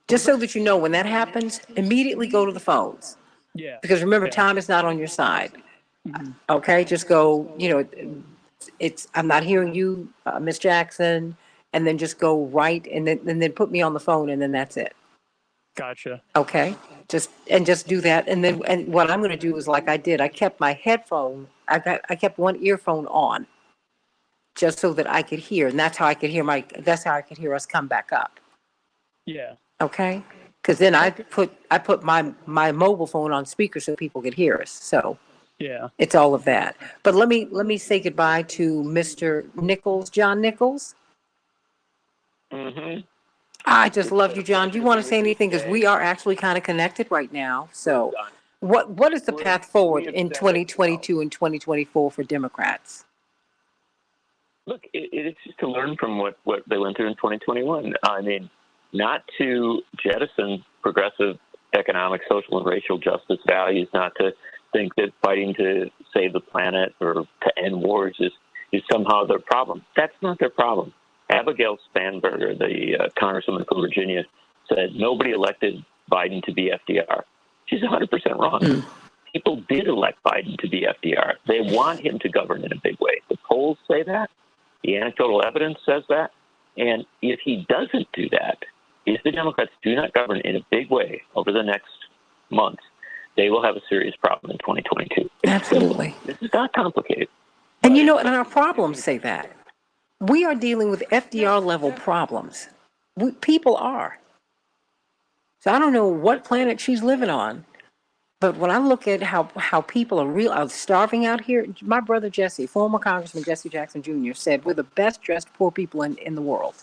just so that you know, when that happens, immediately go to the phones. Yeah. Because remember, time is not on your side. Okay, just go. I'm not hearing you, Miss Jackson, and then just go right, and then put me on the phone, and then that's it. Gotcha. Okay, just do that, and what I'm going to do is like I did. I kept my headphone. I kept one earphone on, just so that I could hear, and that's how I could hear us come back up. Yeah. Okay, because then I put my mobile phone on speaker so people could hear us. So yeah, it's all of that. But let me say goodbye to Mr. Nichols, John Nichols. Mm-hmm. I just love you, John. Do you want to say anything? Because we are actually kind of connected right now. So what is the path forward in 2022 and 2024 for Democrats? Look, it's just to learn from what they went through in 2021. I mean, not to jettison progressive economic, social, and racial justice values, not to think that fighting to save the planet or to end wars is somehow their problem. That's not their problem. Abigail Spanberger, the congresswoman from Virginia, said nobody elected Biden to be FDR. She's 100% wrong. People did elect Biden to be FDR. They want him to govern in a big way. The polls say that. The anecdotal evidence says that. And if he doesn't do that, if the Democrats do not govern in a big way over the next month, they will have a serious problem in 2022. Absolutely. This is not complicated. And and our problems say that. We are dealing with FDR level problems. People are. So I don't know what planet she's living on, but when I look at how people are starving out here, my brother Jesse, former Congressman Jesse Jackson Jr., said we're the best dressed poor people in the world.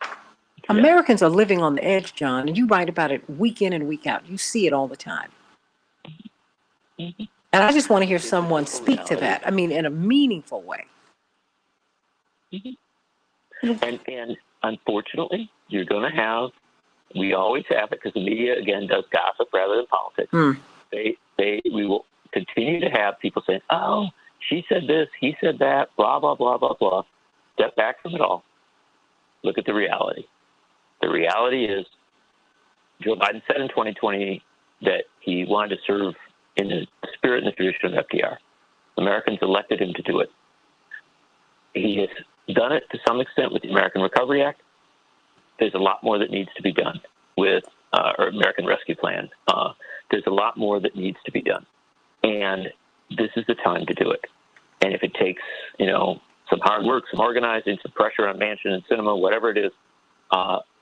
Yeah. Americans are living on the edge, John, and you write about it week in and week out. You see it all the time. Mm-hmm. And I just want to hear someone speak to that. I mean, in a meaningful way. Mm-hmm. And unfortunately, you're going to have, we always have it because the media, again, does gossip rather than politics. We will continue to have people saying, oh, she said this, he said that, blah, blah, blah, blah, blah. Step back from it all. Look at the reality. The reality is Joe Biden said in 2020 that he wanted to serve in the spirit and the tradition of FDR. Americans elected him to do it. He has done it to some extent with the American Recovery Act. There's a lot more that needs to be done with our American Rescue Plan. There's a lot more that needs to be done. And this is the time to do it. And if it takes, some hard work, some organizing, some pressure on Manchin and Sinema, whatever it is,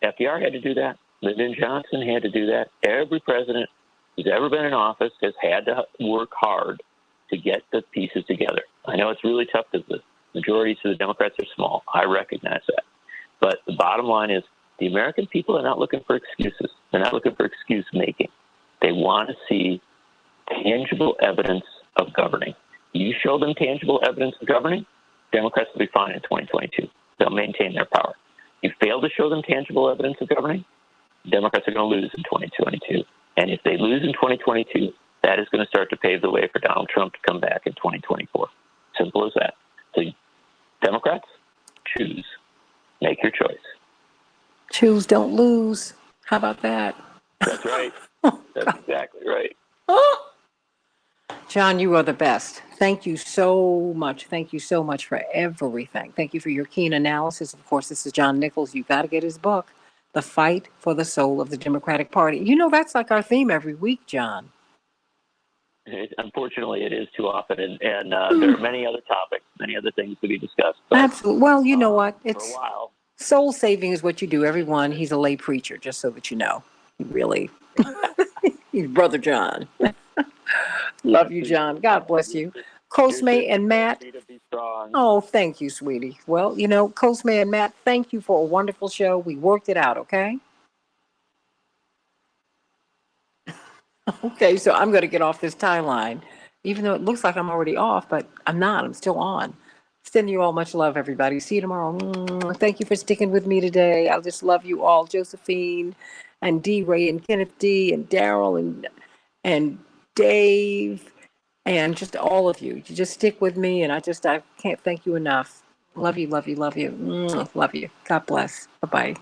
FDR had to do that. Lyndon Johnson had to do that. Every president who's ever been in office has had to work hard to get the pieces together. I know it's really tough because the majorities of the Democrats are small. I recognize that. But the bottom line is the American people are not looking for excuses. They're not looking for excuse making. They want to see tangible evidence of governing. You show them tangible evidence of governing, Democrats will be fine in 2022. They'll maintain their power. You fail to show them tangible evidence of governing, Democrats are going to lose in 2022. And if they lose in 2022, that is going to start to pave the way for Donald Trump to come back in 2024. Simple as that. So Democrats, choose. Make your choice. Choose, don't lose. How about that? That's right. That's exactly right. John, you are the best. Thank you so much. Thank you so much for everything. Thank you for your keen analysis. Of course, this is John Nichols. You got to get his book, The Fight for the Soul of the Democratic Party. You know, that's like our theme every week, John. Unfortunately, it is too often, and there are many other topics, many other things to be discussed. But, absolutely. Well, you know what? It's for a while. Soul saving is what you do. Everyone, he's a lay preacher, just so that you know. He really, he's Brother John. Love you, John. God bless you. Cosme and Matt. Oh, thank you, sweetie. Well, you know, Cosme and Matt, thank you for a wonderful show. We worked it out, okay? Okay, so I'm going to get off this tie line, even though it looks like I'm already off, but I'm not. I'm still on. Sending you all much love, everybody. See you tomorrow. Thank you for sticking with me today. I just love you all. Josephine and D. Ray and Kenneth D. and Daryl and Dave and just all of you. You just stick with me, and I can't thank you enough. Love you, love you, love you. Love you. God bless. Bye-bye.